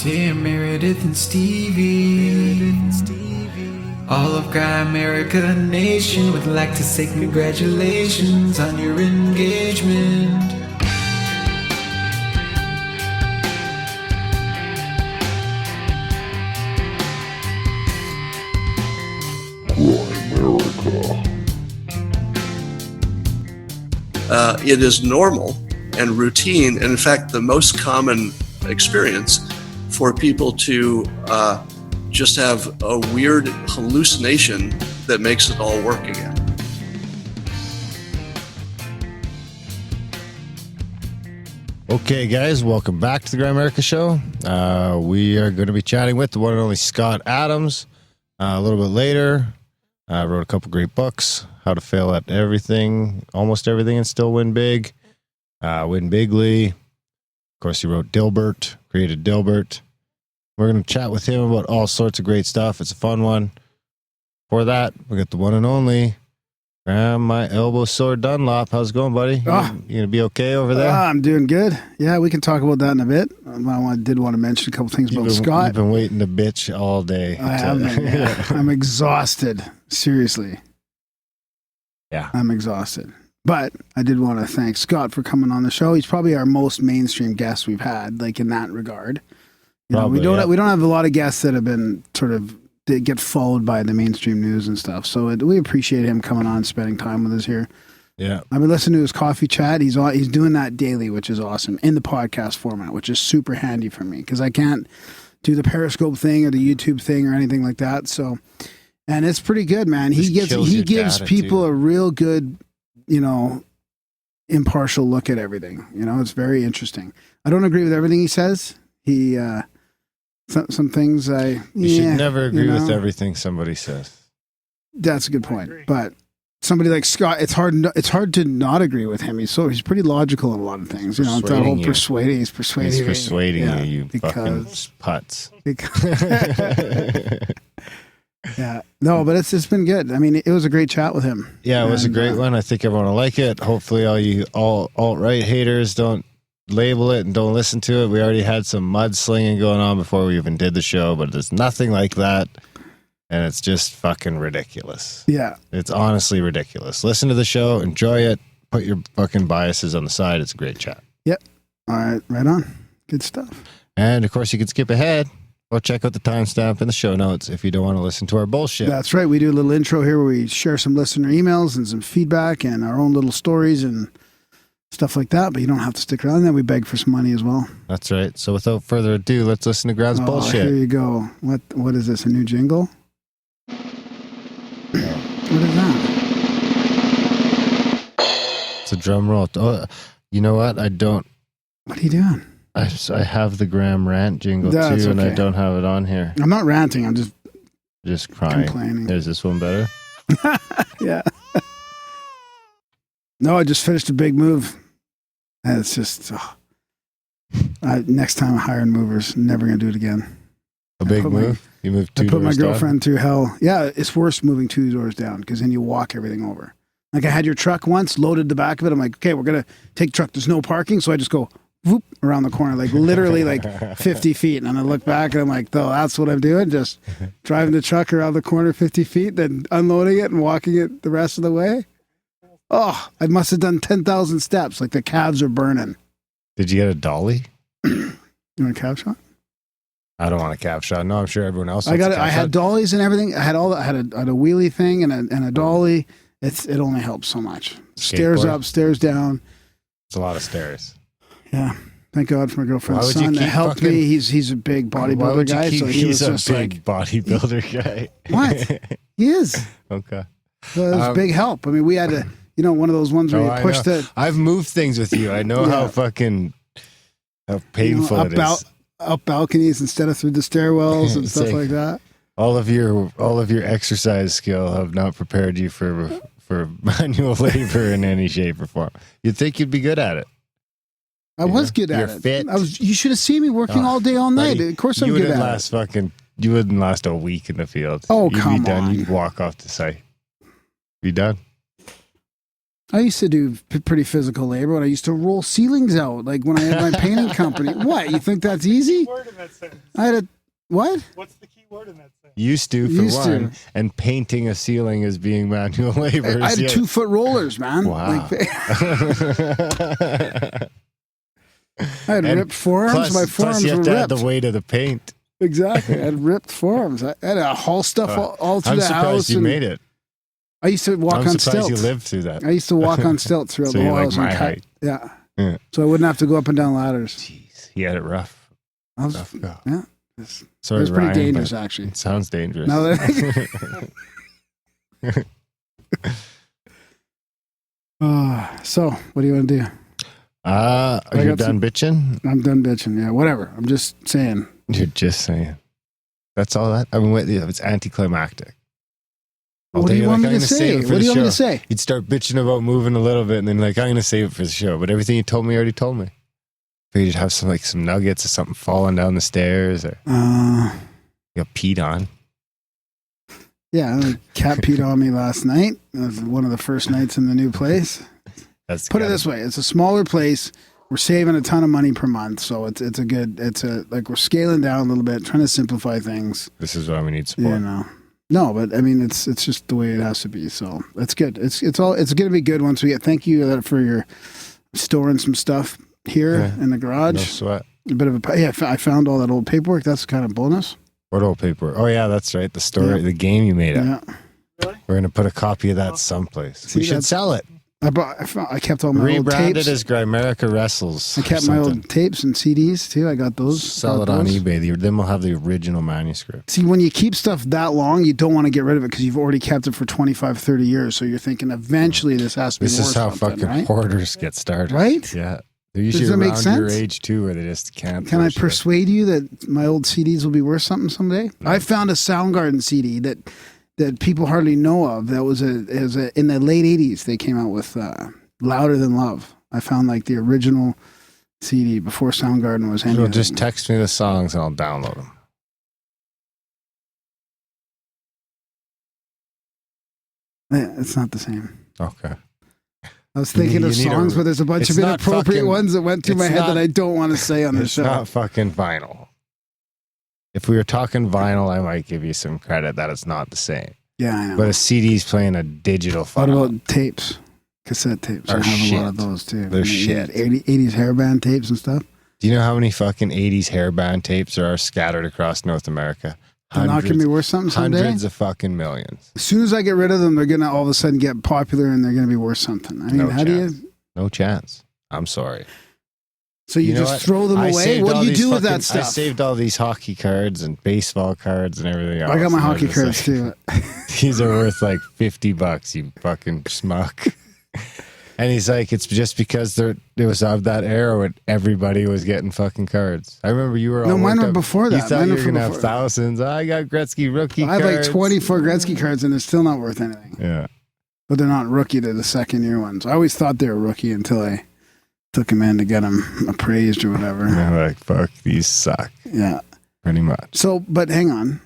Tim, Meredith, and Stevie. All of Grimerica Nation would like to say congratulations on your engagement. It is normal and routine, and in fact, the most common experience for people to just have a weird hallucination that makes it all work again. Okay, guys, welcome back to the Grimerica Show. We are going to be chatting with the one and only Scott Adams a little bit later. Wrote a couple great books, How to Fail at Everything, Almost Everything, and Still Win Big, Win Bigly. Of course, he wrote Dilbert, created Dilbert. We're going to chat with him about all sorts of great stuff. It's a fun one. For that, we got the one and only Graham, my elbow sore Dunlop. How's it going, buddy? You going to be okay over there? I'm doing good. Yeah, we can talk about that in a bit. I did want to mention a couple things about Scott. You've been waiting to bitch all day. I have been, yeah. I'm exhausted. Seriously. Yeah. I'm exhausted. But I did want to thank Scott for coming on the show. He's probably our most mainstream guest we've had, like in that regard. You know, we don't have a lot of guests that have been sort of that get followed by the mainstream news and stuff. So we appreciate him coming on, spending time with us here. Yeah. I've been listening to his coffee chat. He's doing that daily, which is awesome, in the podcast format, which is super handy for me because I can't do the Periscope thing or the YouTube thing or anything like that. So, and it's pretty good, man. He gives people a real good, impartial look at everything. It's very interesting. I don't agree with everything he says. Some things you should never agree with everything somebody says. That's a good point. But somebody like Scott, it's hard to not agree with him. He's pretty logical in a lot of things. It's that whole persuading. He's persuading you fucking putts. Yeah. No, but it's been good. I mean, it was a great chat with him. Yeah, it was a great one. I think everyone will like it. Hopefully all you alt-right haters don't label it and don't listen to it. We already had some mudslinging going on before we even did the show, but there's nothing like that. And it's just fucking ridiculous. Yeah. It's honestly ridiculous. Listen to the show, enjoy it, put your fucking biases on the side. It's a great chat. Yep. All right, right on. Good stuff. And of course you can skip ahead or check out the timestamp in the show notes if you don't want to listen to our bullshit. That's right. We do a little intro here where we share some listener emails and some feedback and our own little stories and stuff like that, but you don't have to stick around. And then we beg for some money as well. That's right. So without further ado, let's listen to Graham's bullshit. Here you go. What is this? A new jingle? What is that? It's a drum roll. Oh, you know what? I don't. What are you doing? I have the Graham rant jingle too, and I don't have it on here. I'm not ranting. I'm just crying. Complaining. Is this one better? Yeah. No, I just finished a big move. And it's just, next time I'm hiring movers, never going to do it again. A big move? You moved 2 doors down? I put my girlfriend through hell. Yeah, it's worse moving 2 doors down because then you walk everything over. Like I had your truck once, loaded the back of it. I'm like, okay, we're going to take truck. There's no parking. So I just go whoop around the corner, like literally like 50 feet. And I look back and I'm like, oh, that's what I'm doing. Just driving the truck around the corner 50 feet, then unloading it and walking it the rest of the way. Oh, I must have done 10,000 steps. Like the calves are burning. Did you get a dolly? You want a calf shot? I don't want a calf shot. No, I'm sure everyone else. I had dollies and everything. I had all that. I had a wheelie thing and a dolly. It only helps so much. Stairs up, stairs down. It's a lot of stairs. Yeah. Thank God for my girlfriend's son that helped me. He's a big bodybuilder guy. So he's a big bodybuilder guy. What? He is. Okay. So it was a big help. I mean, we had to. One of those ones where you push the... I've moved things with you. I know how painful it is. Up balconies instead of through the stairwells and stuff like that. All of your exercise skill have not prepared you for manual labor in any shape or form. You'd think you'd be good at it. I was good at it. Fit. You should have seen me working all day, all night. Of course I'm good at it. You wouldn't last a week in the field. Oh, You'd be done. You'd walk off the site. Be done. I used to do pretty physical labor when I used to roll ceilings out, like when I had my painting company. What? You think that's easy? Word in that sentence. I had a what? What's the key word in that sentence? Used to, for Used to. one, and painting a ceiling as being manual labor. I had 2-foot rollers, man. Wow. Like, I had ripped forearms. My forearms plus you have were to ripped. add the weight of the paint. Exactly. I had ripped forearms. I had to haul stuff all through I'm the house. surprised you and made it. I used to walk I'm on surprised stilts. you lived through that. I used to walk on stilts throughout So the you're whole like house. my and height. Yeah. Yeah. So I wouldn't have to go up and down ladders. Jeez, he had it rough. I was, Rough go. yeah. It Sorry, was pretty Ryan, dangerous, but actually. It sounds dangerous. Now that so, what do you want to do? Are you got done bitching? I'm done bitching. Yeah, whatever. I'm just saying. You're just saying. That's all that? I mean, wait, it's anticlimactic. What do you want me to say? What do you want me to say? You'd start bitching about moving a little bit and then like, I'm going to save it for the show. But everything you told me, you already told me. Figured you'd have some nuggets or something falling down the stairs or you got peed on. Yeah, a cat peed on me last night. It was one of the first nights in the new place. Put it this way, it's a smaller place. We're saving a ton of money per month, so it's we're scaling down a little bit, trying to simplify things. This is why we need support. You know. No, but I mean it's just the way it has to be. So that's good. It's going to be good once we get. Thank you for your storing some stuff here in the garage. No sweat. A bit of I found all that old paperwork. That's kind of bonus. What old paper? Oh yeah, that's right. The story, the game you made up. Yeah. Really? We're gonna put a copy of that someplace. We should sell it. I kept all my old Rebranded tapes. as Grimerica Wrestles. I kept my old tapes and CDs too. I got those. Sell it on eBay. Then we'll have the original manuscript. See, when you keep stuff that long, you don't want to get rid of it because you've already kept it for 25, 30 years. So you're thinking eventually this has to be This is how fucking right? hoarders get started. Right? Yeah. They're usually Does that make around your sense? age too, where they just can't. Can I push it. persuade you that my old CDs will be worth something someday? No. I found a Soundgarden CD that people hardly know of. That was in the late 80s. They came out with Louder Than Love. I found like the original CD before Soundgarden was anything. So just text me the songs and I'll download them. It's not the same. Okay. I was thinking of songs where there's a bunch of inappropriate ones that went through my head that I don't want to say on the show. It's not fucking vinyl. If we were talking vinyl, I might give you some credit that it's not the same. Yeah, I know. But a CD's playing a digital file. What about tapes? Cassette tapes. I have a lot of those too. They're shit. 80s hairband tapes and stuff. Do you know how many fucking 80s hairband tapes there are scattered across North America? They're not going to be worth something someday? Hundreds of fucking millions. As soon as I get rid of them, they're going to all of a sudden get popular and they're going to be worth something. I mean, No chance. I'm sorry. So you know just what? throw them away? What do you do with that stuff? I saved all these hockey cards and baseball cards and everything else. I got my hockey cards too. These are worth like $50, you fucking schmuck. And he's like, it's just because it was of that era when everybody was getting fucking cards. I remember you were all mine were up. before that. You thought Mine you were were going to before have that. thousands. I got Gretzky rookie I cards. have like 24 Gretzky cards and they're still not worth anything. Yeah. But they're not rookie. They're the second year ones. I always thought they were rookie until I took them in to get them appraised or whatever. And I'm like, fuck, these suck. Yeah. Pretty much. So, but hang on.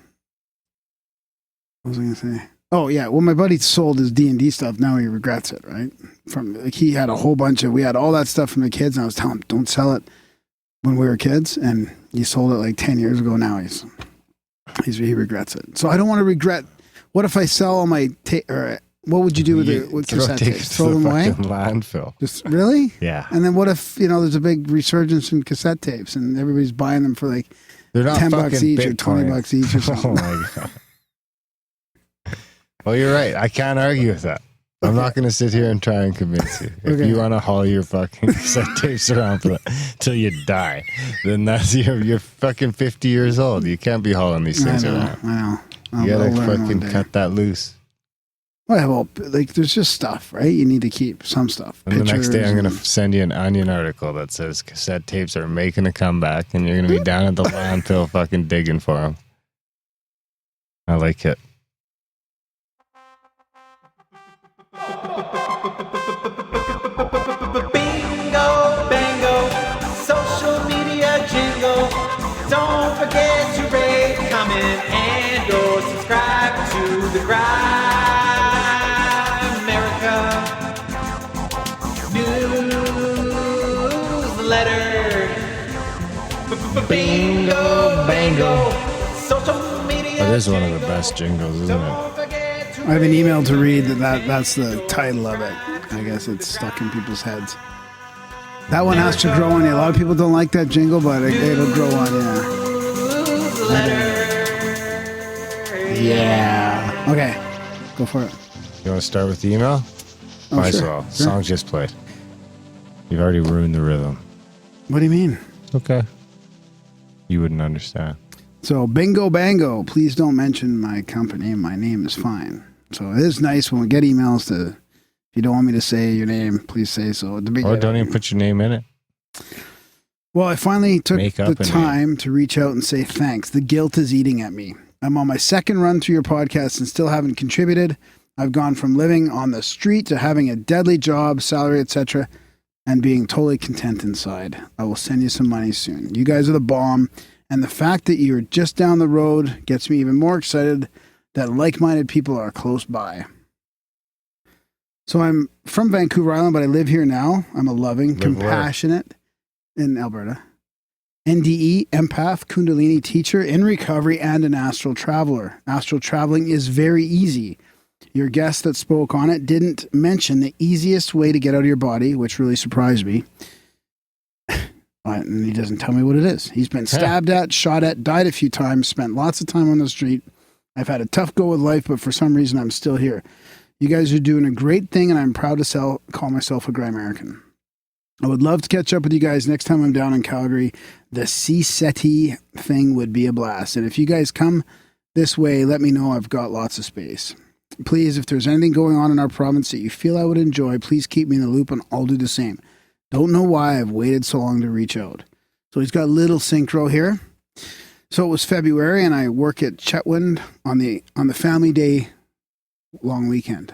What was I going to say? Oh yeah, well my buddy sold his D&D stuff. Now he regrets it, right? He had a whole bunch we had all that stuff from the kids, and I was telling him don't sell it when we were kids, and he sold it like 10 years ago. Now he regrets it. So I don't want to regret. What if I sell all my or what would you do with cassette tapes? Throw them away? Landfill. Just really? Yeah. And then what if there's a big resurgence in cassette tapes and everybody's buying them for like They're not $10 each Bitcoin. or $20 each or something? Oh my god. Well, you're right. I can't argue with that. I'm not going to sit here and try and convince you. If you want to haul your fucking cassette tapes around for that till you die, then that's you're fucking 50 years old. You can't be hauling these things around. I know. You gotta fucking cut that loose. Well, there's just stuff, right? You need to keep some stuff. And the next day, I'm going to send you an Onion article that says cassette tapes are making a comeback, and you're going to be down at the landfill fucking digging for them. I like it. Bingo, bango, social media jingle. Don't forget to rate, comment, and or subscribe to the Grimerica. jingle. Social media That is one of the best jingles, isn't it? Don't forget to I have an email to read that's the title of it. I guess it's stuck in people's heads. That one has to grow on you. A lot of people don't like that jingle, but it'll grow on you. Yeah. Okay. Go for it. You want to start with the email? Oh, Might as sure. well. Sure. Song's just played. You've already ruined the rhythm. What do you mean? Okay. You wouldn't understand. So, bingo bango, please don't mention my company. My name is fine. So, it is nice when we get emails to, if you don't want me to say your name, please say so at the Or beginning. don't even put your name in it. Well, I finally took Make up the a time to reach out and say thanks. The guilt is eating at me. I'm on my second run through your podcast and still haven't contributed. I've gone from living on the street to having a deadly job, salary, etc., and being totally content inside. I will send you some money soon. You guys are the bomb, and the fact that you're just down the road gets me even more excited that like-minded people are close by. So I'm from Vancouver Island, but I live here now. I'm a loving, Live where? compassionate in Alberta. NDE, empath, Kundalini teacher in recovery, and an astral traveler. Astral traveling is very easy. Your guest that spoke on it didn't mention the easiest way to get out of your body, which really surprised me. And he doesn't tell me what it is. He's been stabbed at, shot at, died a few times, spent lots of time on the street. I've had a tough go with life, but for some reason I'm still here. You guys are doing a great thing, and I'm proud to call myself a Grimerican. I would love to catch up with you guys next time I'm down in Calgary. The CSETI thing would be a blast. And if you guys come this way, let me know. I've got lots of space. Please, if there's anything going on in our province that you feel I would enjoy, please keep me in the loop and I'll do the same. Don't know why I've waited so long to reach out. So he's got a little synchro here. So it was February and I work at Chetwynd on the Family Day long weekend.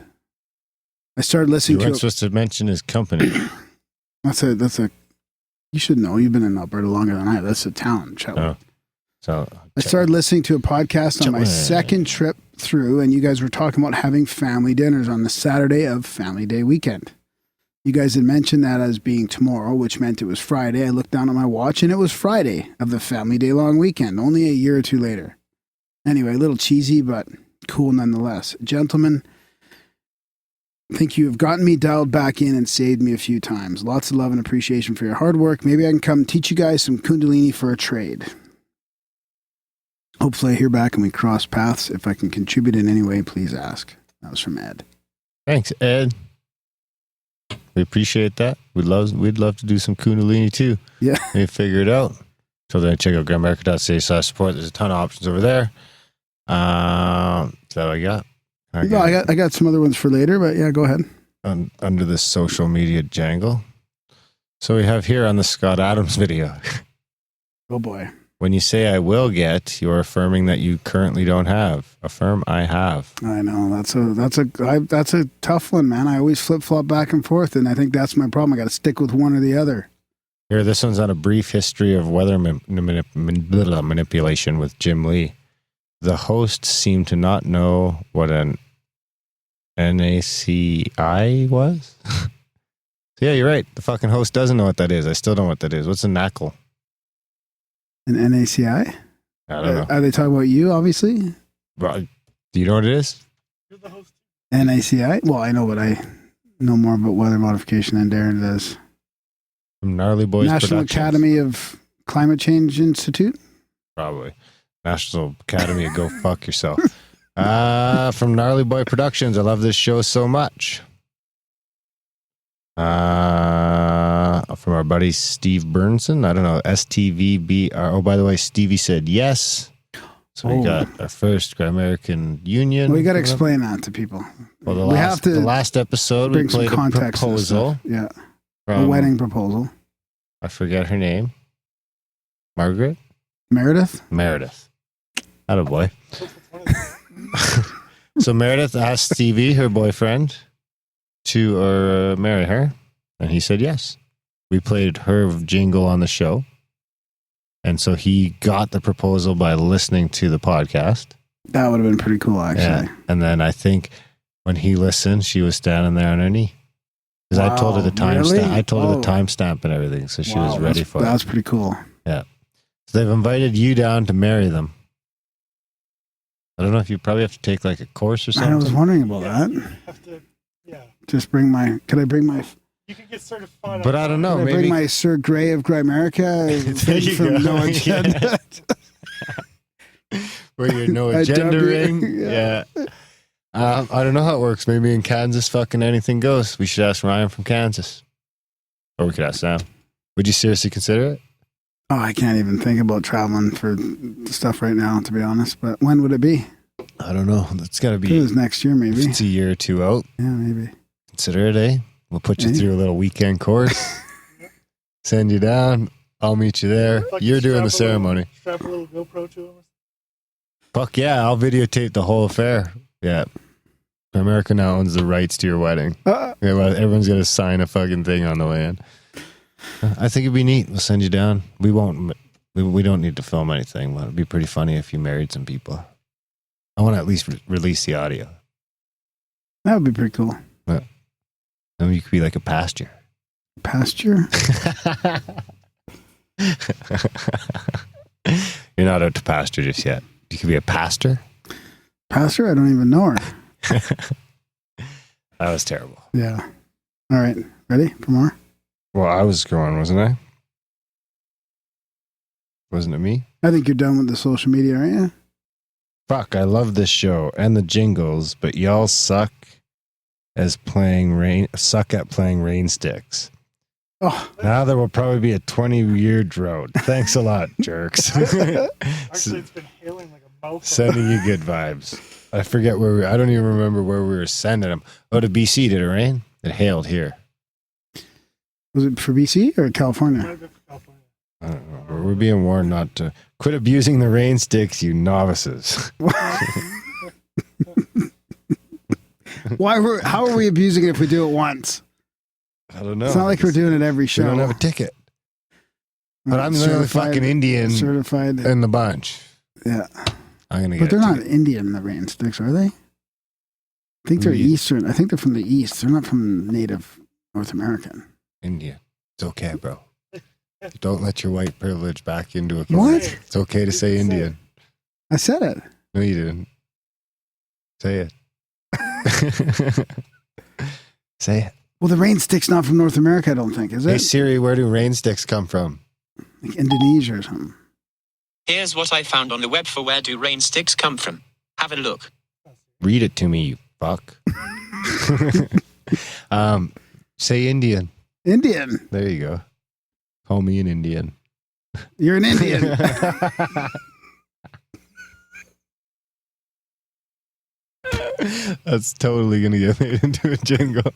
I started You listening weren't to supposed to mention his company. that's a you should know. You've been in Alberta longer than I have. That's a town, Chetwynd. Oh. So I started listening to a podcast on my Chetwynd. second trip through, and you guys were talking about having family dinners on the Saturday of Family Day weekend. You guys had mentioned that as being tomorrow, which meant it was Friday. I looked down at my watch, and it was Friday of the Family Day long weekend, only a year or two later. Anyway, a little cheesy, but cool nonetheless. Gentlemen, I think you have gotten me dialed back in and saved me a few times. Lots of love and appreciation for your hard work. Maybe I can come teach you guys some Kundalini for a trade. Hopefully I hear back and we cross paths. If I can contribute in any way, please ask. That was from Ed. thanks, Ed. We appreciate that. We'd love to do some Kundalini too. Yeah. We figure it out. Till then, check out grimerica.ca/support. There's a ton of options over there. Is that what I got? No, I got some other ones for later, but yeah, go ahead. Under the social media jangle. So we have here on the Scott Adams video. Oh boy. When you say I will get, you're affirming that you currently don't have. Affirm I have. I know that's a tough one, man. I always flip flop back and forth, and I think that's my problem. I got to stick with one or the other. Here, this one's on a brief history of weather manipulation with Jim Lee. The host seemed to not know what an NACI was. So yeah, you're right. The fucking host doesn't know what that is. I still don't know what that is. What's a knackle? An NACI? I don't know. Are they talking about you, obviously? Bro, do you know what it is? You're the host. NACI? Well, I know, but I know more about weather modification than Darren does. From Gnarly Boys National Productions. Academy of Climate Change Institute? Probably. National Academy of Go Fuck Yourself. From Gnarly Boy Productions. I love this show so much. From our buddy Steve Burnson. I don't know. STVBR. Oh, by the way, Stevie said yes. So we got our first Grimerican union. Well, we got to explain that to people. Well, we have to the last episode, we bring some played a context to this proposal. stuff. Yeah. From, A wedding proposal. I forget her name. Margaret? Meredith? Meredith. Attaboy. So Meredith asked Stevie, her boyfriend, to marry her, and he said yes. We played her jingle on the show, and so he got the proposal by listening to the podcast. That would have been pretty cool, actually. Yeah. And then I think when he listened, she was standing there on her knee. Because I told her the timestamp. really? I told her the timestamp and everything, so she was ready for it. That's pretty cool. Yeah. They've invited you down to marry them. I don't know if you probably have to take like a course or something. I was wondering about Yeah, that. you have to, yeah. Just bring my. Could I bring my? You can get certified. But I don't know. Could I Maybe bring my Sir Grey of Grimerica There you from go. No Agenda? where you're no I agenda W- ring. yeah. Yeah. I don't know how it works. Maybe in Kansas, fucking anything goes. We should ask Ryan from Kansas, or we could ask Sam. Would you seriously consider it? Oh, I can't even think about traveling for stuff right now, to be honest. But when would it be? I don't know. It's got to It be. was next year, If maybe. it's a year or two out. Yeah, maybe. Consider it, eh? We'll put you Yeah. through a little weekend course. Send you down. I'll meet you there. Fucking You're doing the strap a little- ceremony. Strap a little GoPro to him. Fuck yeah! I'll videotape the whole affair. Yeah. America now owns the rights to your wedding. Yeah, well, everyone's got to sign a fucking thing on the way in. I think it'd be neat. We'll send you down. We won't. We don't need to film anything, but it'd be pretty funny if you married some people. I want to at least release the audio. That would be pretty cool. Then you could be like a pastor. Pasture? You're not out to pasture just yet. You could be a pastor. Pastor? I don't even know her. That was terrible. Yeah. All right. Ready for more? Well, I was going, wasn't I? Wasn't it me? I think you're done with the social media, aren't you? Fuck, I love this show and the jingles, but y'all suck at playing rain sticks. Oh, Now there will probably be a 20-year drought. Thanks a lot, jerks. Actually, it's been hailing like a mouth. Sending you good vibes. I forget where I don't even remember where we were sending them. Oh, to BC, did it rain? It hailed here. was it for BC or California? I don't know. We're being warned not to quit abusing the rain sticks, you novices. How are we abusing it if we do it once? I don't know. It's not like we're doing it every We show. don't have a ticket. But I'm the only fucking Indian certified. in the bunch. Yeah. I'm gonna But get they're a not ticket. Indian, the rain sticks, are they? I think they're Yeah. Eastern. I think they're from the East. They're not from native North American. Indian. It's okay, bro. Don't let your white privilege back into a What? It's okay to say Indian. I said it. No, you didn't. Say it. Say it. Well, the rain stick's not from North America, I don't think, is Hey it? Siri, where do rain sticks come from? Like Indonesia or something. Here's what I found on the web for where do rain sticks come from. Have a look. Read it to me, you fuck. Say Indian. Indian. There you go. Call me an Indian. You're an Indian. That's totally going to get made into a jingle.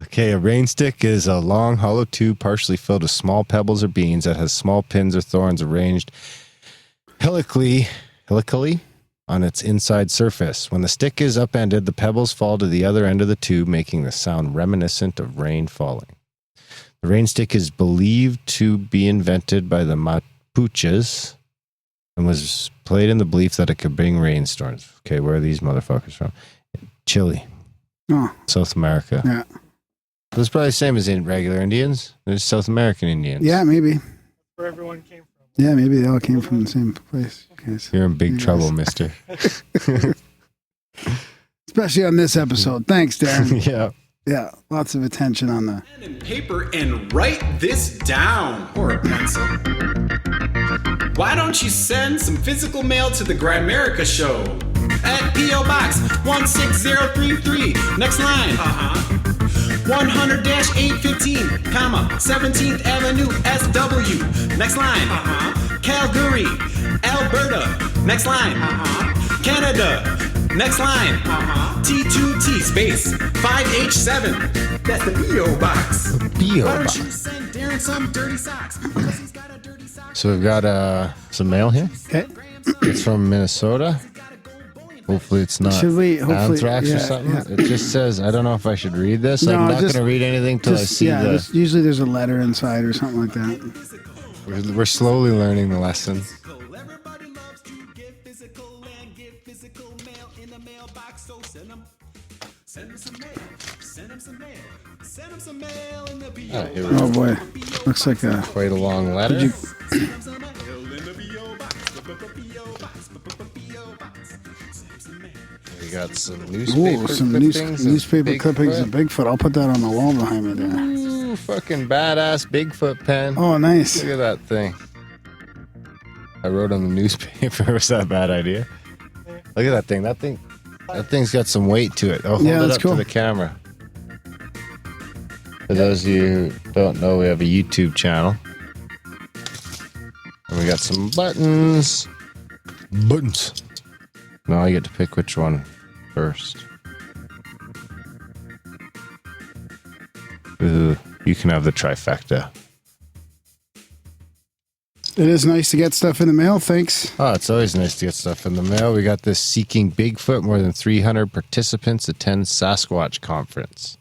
Okay, a rain stick is a long hollow tube partially filled with small pebbles or beans that has small pins or thorns arranged helically on its inside surface. When the stick is upended, the pebbles fall to the other end of the tube, making the sound reminiscent of rain falling. The rain stick is believed to be invented by the Mapuches and was played in the belief that it could bring rainstorms. Okay, where are these motherfuckers from? Chile, Oh, South America. yeah. It's probably the same as in regular Indians. There's South American Indians. Yeah, maybe. Where everyone came from. Yeah, maybe they all came from the same place. Guys. You're in big Yes. trouble, mister. Especially on this episode. Thanks, Darren. Yeah. Yeah, lots of attention on the... Pen and paper and write this down, or a pencil. Why don't you send some physical mail to the Grimerica show at P.O. Box 16033, next line, 100-815, comma, 17th Avenue, SW, next line, Calgary, Alberta, next line, Canada, next line, T2T space 5H7. That's the P.O. Box. P.O. Why don't box. you send Darren some dirty socks? Because he's got a dirty sock. So we've got some mail here. Okay. It's from Minnesota. Hopefully it's not Should we- hopefully- anthrax or yeah, something. yeah. It just says, I don't know if I should read this. No, I'm not just- going to read anything till I see the... usually there's a letter inside or something like that. We're slowly learning the lesson. Everybody loves to get physical and get physical mail in the mailbox. So send them some mail. Send them some mail. Send them some mail in the P.O. Here we Oh go. boy, looks like a... Quite a long letter. Did you We got some newspaper some clippings. newspaper clippings of Bigfoot. I'll put that on the wall behind me there. Ooh, fucking badass Bigfoot pen. Oh, nice. Look at that thing. I wrote on the newspaper. Was that a bad idea? Look at that thing. That thing's got some weight to it. Oh, hold it up to the camera. For those of you who don't know, we have a YouTube channel. And we got some buttons. Buttons. Now I get to pick which one first. Ooh, you can have the trifecta. It is nice to get stuff in the mail. Thanks. Oh, it's always nice to get stuff in the mail. We got this Seeking Bigfoot. More than 300 participants attend Sasquatch conference.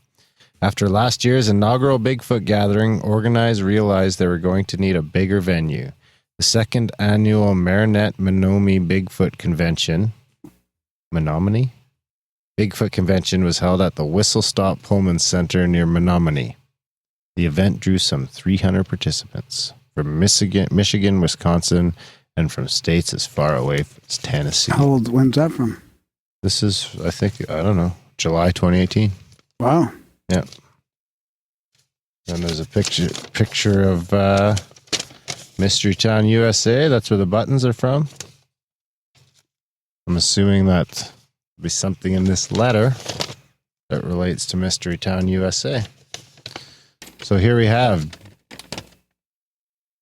After last year's inaugural Bigfoot gathering, organizers realized they were going to need a bigger venue. The second annual Marinette Menominee Bigfoot Convention, Bigfoot Convention was held at the Whistle Stop Pullman Center near Menominee. The event drew some 300 participants from Michigan, Wisconsin, and from states as far away as Tennessee. How old? When's that from? This is, I don't know, July 2018. Wow. Yeah. And there's a picture of Mystery Town, USA. That's where the buttons are from. I'm assuming that will be something in this letter that relates to Mystery Town, USA. So here we have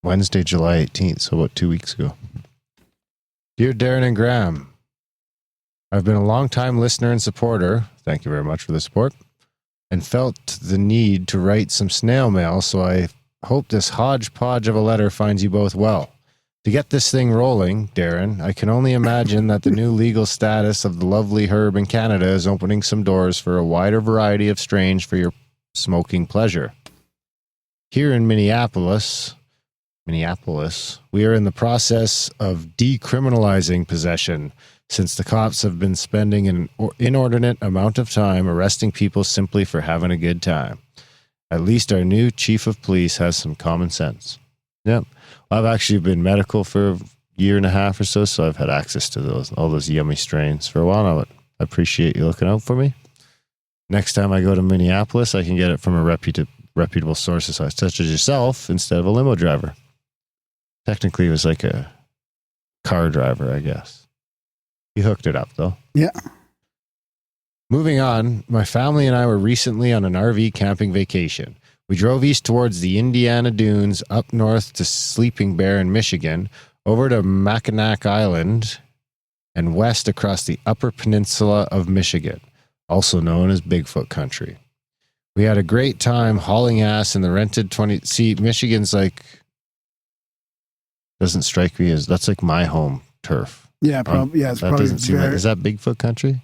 Wednesday, July 18th, so about 2 weeks ago. Dear Darren and Graham, I've been a long-time listener and supporter. Thank you very much for the support. And felt the need to write some snail mail, so I hope this hodgepodge of a letter finds you both well. To get this thing rolling, Darren, I can only imagine that the new legal status of the lovely herb in Canada is opening some doors for a wider variety of strains for your smoking pleasure. Here in Minneapolis, we are in the process of decriminalizing possession, since the cops have been spending an inordinate amount of time arresting people simply for having a good time. At least our new chief of police has some common sense. Yep. I've actually been medical for a year and a half or so I've had access to all those yummy strains for a while now. But I appreciate you looking out for me. Next time I go to Minneapolis, I can get it from a reputable sources such as yourself instead of a limo driver. Technically, it was like a car driver, I guess. He hooked it up, though. Yeah. Moving on, my family and I were recently on an RV camping vacation. We drove east towards the Indiana Dunes, up north to Sleeping Bear in Michigan, over to Mackinac Island, and west across the Upper Peninsula of Michigan, also known as Bigfoot Country. We had a great time hauling ass in the rented 20... See, Michigan's like... Doesn't strike me as... That's like my home turf. Yeah, probably. Yeah, it's probably. Is that Bigfoot country?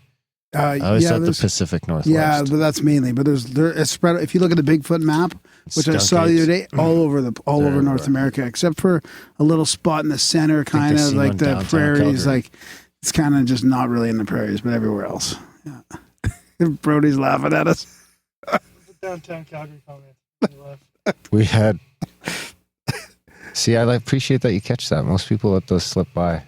I always thought the Pacific Northwest. Yeah, but that's mainly. But it's spread. If you look at the Bigfoot map, which I saw the other day, all over North America, except for a little spot in the center, kind of like the prairies. Calgary. Like it's kind of just not really in the prairies, but everywhere else. Yeah. Brody's laughing at us. Downtown Calgary comment. We had. See, I appreciate that you catch that. Most people let those slip by.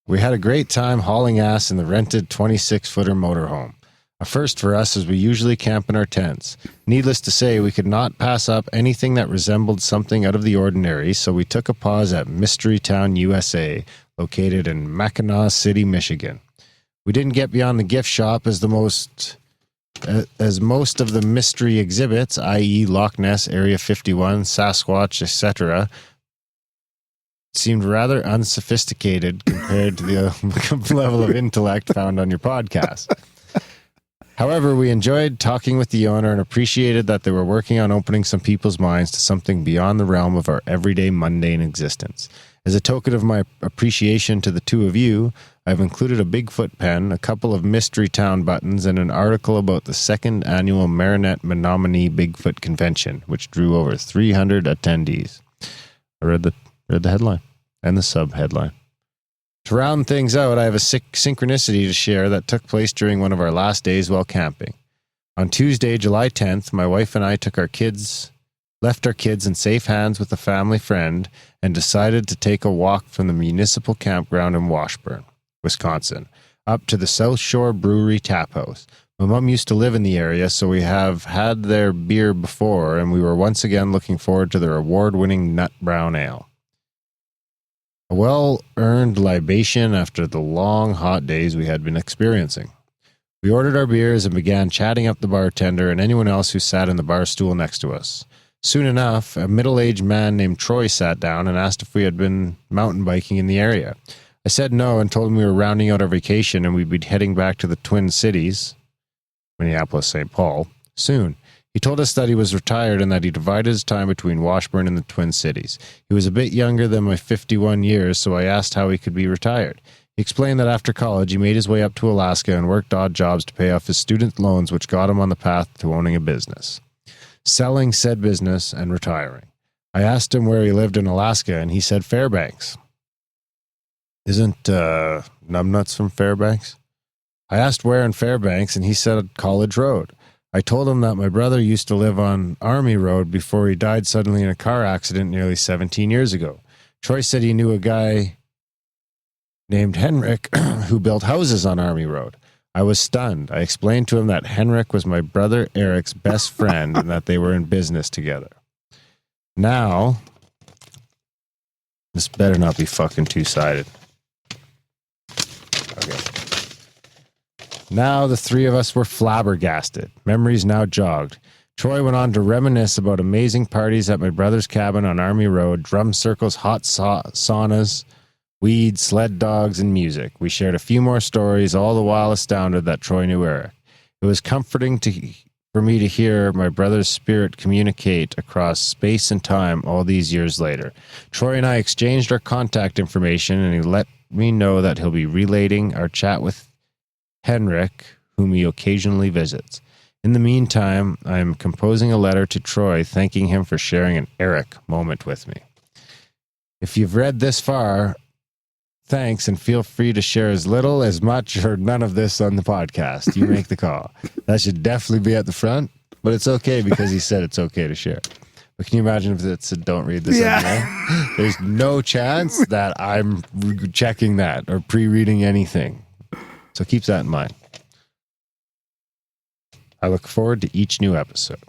We had a great time hauling ass in the rented 26-footer motorhome. A first for us, as we usually camp in our tents. Needless to say, we could not pass up anything that resembled something out of the ordinary, so we took a pause at Mystery Town, USA, located in Mackinac City, Michigan. We didn't get beyond the gift shop as most of the mystery exhibits, i.e. Loch Ness, Area 51, Sasquatch, etc., seemed rather unsophisticated compared to the level of intellect found on your podcast. However, we enjoyed talking with the owner and appreciated that they were working on opening some people's minds to something beyond the realm of our everyday mundane existence. As a token of my appreciation to the two of you, I've included a Bigfoot pen, a couple of Mystery Town buttons, and an article about the second annual Marinette Menominee Bigfoot Convention, which drew over 300 attendees. I read the headline and the sub-headline. To round things out, I have a synchronicity to share that took place during one of our last days while camping. On Tuesday, July 10th, my wife and I took our kids left our kids in safe hands with a family friend, and decided to take a walk from the municipal campground in Washburn, Wisconsin, up to the South Shore Brewery Tap House. My mom used to live in the area, so we have had their beer before, and we were once again looking forward to their award-winning nut brown ale. A well-earned libation after the long, hot days we had been experiencing. We ordered our beers and began chatting up the bartender and anyone else who sat in the bar stool next to us. Soon enough, a middle-aged man named Troy sat down and asked if we had been mountain biking in the area. I said no and told him we were rounding out our vacation and we'd be heading back to the Twin Cities, Minneapolis, St. Paul, soon. He told us that he was retired and that he divided his time between Washburn and the Twin Cities. He was a bit younger than my 51 years, so I asked how he could be retired. He explained that after college, he made his way up to Alaska and worked odd jobs to pay off his student loans, which got him on the path to owning a business. Selling said business and retiring. I asked him where he lived in Alaska, and he said Fairbanks. Isn't Numbnuts from Fairbanks? I asked where in Fairbanks, and he said College Road. I told him that my brother used to live on Army Road before he died suddenly in a car accident nearly 17 years ago. Troy said he knew a guy named Henrik who built houses on Army Road. I was stunned. I explained to him that Henrik was my brother Eric's best friend and that they were in business together. Now, this better not be fucking two-sided. Okay. Now the three of us were flabbergasted. Memories now jogged. Troy went on to reminisce about amazing parties at my brother's cabin on Army Road, drum circles, hot saunas, weed, sled dogs, and music. We shared a few more stories, all the while astounded that Troy knew Eric. It was comforting for me to hear my brother's spirit communicate across space and time all these years later. Troy and I exchanged our contact information, and he let me know that he'll be relating our chat with Henrik, whom he occasionally visits. In the meantime, I am composing a letter to Troy thanking him for sharing an Eric moment with me. If you've read this far, thanks, and feel free to share as little, as much, or none of this on the podcast. You make the call. That should definitely be at the front, but it's okay because he said it's okay to share. But can you imagine if it said don't read this anymore? There's no chance that I'm checking that or pre-reading anything. So keep that in mind. I look forward to each new episode.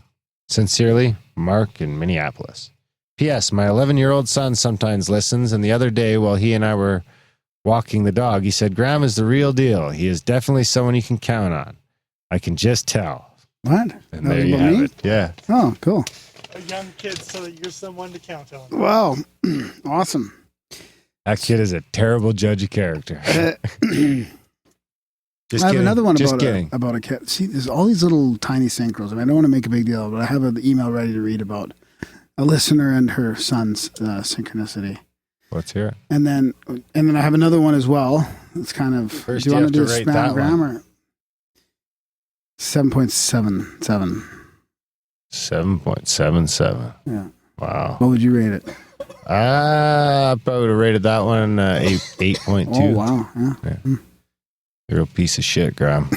Sincerely, Mark in Minneapolis. P.S. My 11-year-old son sometimes listens, and the other day while he and I were walking the dog, he said, Graham is the real deal. He is definitely someone you can count on. I can just tell. What? And there you have it. Yeah. Oh, cool. A young kid, so that you're someone to count on. Wow. Awesome. That kid is a terrible judge of character. I have another one about a cat. See, there's all these little tiny synchros. I mean, I don't want to make a big deal, but I have an email ready to read about a listener and her son's synchronicity. Let's hear it. And then I have another one as well. It's kind of. First, do you want to do rate that grammar? 7.77. 7.77. Yeah. Wow. What would you rate it? I probably would have rated that one 8.2. Oh wow. Yeah. You're a piece of shit, Graham.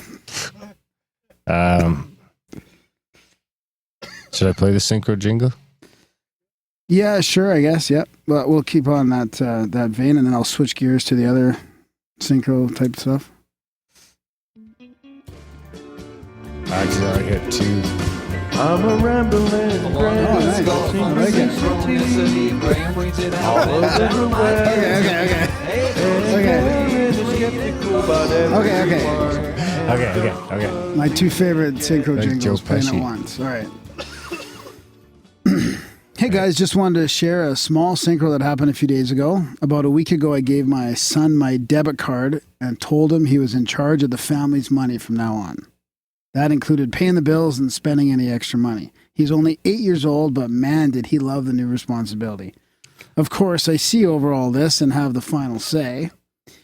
Should I play the synchro jingle? Yeah, sure, I guess. Yep. But we'll keep on that vein, and then I'll switch gears to the other synchro type stuff. Actually, I get two. I'm a rambling Graham. Oh, nice. I like it. All over the web. Okay. My two favorite synchro jingles playing at once. All right. Hey guys, just wanted to share a small synchro that happened a few days ago. About a week ago, I gave my son my debit card and told him he was in charge of the family's money from now on. That included paying the bills and spending any extra money. He's only 8 years old, but man, did he love the new responsibility. Of course, I see over all this and have the final say.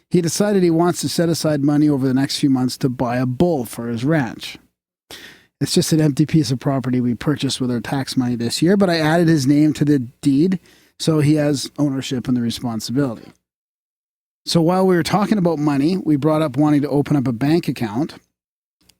He decided he wants to set aside money over the next few months to buy a bull for his ranch. It's just an empty piece of property we purchased with our tax money this year, but I added his name to the deed, so he has ownership and the responsibility. So while we were talking about money, we brought up wanting to open up a bank account.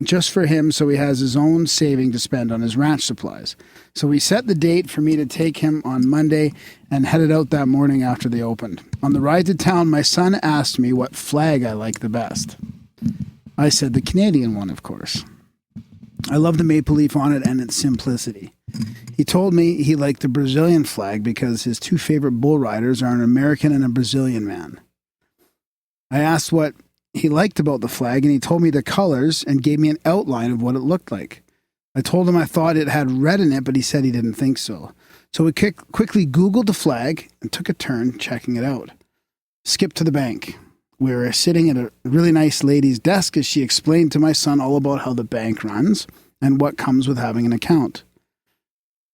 just for him so he has his own saving to spend on his ranch supplies. So we set the date for me to take him on Monday and headed out that morning after they opened. On the ride to town, my son asked me what flag I like the best. I said the Canadian one, of course. I love the maple leaf on it and its simplicity. He told me he liked the Brazilian flag because his two favorite bull riders are an American and a Brazilian man. I asked what he liked about the flag, and he told me the colors and gave me an outline of what it looked like. I told him I thought it had red in it, but he said he didn't think so. So we quickly Googled the flag and took a turn checking it out. Skipped to the bank. We were sitting at a really nice lady's desk as she explained to my son all about how the bank runs and what comes with having an account.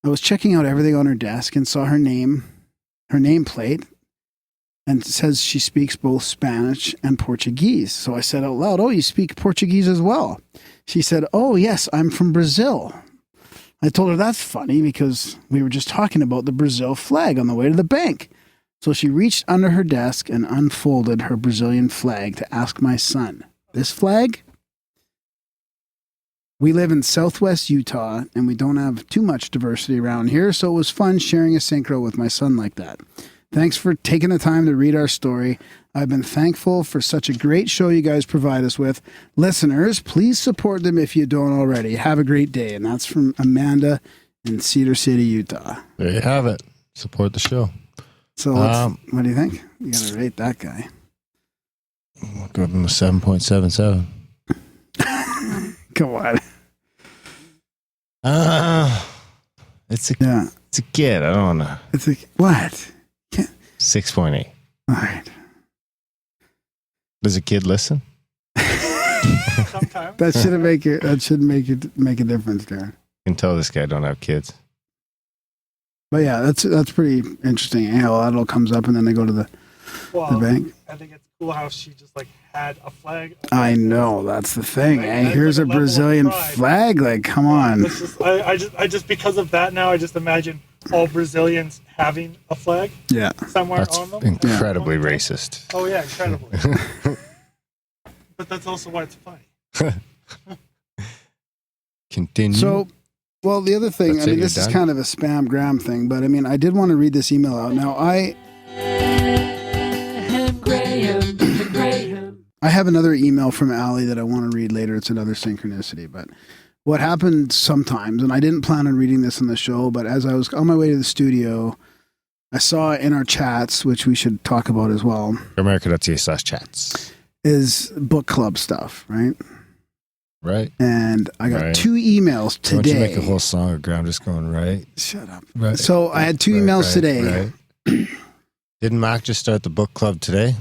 I was checking out everything on her desk and saw her nameplate, and it says she speaks both Spanish and Portuguese. So I said out loud, "Oh, you speak Portuguese as well?" She said, "Oh, yes, I'm from Brazil." I told her that's funny because we were just talking about the Brazil flag on the way to the bank. So she reached under her desk and unfolded her Brazilian flag to ask my son, "This flag?" We live in Southwest Utah, and we don't have too much diversity around here, so it was fun sharing a synchro with my son like that. Thanks for taking the time to read our story. I've been thankful for such a great show you guys provide us with. Listeners, please support them if you don't already. Have a great day. And that's from Amanda in Cedar City, Utah. There you have it. Support the show. So what do you think? You got to rate that guy. I'll give him a 7.77. Come on. It's a kid. I don't know. It's a what? 6.8. All right. Does a kid listen? Sometimes. That shouldn't make it. That shouldn't make a difference, Darren. You can tell this guy don't have kids. But yeah, that's pretty interesting. How that all comes up, and then they go to the bank. I think it's cool how she just like had a flag. I know, that's the thing. Right? Hey, That's here's like a a level of Brazilian pride. flag. Like, come on. It's just, I just because of that now, I just imagine all Brazilians having a flag Yeah. somewhere That's on them. incredibly racist. Oh yeah, incredibly. But that's also why it's funny. Continue. So, well, the other thing, That's I mean, it, this you're is done? kind of a spam gram thing, but I mean, I did want to read this email out. Now, I have another email from Allie that I want to read later. It's another synchronicity, but what happened sometimes, and I didn't plan on reading this on the show, but as I was on my way to the studio, I saw in our chats, which we should talk about as well, Grimerica.ca/chats. is book club stuff, right? Right. And I got Right. 2 emails Why don't today. you make a whole song of Graham just going right? Shut up. Right. So I had 2 emails today. Right. Didn't Mac just start the book club today?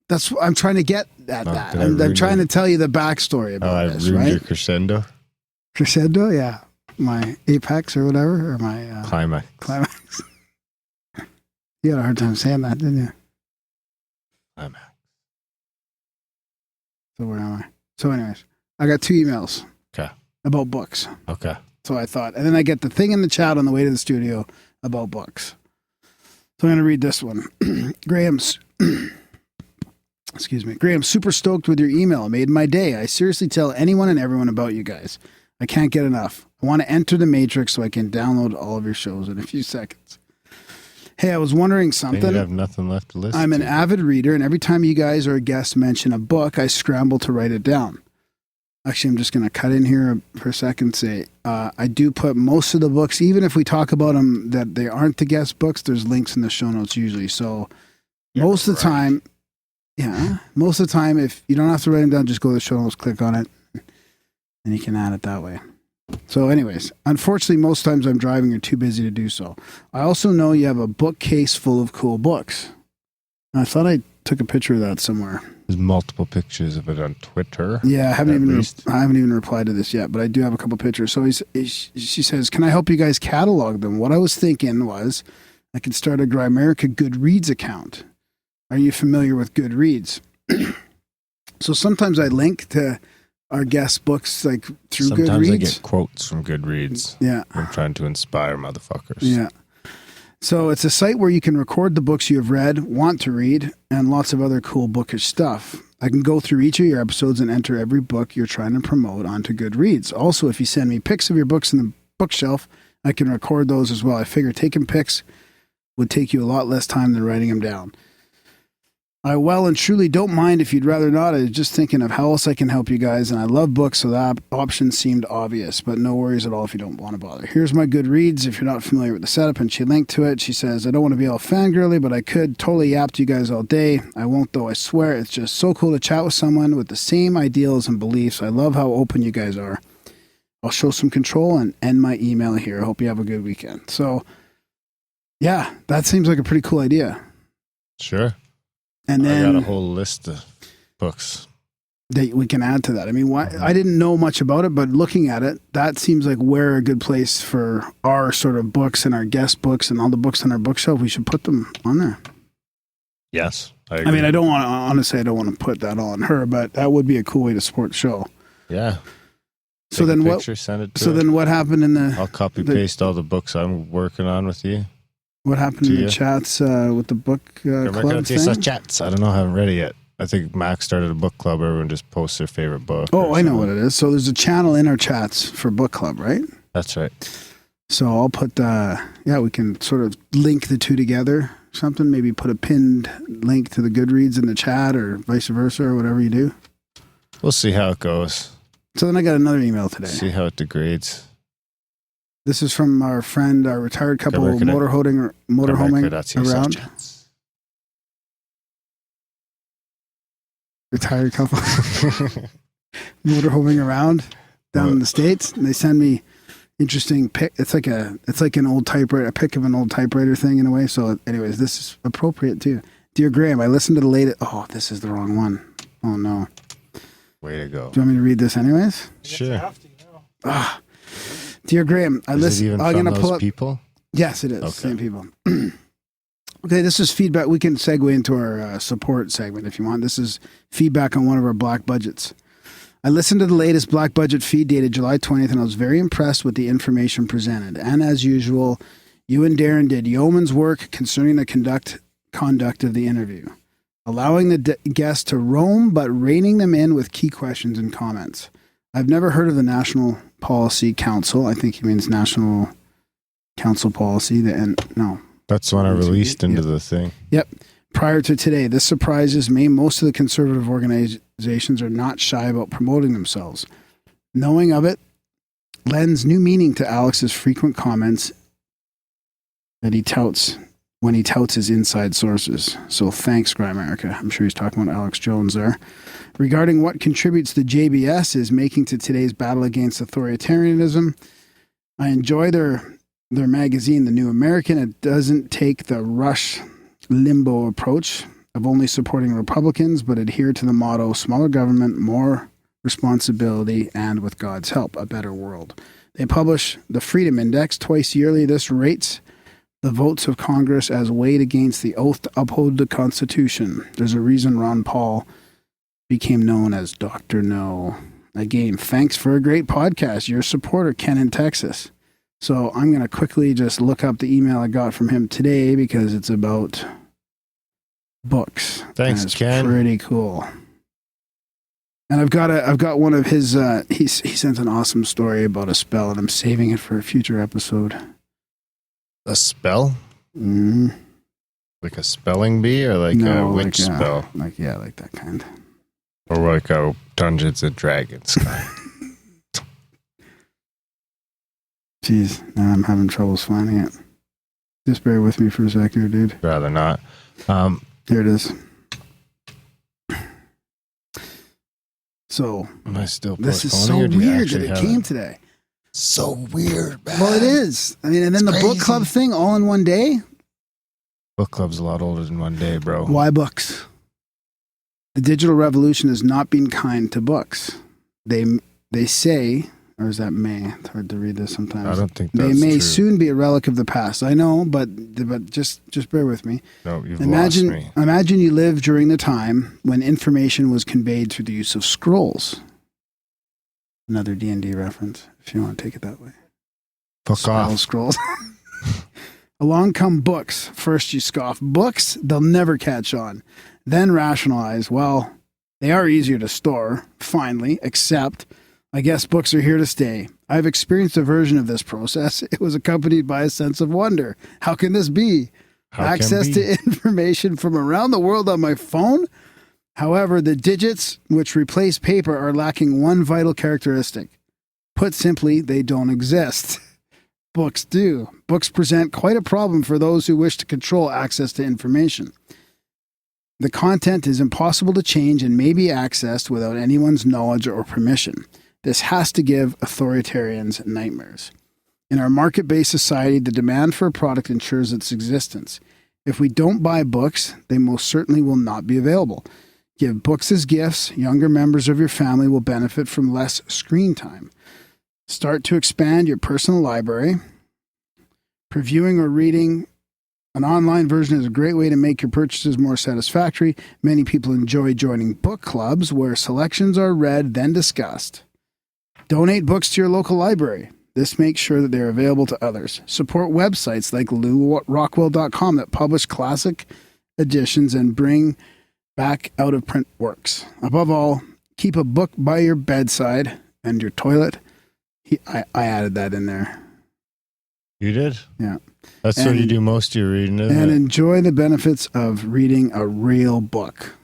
That's what I'm trying to get at. Oh, That did I I'm ruin trying it? to tell you the backstory Oh, about I this, ruined your right? crescendo. Crescendo, yeah, my apex or whatever, or my Climax. climax. You had a hard time saying that, didn't you? Climax. So where am I? So, anyways, I got 2 emails. Okay. About books. Okay. So I thought, and then I get the thing in the chat on the way to the studio about books. So I'm going to read this one. Graham's, excuse me. Graham, super stoked with your email. It made my day. I seriously tell anyone and everyone about you guys. I can't get enough. I want to enter the matrix so I can download all of your shows in a few seconds. Hey, I was wondering Then something. you have nothing left to listen I'm an to. avid reader, and every time you guys or a guest mention a book, I scramble to write it down. Actually, I'm just going to cut in here for a second and say I do put most of the books, even if we talk about them, that they aren't the guest books, there's links in the show notes usually. So most of the time, if you don't have to write them down, just go to the show notes, click on it, and you can add it that way. So anyways, unfortunately, most times I'm driving or too busy to do so. I also know you have a bookcase full of cool books. I thought I took a picture of that somewhere. There's multiple pictures of it on Twitter. Yeah, I haven't At even least. I haven't even replied to this yet, but I do have a couple pictures. So she says, "Can I help you guys catalog them?" What I was thinking was I could start a Grimerica Goodreads account. Are you familiar with Goodreads? So sometimes I link to our guest books like through Sometimes Goodreads. I get quotes from Goodreads. Yeah. I'm trying to inspire motherfuckers. Yeah. So it's a site where you can record the books you have read, want to read, and lots of other cool bookish stuff. I can go through each of your episodes and enter every book you're trying to promote onto Goodreads. Also, if you send me pics of your books in the bookshelf, I can record those as well. I figure taking pics would take you a lot less time than writing them down. I well and truly don't mind if you'd rather not. I was just thinking of how else I can help you guys, and I love books, so that option seemed obvious, but no worries at all if you don't want to bother. Here's my Goodreads if you're not familiar with the setup, and she linked to it. She says, I don't want to be all fangirly, but I could totally yap to you guys all day. I won't though, I swear. It's just so cool to chat with someone with the same ideals and beliefs. I love how open you guys are. I'll show some control and end my email here. I hope you have a good weekend. So, yeah, that seems like a pretty cool idea. Sure. And then I got a whole list of books that we can add to that. I mean, I didn't know much about it, but looking at it, that seems like we're a good place for our sort of books and our guest books and all the books on our bookshelf. We should put them on there. Yes. I mean, I don't want to put that all on her, but that would be a cool way to support the show. Yeah. So then what? Send it to so her. then what happened in the? I'll copy paste all the books I'm working on with you. What happened in the chats with the book club thing? Chats. I don't know. I haven't read it yet. I think Max started a book club where everyone just posts their favorite book. Oh, I know what it is. So there's a channel in our chats for book club, right? That's right. So I'll put, we can sort of link the two together. Something, maybe put a pinned link to the Goodreads in the chat or vice versa or whatever you do. We'll see how it goes. So then I got another email today. See how it degrades. This is from our friend, our retired couple, motorhoming around. Retired couple, motorhoming around down in the States, and they send me interesting pic. It's like an old typewriter, a pic of an old typewriter thing in a way. So, anyways, this is appropriate too. Dear Graham, I listened to the latest. Oh, this is the wrong one. Oh no. Way to go. Do you want me to read this anyways? Sure. Dear Graham, I'm going to pull up people. Yes, it is. Okay. Same people. Okay, this is feedback. We can segue into our support segment if you want. This is feedback on one of our black budgets. I listened to the latest black budget feed dated July 20th, and I was very impressed with the information presented. And as usual, you and Darren did yeoman's work concerning the conduct of the interview, allowing the guests to roam, but reining them in with key questions and comments. I've never heard of the National Policy Council. I think he means National Council Policy. That's the one I released into the thing. Yep. Prior to today, this surprises me. Most of the conservative organizations are not shy about promoting themselves. Knowing of it lends new meaning to Alex's frequent comments that he touts when he touts his inside sources. So thanks, Grimerica. I'm sure he's talking about Alex Jones there. Regarding what contributes the JBS is making to today's battle against authoritarianism, I enjoy their magazine, The New American. It doesn't take the Rush Limbaugh approach of only supporting Republicans, but adhere to the motto, smaller government, more responsibility, and with God's help, a better world. They publish the Freedom Index twice yearly. This rates the votes of Congress as weighed against the oath to uphold the Constitution. There's a reason Ron Paul became known as Dr. No. Again, thanks for a great podcast. Your supporter, Ken in Texas. So I'm going to quickly just look up the email I got from him today because it's about books. Thanks, Ken. Pretty cool. And I've got one of his, he sent an awesome story about a spell, and I'm saving it for a future episode. A spell? Mm-hmm. Like a spelling bee or like a witch spell? Like that kind. Or like a Dungeons and Dragons kind. Jeez, now I'm having troubles finding it. Just bear with me for a second here, dude. Rather not. Here it is. So, am I still this is so weird that it came today. So weird, man. Well, it is. I mean, and then the book club thing all in one day? Book club's a lot older than one day, bro. Why books? The digital revolution has not been kind to books. They say, or is that may? It's hard to read this sometimes. I don't think that's They may true. soon be a relic of the past. I know, but just bear with me. No, you've lost me. Imagine you lived during the time when information was conveyed through the use of scrolls. Another D&D reference, if you want to take it that way. Fuck off. Scrolls. Along come books. First you scoff. Books, they'll never catch on. Then rationalize, well, They are easier to store, finally, except I guess books are here to stay. I've experienced a version of this process. It was accompanied by a sense of wonder. How can this be? Access to information from around the world on my phone? However, the digits which replace paper are lacking one vital characteristic. Put simply, they don't exist. Books do. Books present quite a problem for those who wish to control access to information. The content is impossible to change and may be accessed without anyone's knowledge or permission. This has to give authoritarians nightmares. In our market-based society, the demand for a product ensures its existence. If we don't buy books, they most certainly will not be available. Give books as gifts. Younger members of your family will benefit from less screen time. Start to expand your personal library. Previewing or reading an online version is a great way to make your purchases more satisfactory. Many people enjoy joining book clubs where selections are read, then discussed. Donate books to your local library. This makes sure that they're available to others. Support websites like LouRockwell.com that publish classic editions and bring back out-of-print works. Above all, keep a book by your bedside and your toilet. I added that in there. You did? Yeah. That's what you do most of your reading, isn't and it? enjoy the benefits of reading a real book.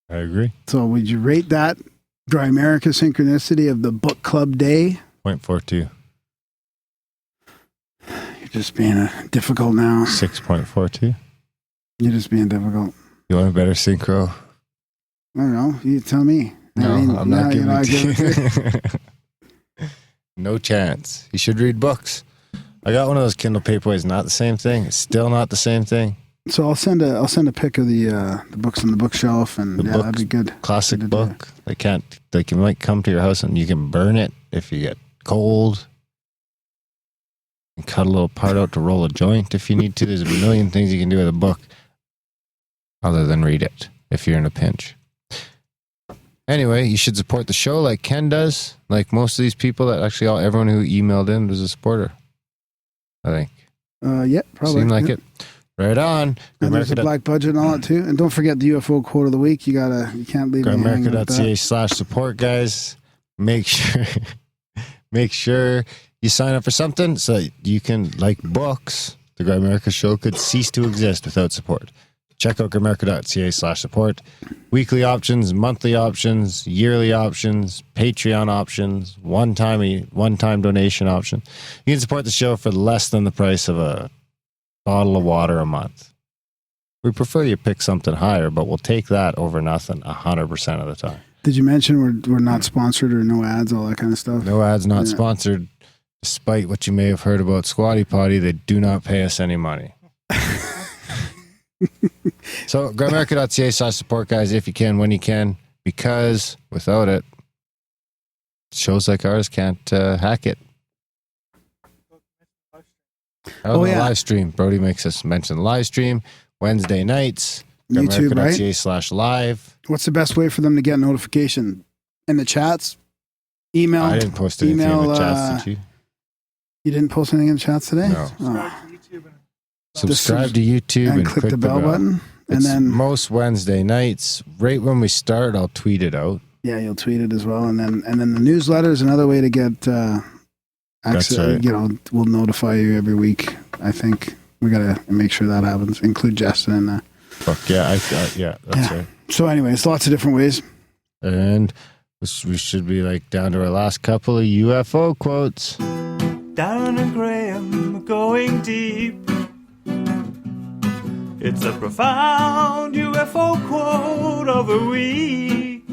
I agree. So would you rate that Grimerica Synchronicity of the book club day? 0.42. You're just being difficult now. 6.42. You're just being difficult. You want a better synchro? I don't know. You tell me. No, I'm not giving it to you. you. No chance. You should read books. I got one of those Kindle Paperweights. Not the same thing. It's still not the same thing. So I'll send a pic of the books on the bookshelf, and that'd be good. Classic book. They can't. Like, you might come to your house and you can burn it if you get cold. And cut a little part out to roll a joint if you need to. There's a million things you can do with a book, other than read it if you're in a pinch. Anyway, you should support the show like Ken does. Like most of these people that actually everyone who emailed in was a supporter. I think. Yeah, probably. Seemed like it. Right on. And there's a black budget and all that too. And don't forget the UFO quote of the week. You can't leave me hanging with that. Grimerica.ca/support, guys. Make sure you sign up for something so that you can, like books, the Grimerica show could cease to exist without support. Check out Grimerica.ca/support. Weekly options, monthly options, yearly options, Patreon options, one-time donation option. You can support the show for less than the price of a bottle of water a month. We prefer you pick something higher, but we'll take that over nothing 100% of the time. Did you mention we're not sponsored or no ads, all that kind of stuff? No ads, not sponsored. Despite what you may have heard about Squatty Potty, they do not pay us any money. So Grimerica.ca/support, guys, if you can, when you can, because without it, shows like ours can't hack it. Live stream. Brody makes us mention the live stream. Wednesday nights. YouTube, right? Grimerica.ca/live. What's the best way for them to get notification? In the chats? Email? I didn't post anything in the chats, did you? You didn't post anything in the chats today? No. Subscribe to YouTube and click the bell button. And then most Wednesday nights, right when we start, I'll tweet it out. Yeah, you'll tweet it as well. And then the newsletter is another way to get access. Right. We'll notify you every week. I think we got to make sure that happens. Include Justin in that. Fuck yeah, that's right. So anyways, lots of different ways. And we should be like down to our last couple of UFO quotes. Darren and Graham going deep. It's a profound UFO quote of the week.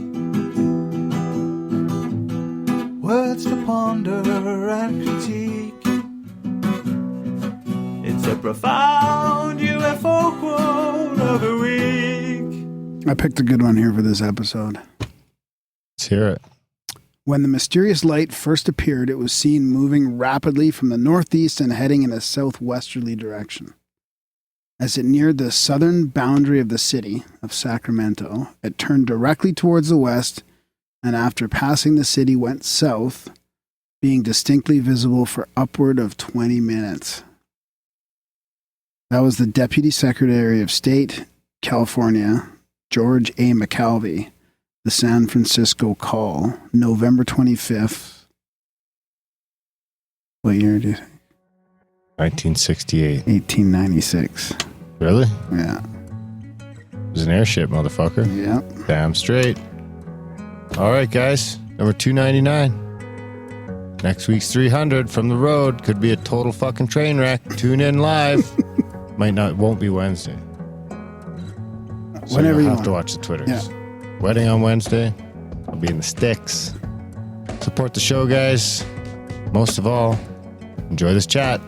Words to ponder and critique. It's a profound UFO quote of the week. I picked a good one here for this episode. Let's hear it. When the mysterious light first appeared, it was seen moving rapidly from the northeast and heading in a southwesterly direction. As it neared the southern boundary of the city of Sacramento, it turned directly towards the west, and after passing the city went south, being distinctly visible for upward of 20 minutes. That was the Deputy Secretary of State, California, George A. McKelvey, The San Francisco Call, November 25th. What year do you think? 1968. 1896. Really? Yeah. It was an airship, motherfucker. Yeah. Damn straight. All right, guys. Number 299. Next week's 300 from the road. Could be a total fucking train wreck. Tune in live. Won't be Wednesday. So Whenever you'll you have to want. watch the Twitters. Yeah. Wedding on Wednesday. I'll be in the sticks. Support the show, guys. Most of all, enjoy this chat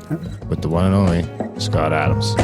with the one and only Scott Adams.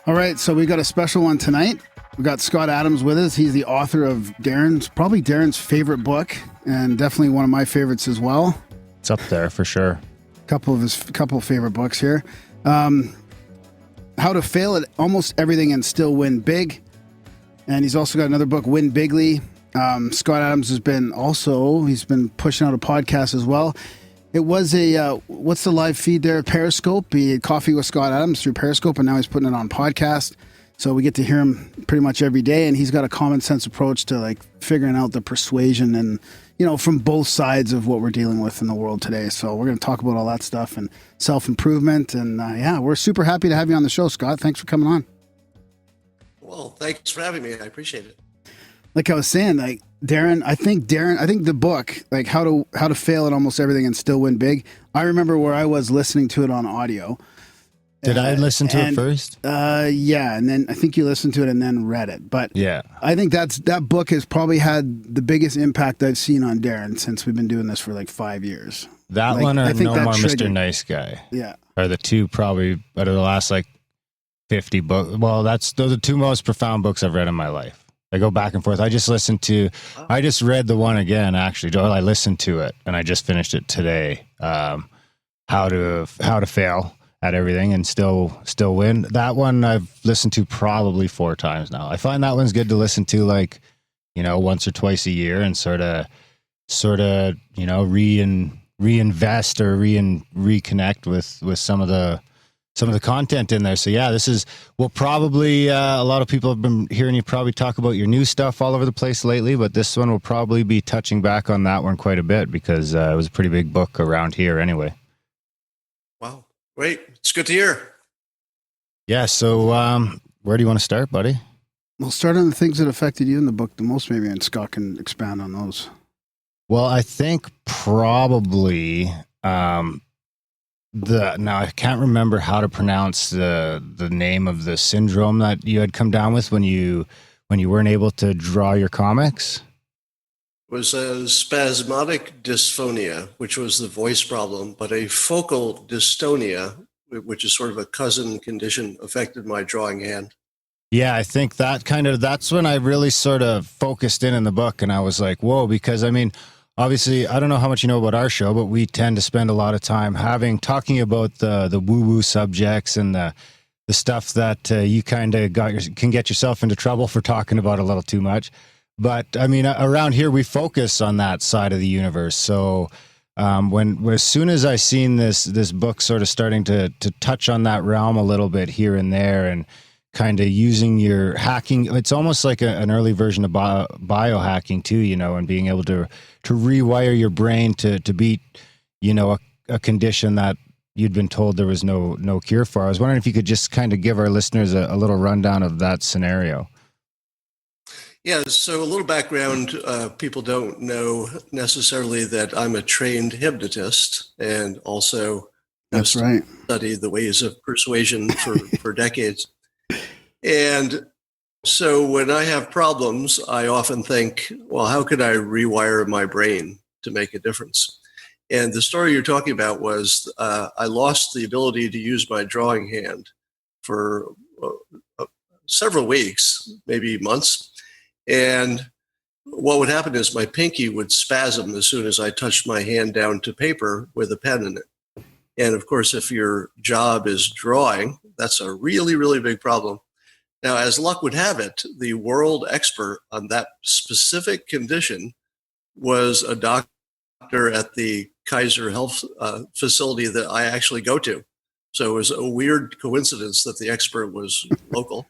All right, so we got a special one tonight. We got Scott Adams with us. He's the author of probably Darren's favorite book, and definitely one of my favorites as well. It's up there for sure. Couple of favorite books here. How to Fail at Almost Everything and Still Win Big. And he's also got another book, Win Bigly. Scott Adams he's been pushing out a podcast as well. It was what's the live feed there? Periscope. He had Coffee with Scott Adams through Periscope, and now he's putting it on podcast. So we get to hear him pretty much every day, and he's got a common sense approach to like figuring out the persuasion and, from both sides of what we're dealing with in the world today. So we're going to talk about all that stuff and self-improvement. And we're super happy to have you on the show, Scott. Thanks for coming on. Well, thanks for having me. I appreciate it. Like I was saying, like Darren, I think the book, like how to fail at almost everything and still win big. I remember where I was listening to it on audio. Did I listen to it first? Yeah, and then I think you listened to it and then read it. But yeah, I think that book has probably had the biggest impact I've seen on Darren since we've been doing this for like 5 years. That like, one or No More triggered. Mr. Nice Guy. Yeah, are the two probably out of the last like 50 books. Well, those are the two most profound books I've read in my life. I go back and forth. I just read the one again, actually. I listened to it and I just finished it today. How to Fail at Everything and Still Win. That one I've listened to probably 4 times now. I find that one's good to listen to like, once or twice a year and sort of, reinvest or reconnect with some of the content in there. So yeah, will probably, a lot of people have been hearing you probably talk about your new stuff all over the place lately, but this one will probably be touching back on that one quite a bit because it was a pretty big book around here anyway. Wow. Great. It's good to hear. Yeah. So where do you want to start, buddy? We'll start on the things that affected you in the book the most, maybe, and Scott can expand on those. Well, I think probably, now I can't remember how to pronounce the name of the syndrome that you had come down with when you weren't able to draw your comics. It was a spasmodic dysphonia, which was the voice problem, but a focal dystonia, which is sort of a cousin condition, affected my drawing hand. Yeah, I think that's when I really sort of focused in the book, and I was like, whoa, because I mean, obviously, I don't know how much you know about our show, but we tend to spend a lot of time talking about the woo-woo subjects and the stuff that you kind of can get yourself into trouble for talking about a little too much. But I mean, around here, we focus on that side of the universe. So as soon as I seen this book sort of starting to touch on that realm a little bit here and there and kind of using your hacking, it's almost like an early version of biohacking too, and being able to rewire your brain to beat, a condition that you'd been told there was no cure for. I was wondering if you could just kind of give our listeners a little rundown of that scenario. Yeah, so a little background. People don't know necessarily that I'm a trained hypnotist and also That's right. studied the ways of persuasion for decades. And so when I have problems, I often think, well, how could I rewire my brain to make a difference? And the story you're talking about was I lost the ability to use my drawing hand for several weeks, maybe months. And what would happen is my pinky would spasm as soon as I touched my hand down to paper with a pen in it. And of course, if your job is drawing, that's a really, really big problem. Now, as luck would have it, the world expert on that specific condition was a doctor at the Kaiser Health facility that I actually go to. So it was a weird coincidence that the expert was local.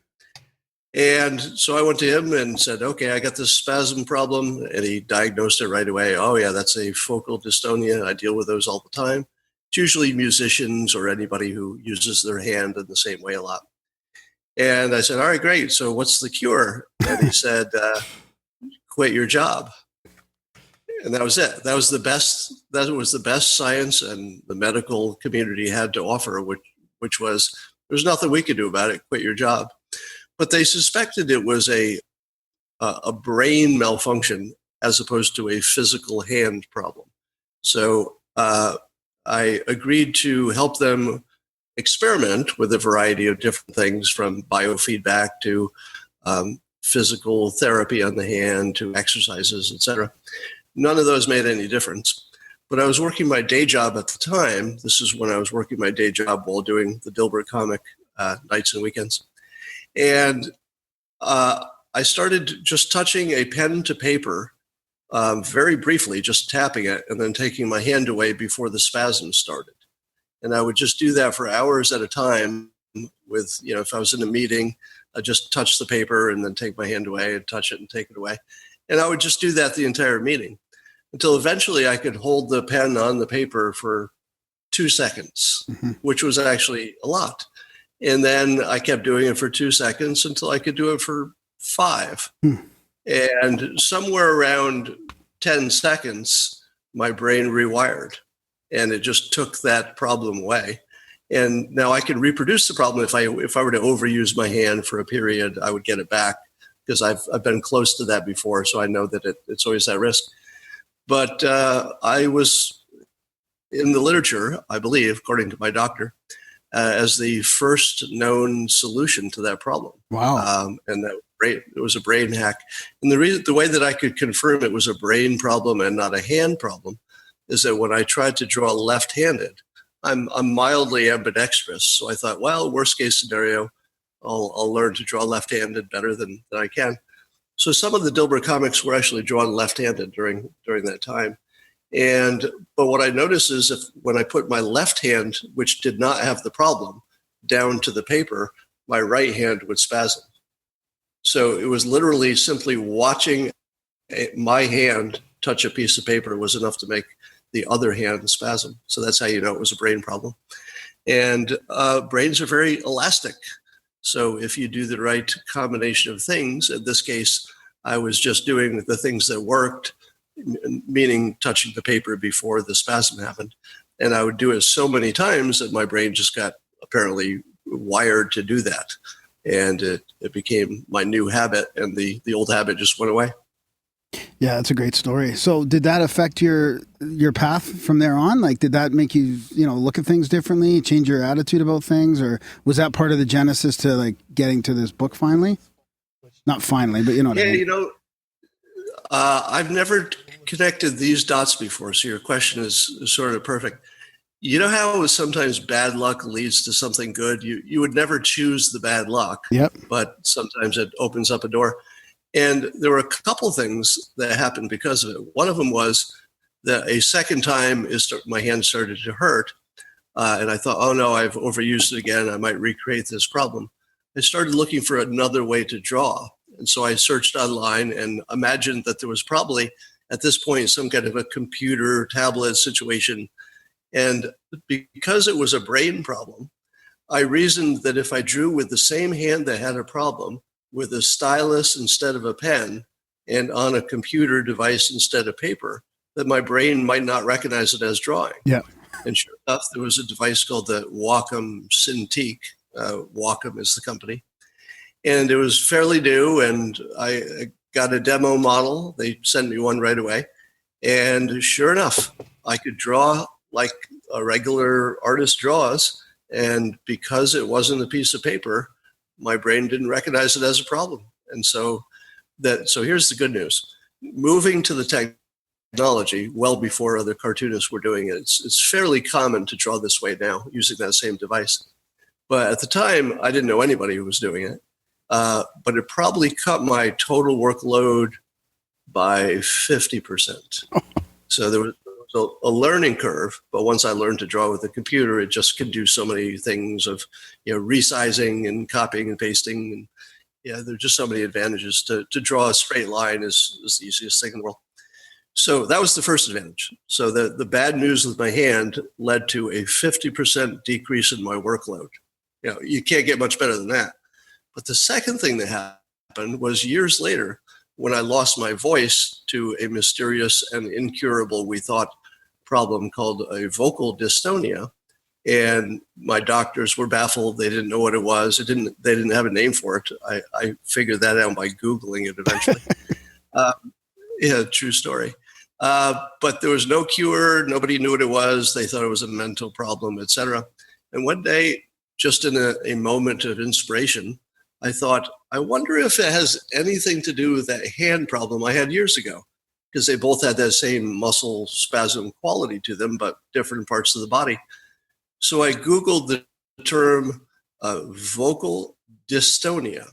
And so I went to him and said, okay, I got this spasm problem. And he diagnosed it right away. Oh, yeah, that's a focal dystonia. I deal with those all the time. It's usually musicians or anybody who uses their hand in the same way a lot. And I said, all right, great. So what's the cure? And he said, quit your job. And that was it. That was the best science and the medical community had to offer, which was there's nothing we could do about it. Quit your job. But they suspected it was a brain malfunction as opposed to a physical hand problem. So I agreed to help them experiment with a variety of different things, from biofeedback to physical therapy on the hand to exercises, etc. None of those made any difference. But I was working my day job at the time. This is when I was working my day job while doing the Dilbert comic nights and weekends. And I started just touching a pen to paper very briefly, just tapping it and then taking my hand away before the spasm started. And I would just do that for hours at a time with, if I was in a meeting, I'd just touch the paper and then take my hand away and touch it and take it away. And I would just do that the entire meeting until eventually I could hold the pen on the paper for 2 seconds, which was actually a lot. And then I kept doing it for 2 seconds until I could do it for 5. And somewhere around 10 seconds, my brain rewired. And it just took that problem away. And now I can reproduce the problem. If I were to overuse my hand for a period, I would get it back because I've been close to that before. So I know that it's always that risk. But I was in the literature, I believe, according to my doctor, as the first known solution to that problem. Wow. And that it was a brain hack. And the way that I could confirm it was a brain problem and not a hand problem is that when I tried to draw left-handed, I'm mildly ambidextrous. So I thought, well, worst case scenario, I'll learn to draw left-handed better than I can. So some of the Dilbert comics were actually drawn left-handed during that time. But what I noticed is when I put my left hand, which did not have the problem, down to the paper, my right hand would spasm. So it was literally simply watching my hand touch a piece of paper was enough to make the other hand spasm. So that's how you know it was a brain problem. And brains are very elastic. So if you do the right combination of things, in this case, I was just doing the things that worked, meaning touching the paper before the spasm happened. And I would do it so many times that my brain just got apparently wired to do that. And it became my new habit, and the old habit just went away. Yeah, that's a great story. So did that affect your path from there on? Like, did that make you, look at things differently, change your attitude about things? Or was that part of the genesis to like getting to this book finally? Not finally, but you know what I mean? I've never connected these dots before. So your question is sort of perfect. You know how sometimes bad luck leads to something good? You would never choose the bad luck, Yep. But sometimes it opens up a door. And there were a couple things that happened because of it. One of them was that a second time my hand started to hurt. And I thought, oh no, I've overused it again. I might recreate this problem. I started looking for another way to draw. And so I searched online and imagined that there was probably at this point some kind of a computer tablet situation. And because it was a brain problem, I reasoned that if I drew with the same hand that had a problem, with a stylus instead of a pen, and on a computer device instead of paper, that my brain might not recognize it as drawing. Yeah. And sure enough, there was a device called the Wacom Cintiq. Wacom is the company. And it was fairly new, and I got a demo model. They sent me one right away. And sure enough, I could draw like a regular artist draws. And because it wasn't a piece of paper, my brain didn't recognize it as a problem. And so here's the good news. Moving to the technology well before other cartoonists were doing it, it's fairly common to draw this way now using that same device. But at the time, I didn't know anybody who was doing it. But it probably cut my total workload by 50%. So there was a learning curve, but once I learned to draw with a computer, it just could do so many things of, resizing and copying and pasting. And there's just so many advantages. To draw a straight line is the easiest thing in the world. So that was the first advantage. So the bad news with my hand led to a 50% decrease in my workload. You can't get much better than that. But the second thing that happened was years later, when I lost my voice to a mysterious and incurable, we thought, problem called a vocal dystonia. And my doctors were baffled. They didn't know what it was. They didn't have a name for it. I figured that out by Googling it eventually. True story. But there was no cure. Nobody knew what it was. They thought it was a mental problem, etc. And one day, just in a moment of inspiration, I thought, I wonder if it has anything to do with that hand problem I had years ago, because they both had that same muscle spasm quality to them, but different parts of the body. So I Googled the term vocal dystonia,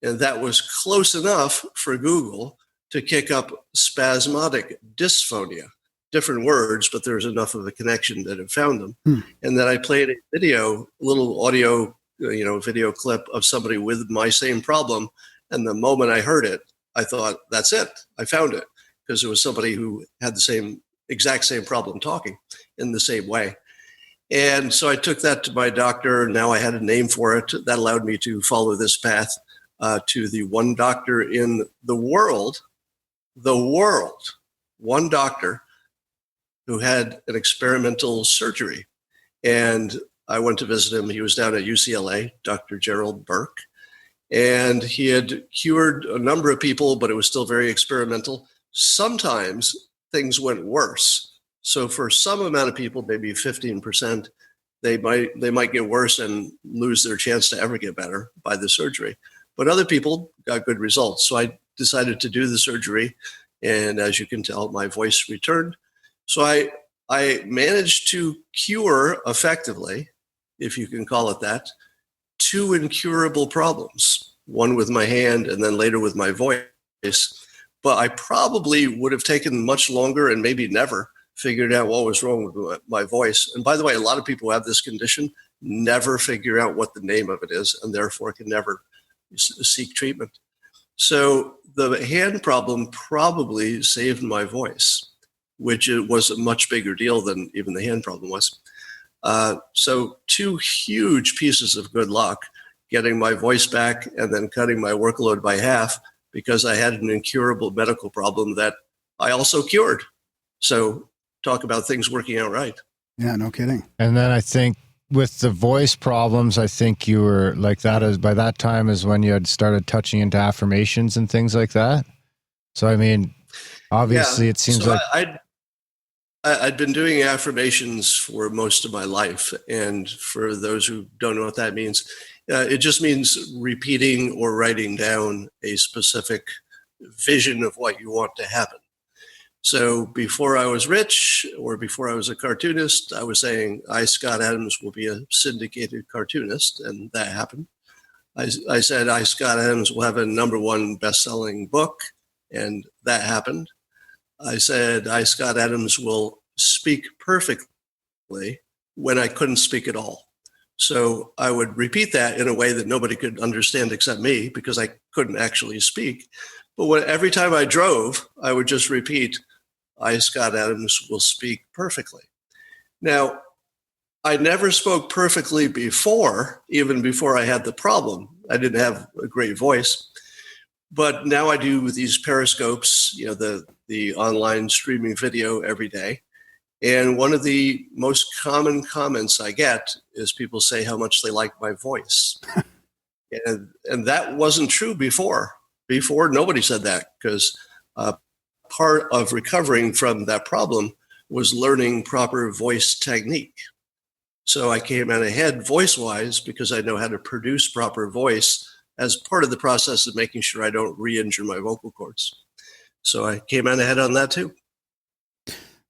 and that was close enough for Google to kick up spasmodic dysphonia. Different words, but there was enough of a connection that it found them. And then I played a little audio video clip of somebody with my same problem. And the moment I heard it, I thought, that's it. I found it, because it was somebody who had the exact same problem talking in the same way. And so I took that to my doctor. Now I had a name for it. That allowed me to follow this path to the one doctor in the world, one doctor who had an experimental surgery. And I went to visit him. He was down at UCLA, Dr. Gerald Burke. And he had cured a number of people, but it was still very experimental. Sometimes things went worse. So for some amount of people, maybe 15%, they might get worse and lose their chance to ever get better by the surgery. But other people got good results. So I decided to do the surgery. And as you can tell, my voice returned. So I managed to cure effectively, if you can call it that, 2 incurable problems, one with my hand and then later with my voice. But I probably would have taken much longer and maybe never figured out what was wrong with my voice. And by the way, a lot of people who have this condition never figure out what the name of it is and therefore can never seek treatment. So the hand problem probably saved my voice, which was a much bigger deal than even the hand problem was. So 2 huge pieces of good luck, getting my voice back and then cutting my workload by half because I had an incurable medical problem that I also cured. So talk about things working out right. Yeah, no kidding. And then I think with the voice problems, I think you were like that as by that time is when you had started touching into affirmations and things like that. So, I mean, obviously it seems like I'd been doing affirmations for most of my life. And for those who don't know what that means, it just means repeating or writing down a specific vision of what you want to happen. So before I was rich or before I was a cartoonist, I was saying, I, Scott Adams, will be a syndicated cartoonist. And that happened. I said, I, Scott Adams, will have a #1 best-selling book. And that happened. I said, I, Scott Adams, will speak perfectly when I couldn't speak at all. So I would repeat that in a way that nobody could understand except me because I couldn't actually speak. But every time I drove, I would just repeat, I, Scott Adams, will speak perfectly. Now, I never spoke perfectly before, even before I had the problem. I didn't have a great voice. But now I do these periscopes, the online streaming video every day. And one of the most common comments I get is people say how much they like my voice. and that wasn't true before. Before, nobody said that, because part of recovering from that problem was learning proper voice technique. So I came out ahead voice-wise because I know how to produce proper voice as part of the process of making sure I don't re-injure my vocal cords. So I came out ahead on that too.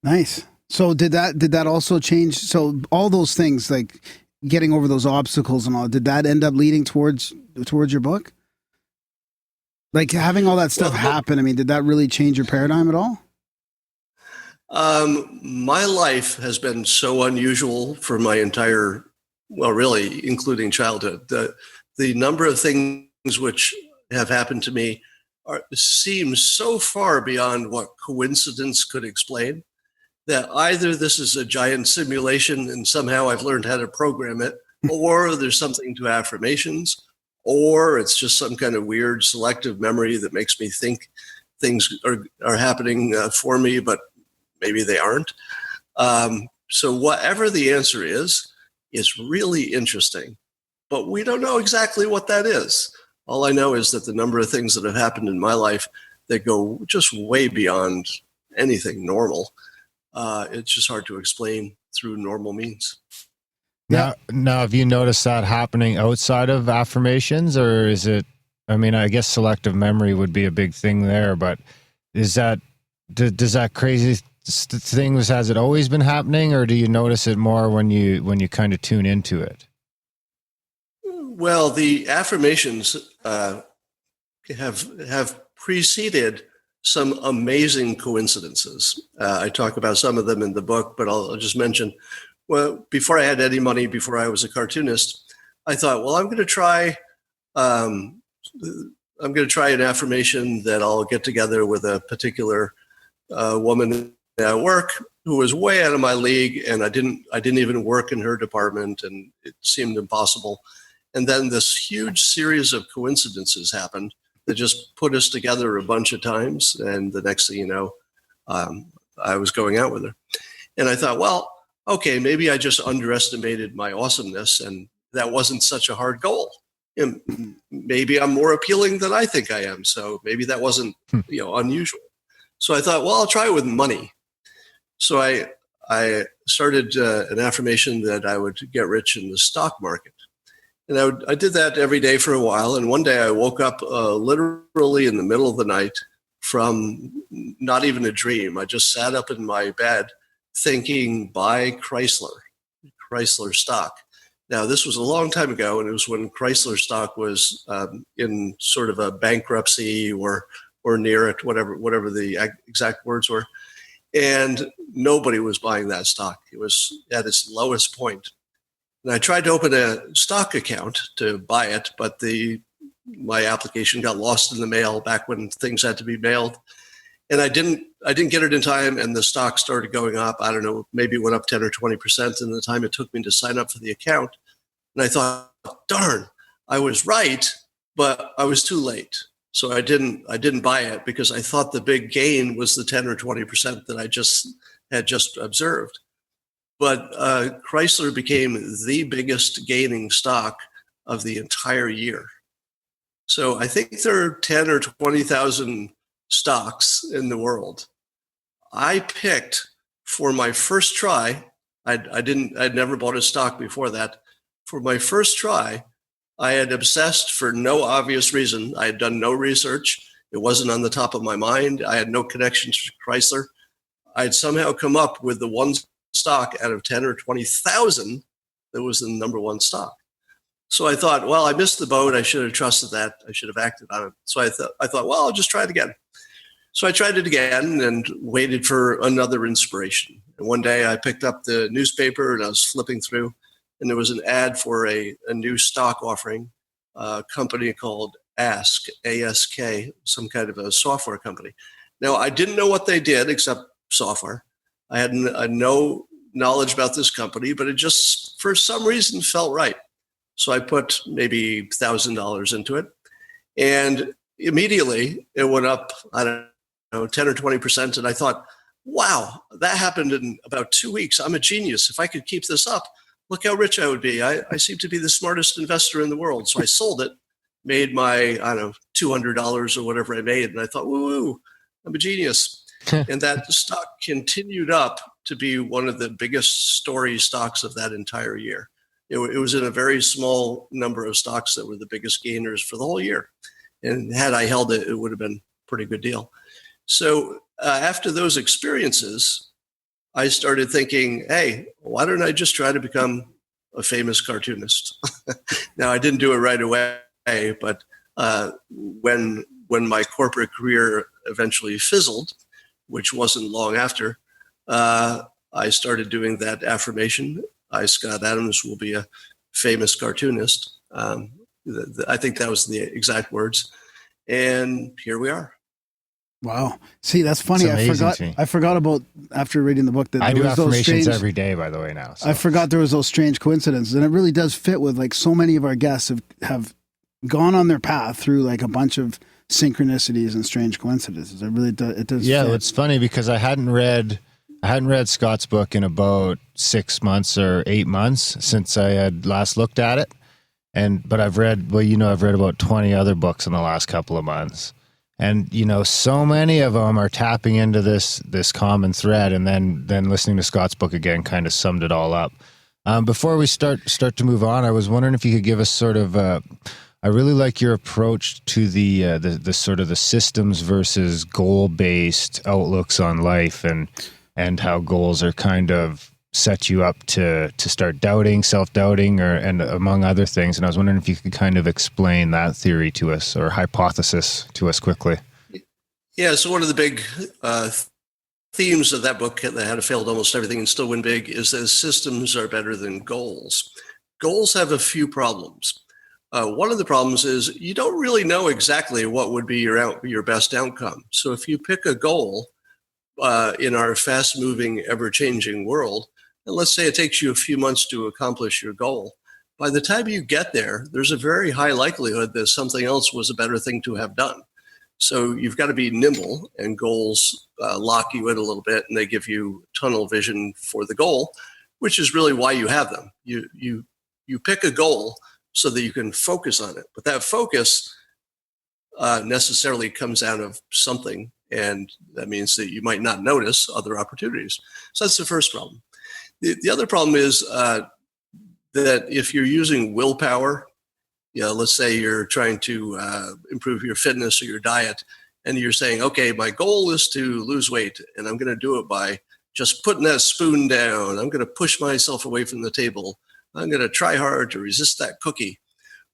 Nice. So did that also change? So all those things, like getting over those obstacles and all, did that end up leading towards your book? Like having all that stuff happen, I mean, did that really change your paradigm at all? My life has been so unusual for my entire, well, really, including childhood. The number of things which have happened to me seem so far beyond what coincidence could explain, that either this is a giant simulation and somehow I've learned how to program it, or there's something to affirmations, or it's just some kind of weird selective memory that makes me think things are happening for me, but maybe they aren't. So whatever the answer is really interesting, but we don't know exactly what that is. All I know is that the number of things that have happened in my life that go just way beyond anything normal, it's just hard to explain through normal means. Now, have you noticed that happening outside of affirmations, or is it, I mean, I guess selective memory would be a big thing there, but does that crazy things, has it always been happening, or do you notice it more when you kind of tune into it? Well, the affirmations have preceded some amazing coincidences. I talk about some of them in the book, but I'll just mention. Well, before I had any money, before I was a cartoonist, I thought, well, I'm going to try an affirmation that I'll get together with a particular woman at work who was way out of my league, and I didn't even work in her department, and it seemed impossible. And then this huge series of coincidences happened that just put us together a bunch of times, and the next thing you know, I was going out with her. And I thought, well, okay, maybe I just underestimated my awesomeness, and that wasn't such a hard goal. And maybe I'm more appealing than I think I am, so maybe that wasn't unusual. So I thought, well, I'll try it with money. So I started an affirmation that I would get rich in the stock market. And I did that every day for a while. And one day I woke up literally in the middle of the night from not even a dream. I just sat up in my bed thinking, buy Chrysler stock. Now, this was a long time ago, and it was when Chrysler stock was in sort of a bankruptcy or near it, whatever the exact words were. And nobody was buying that stock. It was at its lowest point. And I tried to open a stock account to buy it, but my application got lost in the mail back when things had to be mailed. And I didn't get it in time, and the stock started going up. I don't know, maybe it went up 10 or 20% in the time it took me to sign up for the account. And I thought, darn, I was right, but I was too late. So I didn't buy it because I thought the big gain was the 10 or 20% that I had just observed. But Chrysler became the biggest gaining stock of the entire year. So I think there are 10 or 20,000 stocks in the world. I picked for my first try. I'd never bought a stock before that. For my first try, I had obsessed for no obvious reason. I had done no research. It wasn't on the top of my mind. I had no connection to Chrysler. I'd somehow come up with the one stock out of 10 or 20,000 that was the number one stock. So I thought, well, I missed the boat. I should have trusted that. I should have acted on it. So I thought, well, I'll just try it again. So I tried it again and waited for another inspiration. And one day I picked up the newspaper and I was flipping through, and there was an ad for a new stock offering, a company called Ask, A-S-K, some kind of a software company. Now, I didn't know what they did except software. I had no knowledge about this company, but it just, for some reason, felt right. So I put maybe $1,000 into it. And immediately it went up, I don't know, 10 or 20%. And I thought, wow, that happened in about 2 weeks. I'm a genius. If I could keep this up, look how rich I would be. I seem to be the smartest investor in the world. So I sold it, made my, I don't know, $200 or whatever I made. And I thought, woo, I'm a genius. And that stock continued up to be one of the biggest story stocks of that entire year. It was in a very small number of stocks that were the biggest gainers for the whole year. And had I held it, it would have been a pretty good deal. So after those experiences, I started thinking, hey, why don't I just try to become a famous cartoonist? Now, I didn't do it right away, but when my corporate career eventually fizzled, which wasn't long after, I started doing that affirmation. I, Scott Adams, will be a famous cartoonist. I think that was the exact words. And here we are. Wow. See, that's funny. I forgot about, after reading the book, that I there do was those affirmations strange, every day, by the way, now. So. I forgot there was those strange coincidences. And it really does fit with, like, so many of our guests have gone on their path through like a bunch of synchronicities and strange coincidences. It really does. It does. Yeah. fit. It's funny because I hadn't read Scott's book in about 6 months or 8 months since I had last looked at it. But I've read about 20 other books in the last couple of months. And, so many of them are tapping into this common thread. And then listening to Scott's book again kind of summed it all up. Before we start to move on, I was wondering if you could give us sort of, I really like your approach to the sort of the systems versus goal-based outlooks on life and how goals are kind of set you up to start doubting, self-doubting, and among other things. And I was wondering if you could kind of explain that theory to us or hypothesis to us quickly. Yeah, so one of the big themes of that book, that How to Fail at Almost Everything and Still Win Big, is that systems are better than goals. Goals have a few problems. One of the problems is you don't really know exactly what would be your best outcome. So if you pick a goal in our fast-moving, ever-changing world, and let's say it takes you a few months to accomplish your goal, by the time you get there, there's a very high likelihood that something else was a better thing to have done. So you've got to be nimble, and goals lock you in a little bit, and they give you tunnel vision for the goal, which is really why you have them. You pick a goal so that you can focus on it, but that focus necessarily comes out of something, and that means that you might not notice other opportunities. So that's the first problem. The other problem is that if you're using willpower, let's say you're trying to improve your fitness or your diet, and you're saying, okay, my goal is to lose weight, and I'm going to do it by just putting that spoon down. I'm going to push myself away from the table. I'm going to try hard to resist that cookie.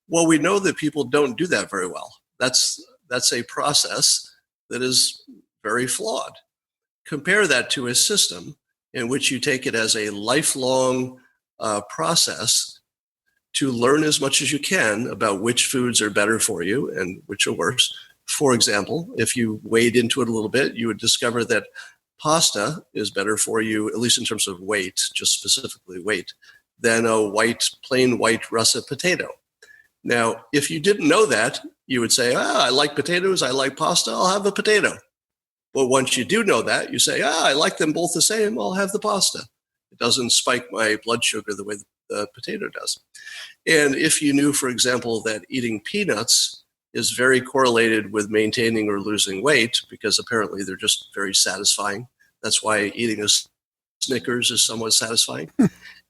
Well, we know that people don't do that very well. That's a process that is very flawed. Compare that to a system in which you take it as a lifelong process to learn as much as you can about which foods are better for you and which are worse. For example, if you wade into it a little bit, you would discover that pasta is better for you, at least in terms of weight, just specifically weight, than a plain white russet potato. Now, if you didn't know that, you would say, I like potatoes, I like pasta, I'll have a potato. But once you do know that, you say, I like them both the same, I'll have the pasta. It doesn't spike my blood sugar the way the potato does. And if you knew, for example, that eating peanuts is very correlated with maintaining or losing weight, because apparently they're just very satisfying. That's why eating a Snickers is somewhat satisfying.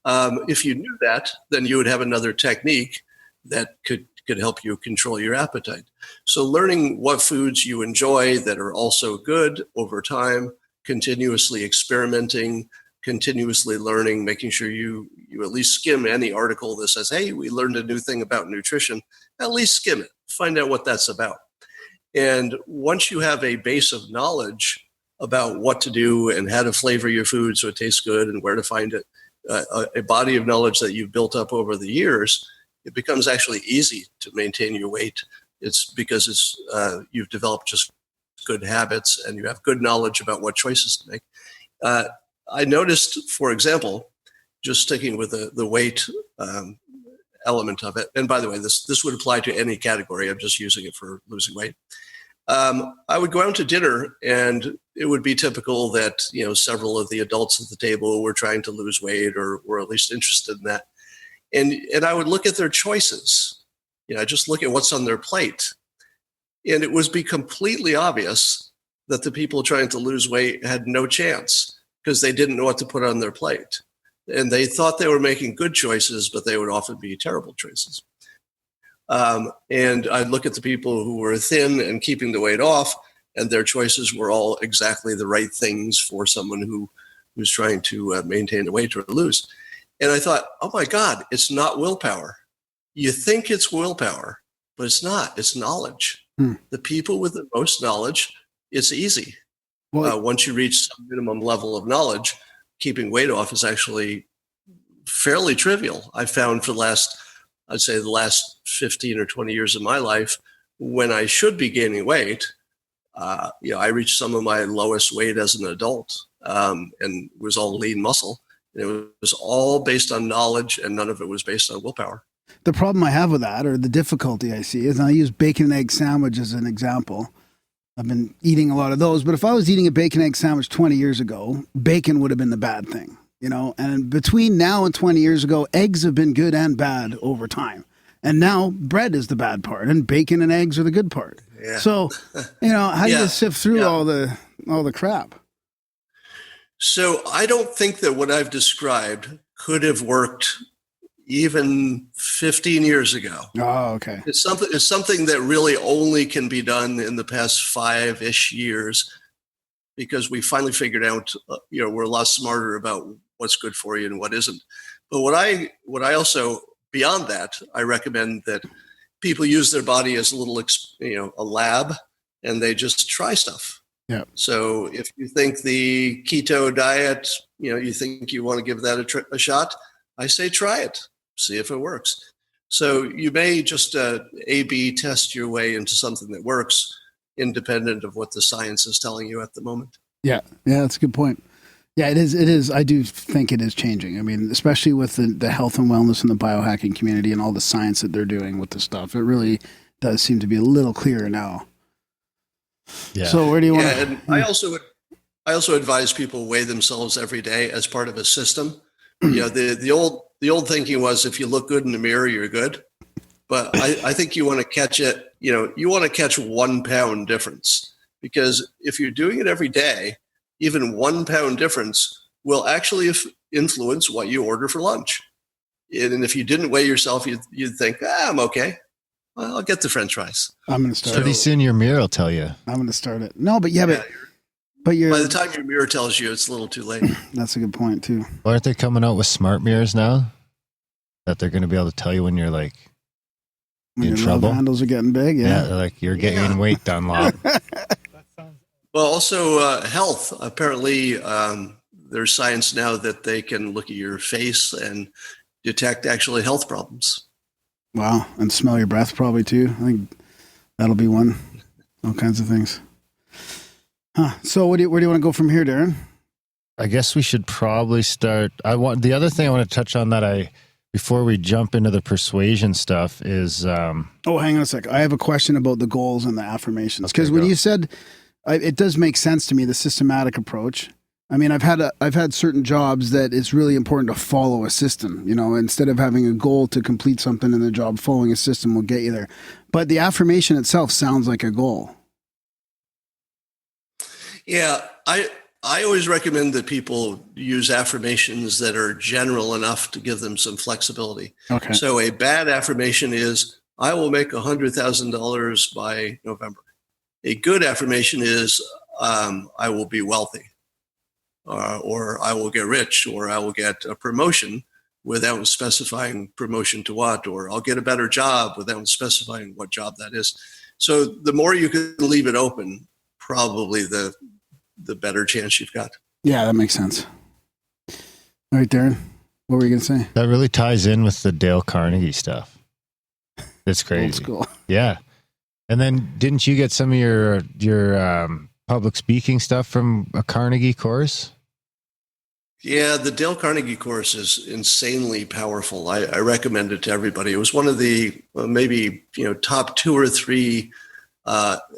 If you knew that, then you would have another technique that could help you control your appetite. So learning what foods you enjoy that are also good over time, continuously experimenting, continuously learning, making sure you at least skim any article that says, hey, we learned a new thing about nutrition, at least skim it, find out what that's about. And once you have a base of knowledge about what to do and how to flavor your food so it tastes good and where to find it, a body of knowledge that you've built up over the years, it becomes actually easy to maintain your weight. It's because you've developed just good habits and you have good knowledge about what choices to make. I noticed, for example, just sticking with the weight element of it, and by the way, this would apply to any category. I'm just using it for losing weight. I would go out to dinner, and it would be typical that, several of the adults at the table were trying to lose weight or were at least interested in that. And I would look at their choices. Just look at what's on their plate. And it would be completely obvious that the people trying to lose weight had no chance because they didn't know what to put on their plate. And they thought they were making good choices, but they would often be terrible choices. And I'd look at the people who were thin and keeping the weight off, and their choices were all exactly the right things for someone who's trying to maintain the weight or lose. And I thought, oh my God, it's not willpower. You think it's willpower, but it's not. It's knowledge. The people with the most knowledge, it's easy. Well, Once you reach some minimum level of knowledge, keeping weight off is actually fairly trivial. I found for the last 15 or 20 years of my life, when I should be gaining weight, I reached some of my lowest weight as an adult, and it was all lean muscle. And it was all based on knowledge, and none of it was based on willpower. the problem I have with that, or the difficulty I see, is, and I use bacon and egg sandwich as an example. I've been eating a lot of those, but if I was eating a bacon egg sandwich 20 years ago, bacon would have been the bad thing, and between now and 20 years ago, eggs have been good and bad over time. And now bread is the bad part and bacon and eggs are the good part. Yeah. So, how do you sift through all the crap? So I don't think that what I've described could have worked even 15 years ago. Oh, okay. It's something that really only can be done in the past 5-ish years, because we finally figured out, we're a lot smarter about what's good for you and what isn't. But what I also, beyond that, I recommend that people use their body as a little, a lab, and they just try stuff. Yeah. So if you think the keto diet, you think you want to give that a shot, I say try it, see if it works. So you may just A/B test your way into something that works, independent of what the science is telling you at the moment. Yeah, that's a good point. Yeah, it is. I do think it is changing. I mean, especially with the health and wellness and the biohacking community and all the science that they're doing with the stuff. It really does seem to be a little clearer now. Yeah. So where do you want to... And I also advise people weigh themselves every day as part of a system. The old thinking was, if you look good in the mirror, you're good. But I think you want to catch it. You want to catch 1 pound difference, because if you're doing it every day, even 1 pound difference will actually influence what you order for lunch. And if you didn't weigh yourself, you'd think, I'm okay. Well, I'll get the French fries. I'm going to start. Pretty soon your mirror will tell you. I'm going to start it. No, but but you're. By the time your mirror tells you, it's a little too late. That's a good point too. Aren't they coming out with smart mirrors now? That they're going to be able to tell you when you're like in trouble. Handles are getting big. Yeah, like you're getting weight done lot. Well, also health. Apparently, there's science now that they can look at your face and detect actually health problems. Wow, and smell your breath probably too. I think that'll be one. All kinds of things. So where do you want to go from here, Darren? I guess we should probably start. The other thing I want to touch on before we jump into the persuasion stuff is. Oh, hang on a sec. I have a question about the goals and the affirmations, because when you said, it does make sense to me, the systematic approach. I mean, I've had certain jobs that it's really important to follow a system, instead of having a goal to complete something in the job, following a system will get you there. But the affirmation itself sounds like a goal. Yeah, I always recommend that people use affirmations that are general enough to give them some flexibility. Okay. So a bad affirmation is, I will make $100,000 by November. A good affirmation is, I will be wealthy. Or I will get rich, or I will get a promotion without specifying promotion to what, or I'll get a better job without specifying what job that is. So the more you can leave it open, probably the better chance you've got. Yeah, that makes sense. All right, Darren, what were you going to say? That really ties in with the Dale Carnegie stuff. That's crazy. Old school. Yeah. And then didn't you get some of your public speaking stuff from a Carnegie course? Yeah, the Dale Carnegie course is insanely powerful. I recommend it to everybody. It was one of the maybe top 2 or 3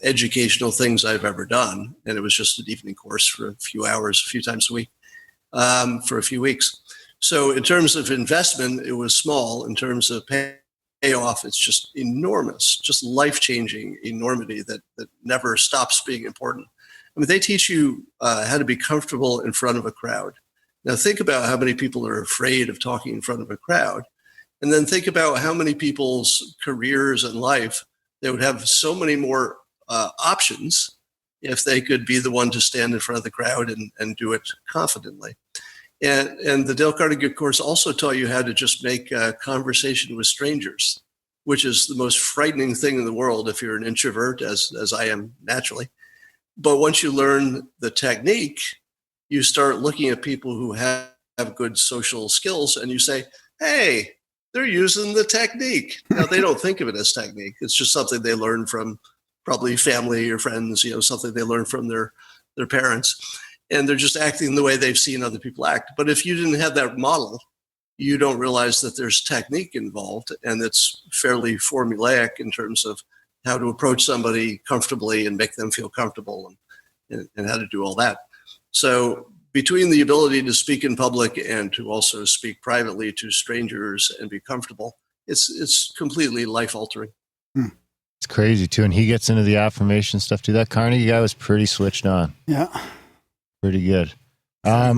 educational things I've ever done, and it was just an evening course for a few hours, a few times a week, for a few weeks. So in terms of investment, it was small. In terms of payoff, it's just enormous, just life-changing enormity that never stops being important. I mean, they teach you how to be comfortable in front of a crowd. Now, think about how many people are afraid of talking in front of a crowd. And then think about how many people's careers and life, they would have so many more options if they could be the one to stand in front of the crowd and do it confidently. And the Dale Carnegie course also taught you how to just make conversation with strangers, which is the most frightening thing in the world if you're an introvert, as I am naturally. But once you learn the technique, you start looking at people who have good social skills and you say, hey, they're using the technique. Now, they don't think of it as technique. It's just something they learn from probably family or friends, something they learn from their parents. And they're just acting the way they've seen other people act. But if you didn't have that model, you don't realize that there's technique involved, and it's fairly formulaic in terms of how to approach somebody comfortably and make them feel comfortable and how to do all that. So between the ability to speak in public and to also speak privately to strangers and be comfortable, it's completely life-altering. It's crazy, too. And he gets into the affirmation stuff, too. That Carnegie guy was pretty switched on. Yeah. Pretty good. Yeah,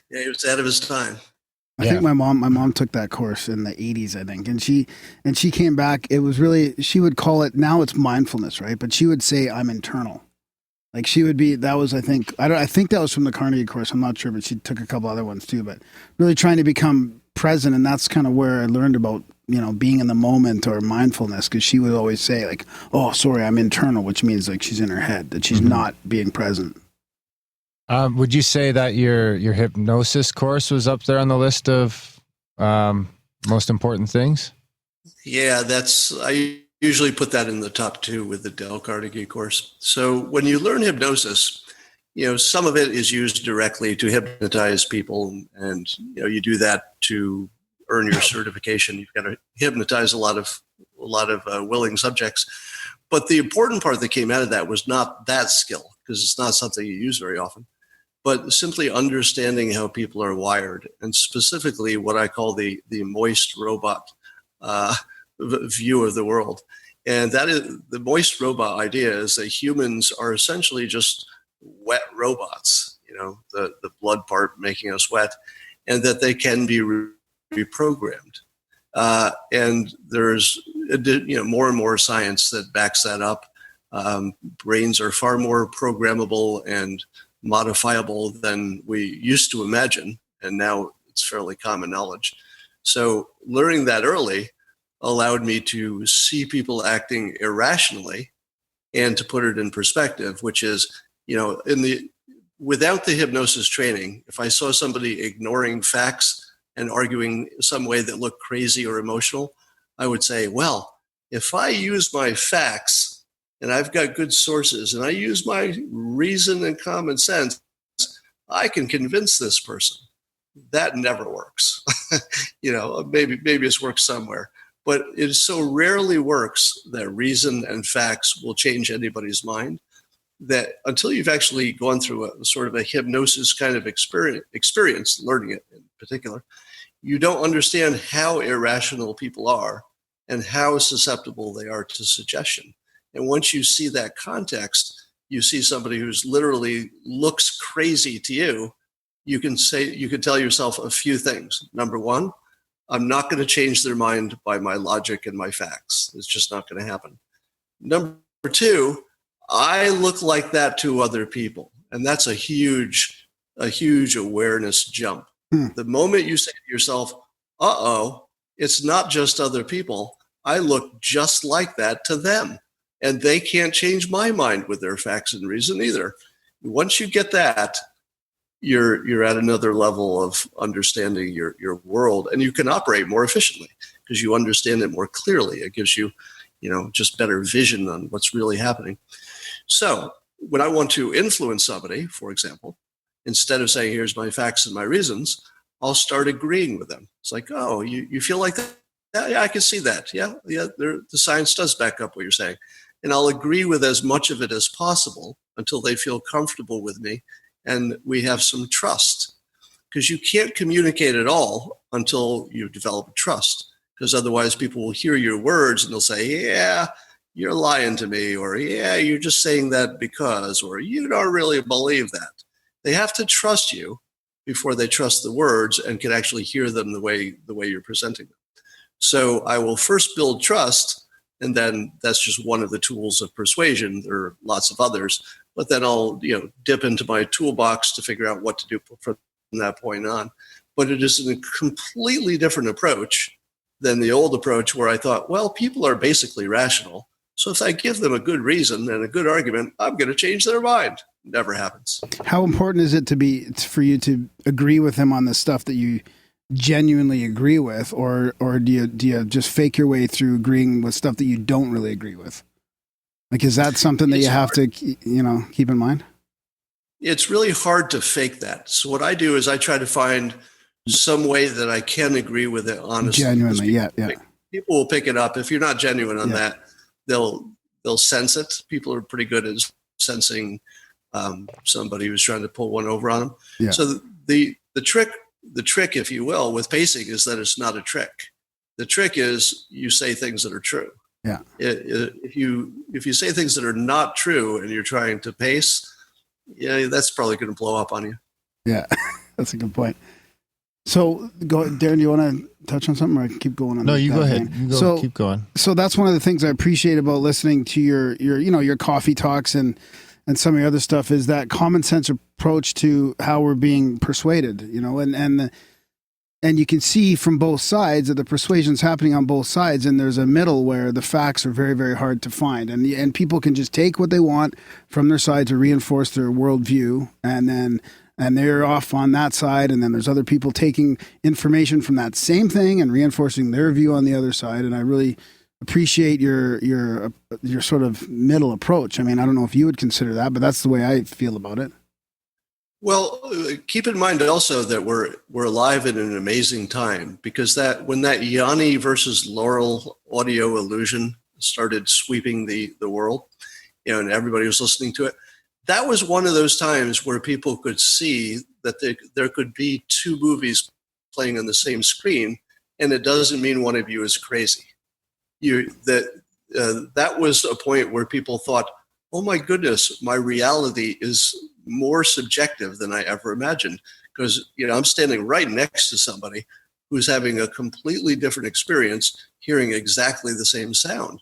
he was ahead of his time. I think my mom took that course in the 80s, I think. And she came back. It was really, she would call it, now it's mindfulness, right? But she would say, I'm internal. Like she would be, that was, I think that was from the Carnegie course. I'm not sure, but she took a couple other ones too, but really trying to become present. And that's kind of where I learned about, being in the moment or mindfulness. Cause she would always say like, oh, sorry, I'm internal, which means like she's in her head, that she's not being present. Would you say that your hypnosis course was up there on the list of most important things? Yeah, I usually put that in the top 2 with the Dale Carnegie course. So when you learn hypnosis, some of it is used directly to hypnotize people, and you do that to earn your certification. You've got to hypnotize a lot of willing subjects. But the important part that came out of that was not that skill, because it's not something you use very often, but simply understanding how people are wired, and specifically what I call the moist robot view of the world. And that is the moist robot idea, is that humans are essentially just wet robots, the blood part making us wet, and that they can be reprogrammed. And there's more and more science that backs that up. Brains are far more programmable and modifiable than we used to imagine, and now it's fairly common knowledge. So learning that early allowed me to see people acting irrationally and to put it in perspective, which is, without the hypnosis training, if I saw somebody ignoring facts and arguing some way that looked crazy or emotional, I would say, well, if I use my facts and I've got good sources and I use my reason and common sense, I can convince this person. That never works. Maybe it's worked somewhere, but it so rarely works that reason and facts will change anybody's mind, that until you've actually gone through a sort of a hypnosis kind of experience, learning it in particular, you don't understand how irrational people are and how susceptible they are to suggestion. And once you see that context, you see somebody who's literally looks crazy to you, you can tell yourself a few things. Number one, I'm not going to change their mind by my logic and my facts. It's just not going to happen. Number two, I look like that to other people. And that's a huge awareness jump. The moment you say to yourself, it's not just other people. I look just like that to them. And they can't change my mind with their facts and reason either. Once you get that, you're at another level of understanding your world, and you can operate more efficiently because you understand it more clearly. It gives you, just better vision on what's really happening. So when I want to influence somebody, for example, instead of saying, here's my facts and my reasons, I'll start agreeing with them. It's like, oh, you feel like that? Yeah, I can see that. Yeah, the science does back up what you're saying. And I'll agree with as much of it as possible until they feel comfortable with me and we have some trust. Because you can't communicate at all until you develop trust. Because otherwise people will hear your words and they'll say, yeah, you're lying to me, or yeah, you're just saying that because, or you don't really believe that. They have to trust you before they trust the words and can actually hear them the way you're presenting them. So I will first build trust, and then that's just one of the tools of persuasion. There are lots of others, but then I'll dip into my toolbox to figure out what to do from that point on. But it is a completely different approach than the old approach where I thought, well, people are basically rational. So if I give them a good reason and a good argument, I'm going to change their mind. Never happens. How important is it for you to agree with him on the stuff that you genuinely agree with, or do you just fake your way through agreeing with stuff that you don't really agree with? Like, is that something that you have to, keep in mind? It's really hard to fake that. So what I do is I try to find some way that I can agree with it honestly. Genuinely, yeah. People will pick it up. If you're not genuine on that, they'll sense it. People are pretty good at sensing somebody who's trying to pull one over on them. Yeah. So the trick, if you will, with pacing is that it's not a trick. The trick is you say things that are true. Yeah. If you say things that are not true and you're trying to pace, that's probably going to blow up on you. Yeah, that's a good point. So, Darren, do you want to touch on something, or I can keep going on? No, you go ahead. Keep going. So that's one of the things I appreciate about listening to your coffee talks and some of your other stuff is that common sense approach to how we're being persuaded, and you can see from both sides that the persuasion's happening on both sides, and there's a middle where the facts are very, very hard to find, and people can just take what they want from their side to reinforce their worldview, and they're off on that side, and then there's other people taking information from that same thing and reinforcing their view on the other side. And I really appreciate your sort of middle approach. I mean, I don't know if you would consider that, but that's the way I feel about it. Well, keep in mind also that we're alive in an amazing time, because when that Yanni versus Laurel audio illusion started sweeping the world, and everybody was listening to it, that was one of those times where people could see that there could be two movies playing on the same screen, and it doesn't mean one of you is crazy. That was a point where people thought, oh my goodness, my reality is more subjective than I ever imagined, because I'm standing right next to somebody who's having a completely different experience, hearing exactly the same sound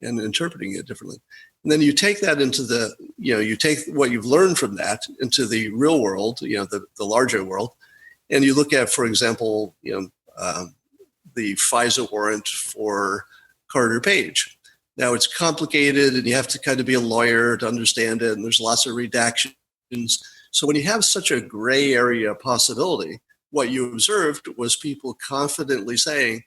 and interpreting it differently. And then you take that into you take what you've learned from that into the real world, the larger world, and you look at, for example, the FISA warrant for Carter Page. Now it's complicated, and you have to kind of be a lawyer to understand it, and there's lots of redactions. So when you have such a gray area possibility, what you observed was people confidently saying,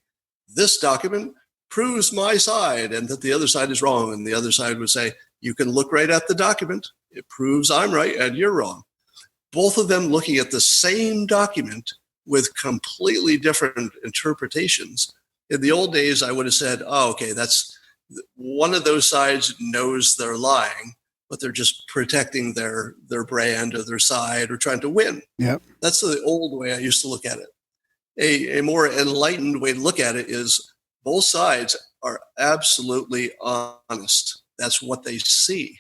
this document proves my side and that the other side is wrong. And the other side would say, you can look right at the document. It proves I'm right and you're wrong. Both of them looking at the same document with completely different interpretations. In the old days, I would have said, oh, okay, that's one of those sides knows they're lying, but they're just protecting their brand or their side or trying to win. Yep. That's the old way I used to look at it. A more enlightened way to look at it is both sides are absolutely honest. That's what they see.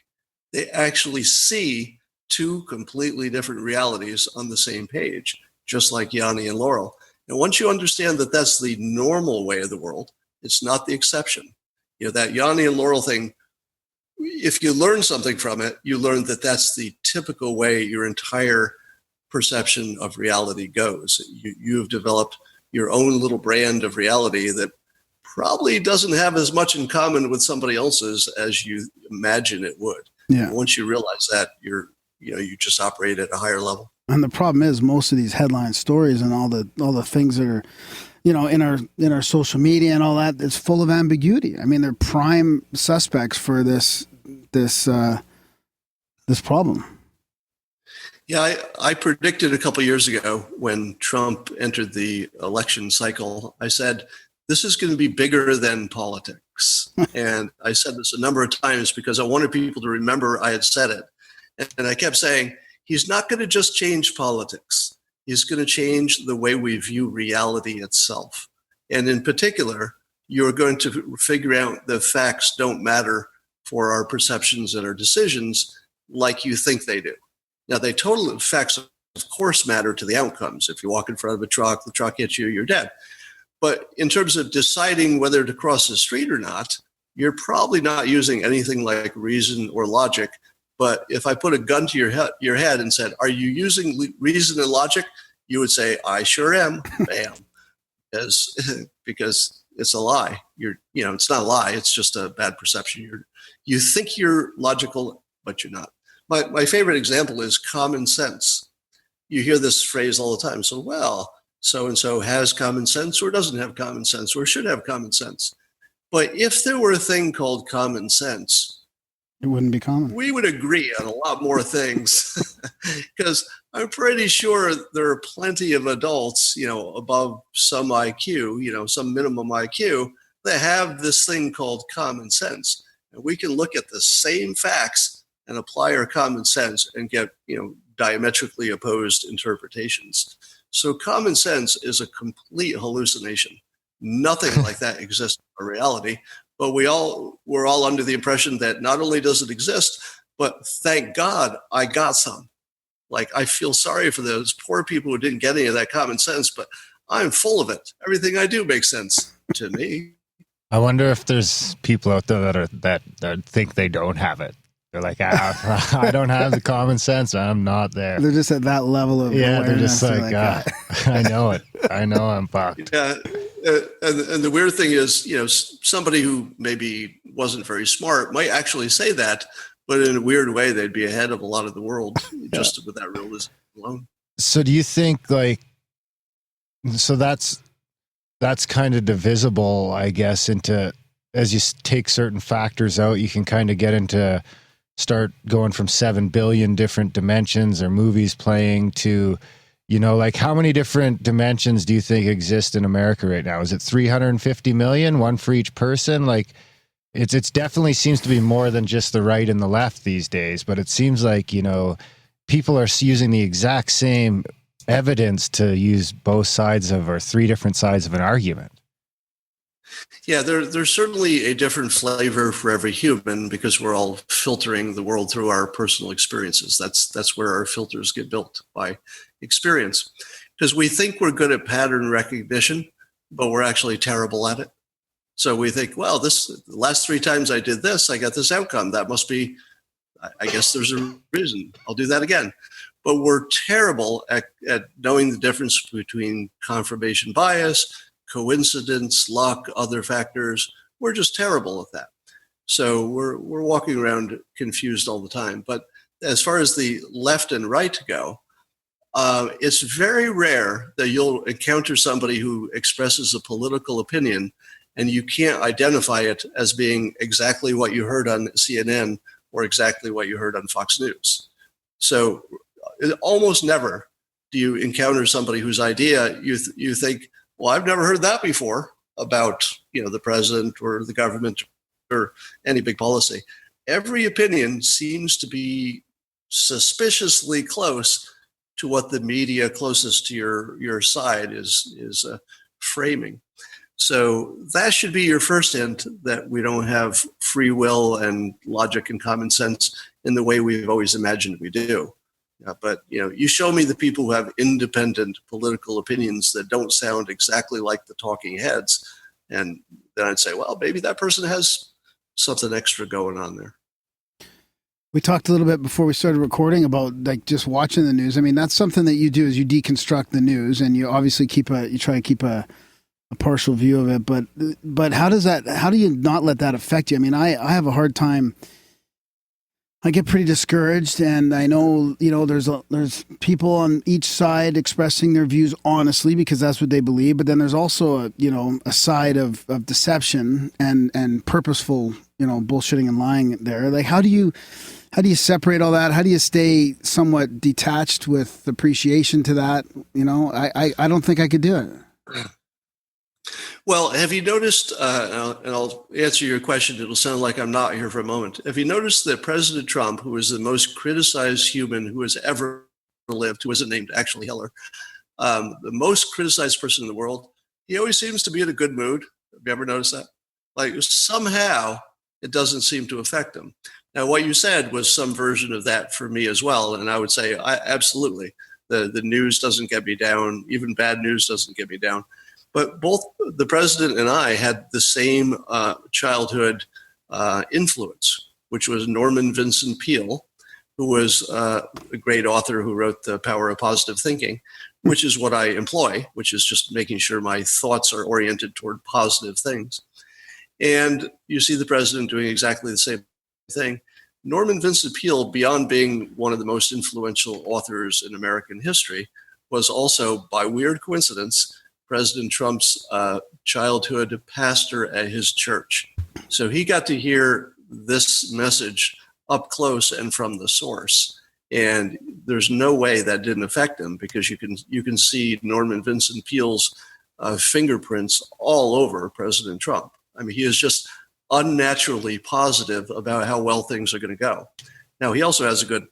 They actually see two completely different realities on the same page, just like Yanni and Laurel. And once you understand that that's the normal way of the world, it's not the exception. That Yanni and Laurel thing, if you learn something from it, you learn that that's the typical way your entire perception of reality goes. You have developed your own little brand of reality that probably doesn't have as much in common with somebody else's as you imagine it would. Yeah. And once you realize that, you just operate at a higher level. And the problem is most of these headline stories and all the things that are, in our social media and all that, is full of ambiguity. I mean, they're prime suspects for this problem. Yeah, I predicted a couple of years ago when Trump entered the election cycle, I said, this is going to be bigger than politics. And I said this a number of times because I wanted people to remember I had said it. And I kept saying, he's not going to just change politics. He's going to change the way we view reality itself. And in particular, you're going to figure out the facts don't matter for our perceptions and our decisions like you think they do. Now, they total facts, of course, matter to the outcomes. If you walk in front of a truck, the truck hits you, you're dead. But in terms of deciding whether to cross the street or not, you're probably not using anything like reason or logic. But if I put a gun to your head and said, are you using reason and logic? You would say, I sure am. Bam. Because it's a lie. It's not a lie. It's just a bad perception. You think you're logical, but you're not. My favorite example is common sense. You hear this phrase all the time. So-and-so has common sense or doesn't have common sense or should have common sense. But if there were a thing called common sense, it wouldn't be common. We would agree on a lot more things because I'm pretty sure there are plenty of adults, above some IQ, some minimum IQ that have this thing called common sense. And we can look at the same facts and apply our common sense and get, diametrically opposed interpretations. So common sense is a complete hallucination. Nothing like that exists in reality. But we're all under the impression that not only does it exist, but thank God I got some. Like, I feel sorry for those poor people who didn't get any of that common sense, but I'm full of it. Everything I do makes sense to me. I wonder if there's people out there that think they don't have it. They're like, I don't have the common sense. I'm not there. They're just at that level of awareness. They're just like I know it. I know I'm fucked. Yeah, and the weird thing is, somebody who maybe wasn't very smart might actually say that, but in a weird way, they'd be ahead of a lot of the world just with that realism alone. So do you think that's kind of divisible, I guess, into, as you take certain factors out, you can kind of get into, start going from 7 billion different dimensions or movies playing to, how many different dimensions do you think exist in America right now? Is it 350 million, one for each person? Like, it's definitely seems to be more than just the right and the left these days, but it seems like, people are using the exact same evidence to use both sides or three different sides of an argument. Yeah, there's certainly a different flavor for every human because we're all filtering the world through our personal experiences. That's where our filters get built, by experience. Because we think we're good at pattern recognition, but we're actually terrible at it. So we think, well, the last 3 times I did this, I got this outcome. That must be, I guess there's a reason. I'll do that again. But we're terrible at knowing the difference between confirmation bias, coincidence, luck, other factors. We're just terrible at that. So we're walking around confused all the time. But as far as the left and right go, it's very rare that you'll encounter somebody who expresses a political opinion and you can't identify it as being exactly what you heard on CNN or exactly what you heard on Fox News. So almost never do you encounter somebody whose idea you think, well, I've never heard that before about, the president or the government or any big policy. Every opinion seems to be suspiciously close to what the media closest to your side is framing. So that should be your first hint that we don't have free will and logic and common sense in the way we've always imagined we do. But, you show me the people who have independent political opinions that don't sound exactly like the talking heads. And then I'd say, well, maybe that person has something extra going on there. We talked a little bit before we started recording about just watching the news. I mean, that's something that you do, is you deconstruct the news, and you obviously you try to keep a partial view of it. But how do you not let that affect you? I mean, I have a hard time. I get pretty discouraged, and I know, there's people on each side expressing their views honestly because that's what they believe. But then there's also a side of deception and purposeful, bullshitting and lying there. Like, how do you separate all that? How do you stay somewhat detached with appreciation to that? I don't think I could do it. Well, have you noticed, and I'll answer your question, it'll sound like I'm not here for a moment. Have you noticed that President Trump, who is the most criticized human who has ever lived, who isn't named actually Hitler, the most criticized person in the world, he always seems to be in a good mood. Have you ever noticed that? Like, somehow it doesn't seem to affect him. Now, what you said was some version of that for me as well. And I would say, absolutely. The news doesn't get me down. Even bad news doesn't get me down. But both the president and I had the same childhood influence, which was Norman Vincent Peale, who was a great author who wrote The Power of Positive Thinking, which is what I employ, which is just making sure my thoughts are oriented toward positive things. And you see the president doing exactly the same thing. Norman Vincent Peale, beyond being one of the most influential authors in American history, was also, by weird coincidence, President Trump's childhood pastor at his church. So he got to hear this message up close and from the source. And there's no way that didn't affect him, because you can see Norman Vincent Peale's fingerprints all over President Trump. I mean, he is just unnaturally positive about how well things are going to go. Now, he also has a good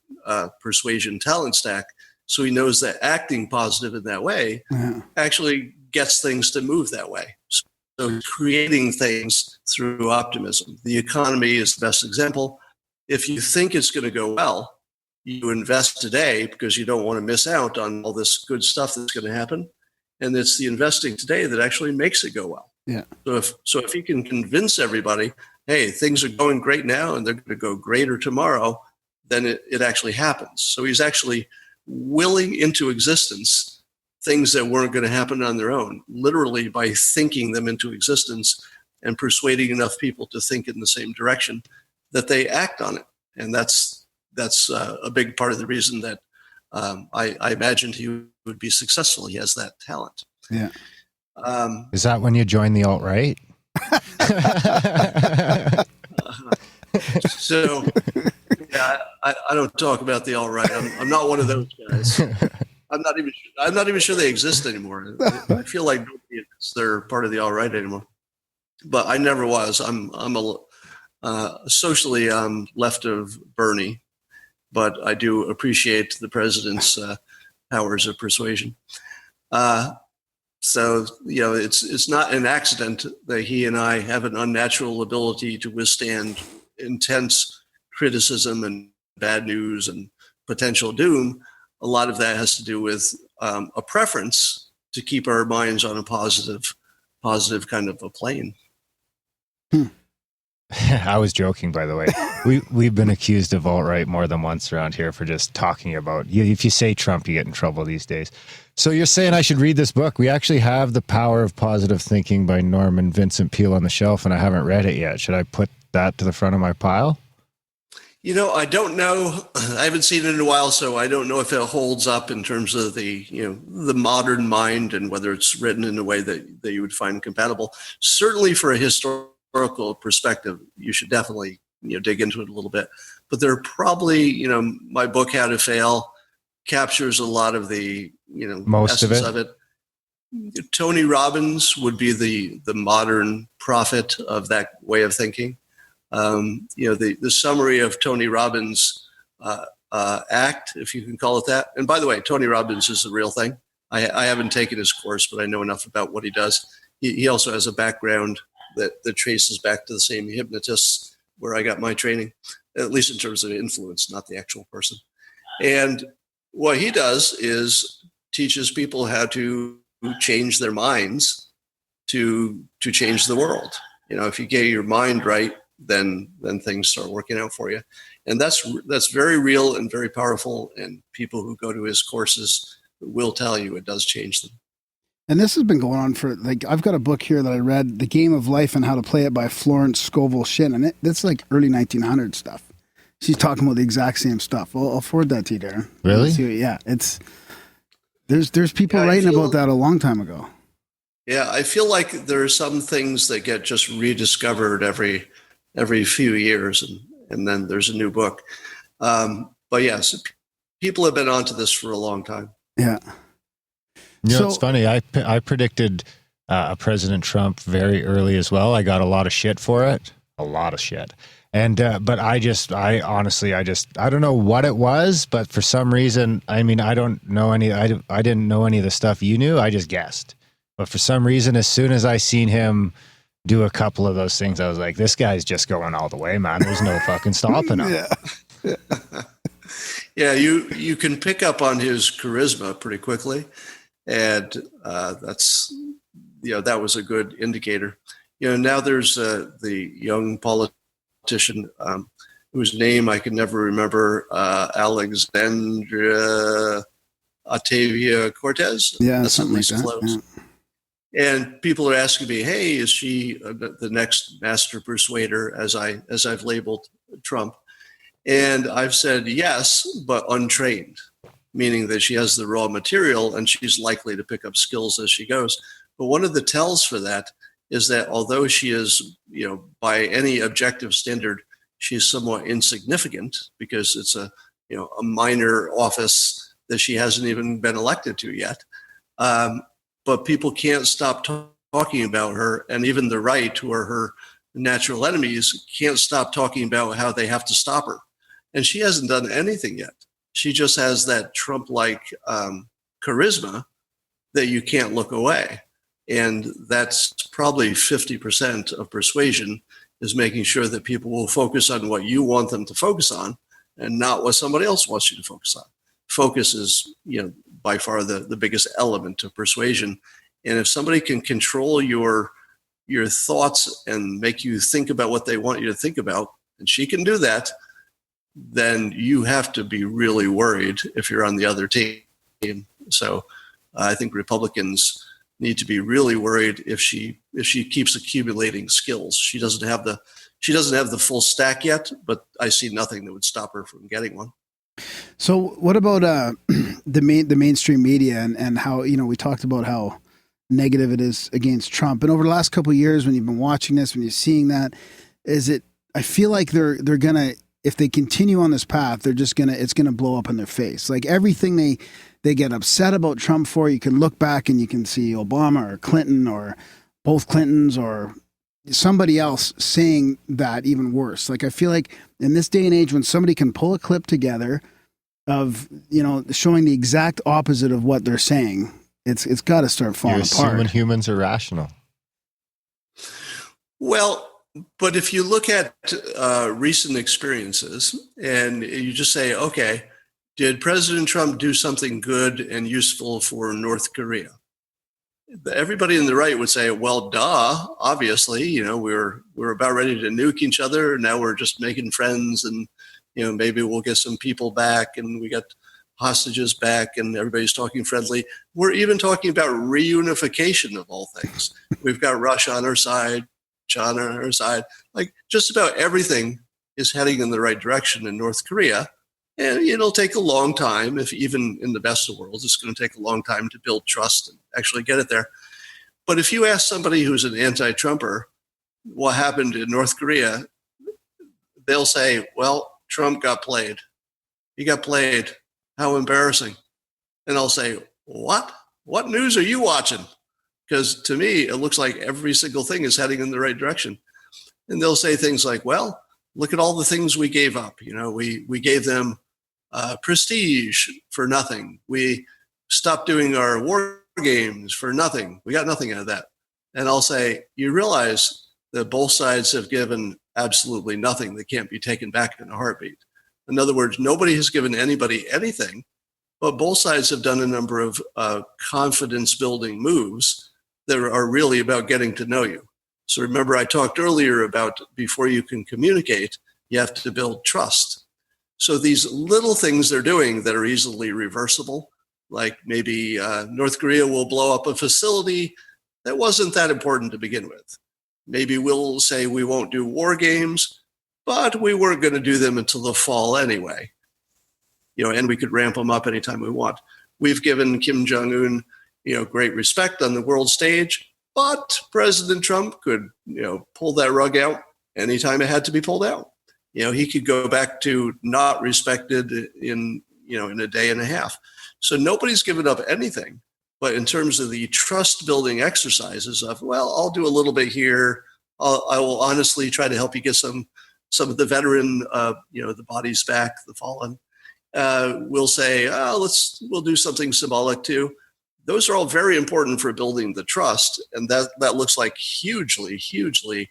persuasion talent stack, so he knows that acting positive in that way actually gets things to move that way. So creating things through optimism. The economy is the best example. If you think it's going to go well, you invest today because you don't want to miss out on all this good stuff that's going to happen. And it's the investing today that actually makes it go well. Yeah. So if he can convince everybody, hey, things are going great now and they're going to go greater tomorrow, then it actually happens. So he's actually willing into existence things that weren't going to happen on their own, literally by thinking them into existence and persuading enough people to think in the same direction that they act on it. And that's a big part of the reason that I imagined he would be successful. He has that talent. Yeah. Is that when you join the alt-right? So, yeah, I don't talk about the alt-right. I'm not one of those guys. I'm not even sure they exist anymore. I feel like they're part of the alt-right anymore. But I never was. I'm socially left of Bernie, but I do appreciate the president's powers of persuasion. So, it's not an accident that he and I have an unnatural ability to withstand intense criticism and bad news and potential doom. A lot of that has to do with a preference to keep our minds on a positive kind of a plane. I was joking, by the way. We've been accused of alt-right more than once around here for just talking about, if you say Trump, you get in trouble these days. So you're saying I should read this book? We actually have The Power of Positive Thinking by Norman Vincent Peale on the shelf, and I haven't read it yet. Should I put that to the front of my pile? I don't know. I haven't seen it in a while, so I don't know if it holds up in terms of the modern mind and whether it's written in a way that you would find compatible. Certainly for a historical perspective, you should definitely, dig into it a little bit. But there are probably, my book, How to Fail, captures a lot of the, most essence of it. Tony Robbins would be the modern prophet of that way of thinking. The summary of Tony Robbins' act, if you can call it that. And by the way, Tony Robbins is the real thing. I haven't taken his course, but I know enough about what he does. He also has a background that traces back to the same hypnotists where I got my training, at least in terms of influence, not the actual person. And what he does is teaches people how to change their minds to change the world. If you get your mind right, then things start working out for you. And that's very real and very powerful. And people who go to his courses will tell you it does change them. And this has been going on for, I've got a book here that I read, The Game of Life and How to Play It by Florence Scovel Shinn. And that's like early 1900s stuff. she's talking about the exact same stuff. I'll forward that to you, Darren. Really? Yeah, there's people writing about that a long time ago. Yeah, I feel like there are some things that get just rediscovered every few years, and then there's a new book. But yes, people have been onto this for a long time. Yeah. It's funny. I predicted President Trump very early as well. I got a lot of shit for it, a lot of shit. And but I honestly don't know what it was, but for some reason, I mean, I don't know any. I didn't know any of the stuff you knew. I just guessed. But for some reason, as soon as I seen him do a couple of those things, I was like, this guy's just going all the way, man. There's no fucking stopping him. Yeah. Yeah, you can pick up on his charisma pretty quickly, and that's that was a good indicator. Now there's the young politician whose name I can never remember, Alexandria Octavia Cortez. Yeah, that's something like Lisa that. Close. Yeah. And people are asking me, "Hey, is she the next master persuader?" As I've labeled Trump, and I've said yes, but untrained, meaning that she has the raw material and she's likely to pick up skills as she goes. But one of the tells for that is that although she is, by any objective standard, she's somewhat insignificant because it's a minor office that she hasn't even been elected to yet. But people can't stop talking about her, and even the right, who are her natural enemies, can't stop talking about how they have to stop her. And she hasn't done anything yet. She just has that Trump-like charisma that you can't look away. And that's probably 50% of persuasion, is making sure that people will focus on what you want them to focus on and not what somebody else wants you to focus on. Focus is, by far the biggest element of persuasion. And if somebody can control your thoughts and make you think about what they want you to think about, and she can do that, then you have to be really worried if you're on the other team. So I think Republicans need to be really worried if she keeps accumulating skills. She doesn't have the full stack yet, but I see nothing that would stop her from getting one. So what about the mainstream media and how, we talked about how negative it is against Trump. And over the last couple of years, when you've been watching this, when you're seeing that, I feel like they're gonna, if they continue on this path, it's gonna blow up in their face. Like everything they get upset about Trump for, you can look back and you can see Obama or Clinton or both Clintons or somebody else saying that even worse. Like I feel like in this day and age, when somebody can pull a clip together of, showing the exact opposite of what they're saying, it's got to start falling You're apart. assuming humans are rational. Well, but if you look at recent experiences and you just say, okay, did President Trump do something good and useful for North Korea? Everybody in the right would say, well, duh, obviously, we're about ready to nuke each other. Now we're just making friends and, maybe we'll get some people back and we got hostages back and everybody's talking friendly. We're even talking about reunification of all things. We've got Russia on our side, China on our side. Like just about everything is heading in the right direction in North Korea. And it'll take a long time, if even in the best of worlds, it's going to take a long time to build trust and actually get it there. But if you ask somebody who's an anti-Trumper what happened in North Korea, they'll say, well, Trump got played. He got played. How embarrassing. And I'll say, what? What news are you watching? Because to me, it looks like every single thing is heading in the right direction. And they'll say things like, well, look at all the things we gave up. We gave them prestige for nothing. We stopped doing our war games for nothing. We got nothing out of that. And I'll say, you realize that both sides have given absolutely nothing that can't be taken back in a heartbeat. In other words, nobody has given anybody anything, but both sides have done a number of confidence-building moves that are really about getting to know you. So remember, I talked earlier about before you can communicate, you have to build trust. So these little things they're doing that are easily reversible, like maybe North Korea will blow up a facility that wasn't that important to begin with. Maybe we'll say we won't do war games. but we weren't going to do them until the fall anyway. And we could ramp them up anytime we want. We've given Kim Jong-un, great respect on the world stage, but President Trump could, pull that rug out anytime it had to be pulled out. He could go back to not respected in a day and a half. So nobody's given up anything. But in terms of the trust building exercises of, well, I'll do a little bit here. I will honestly try to help you get some of the veteran, the bodies back, the fallen. We'll say, we'll do something symbolic too. Those are all very important for building the trust. And that looks like hugely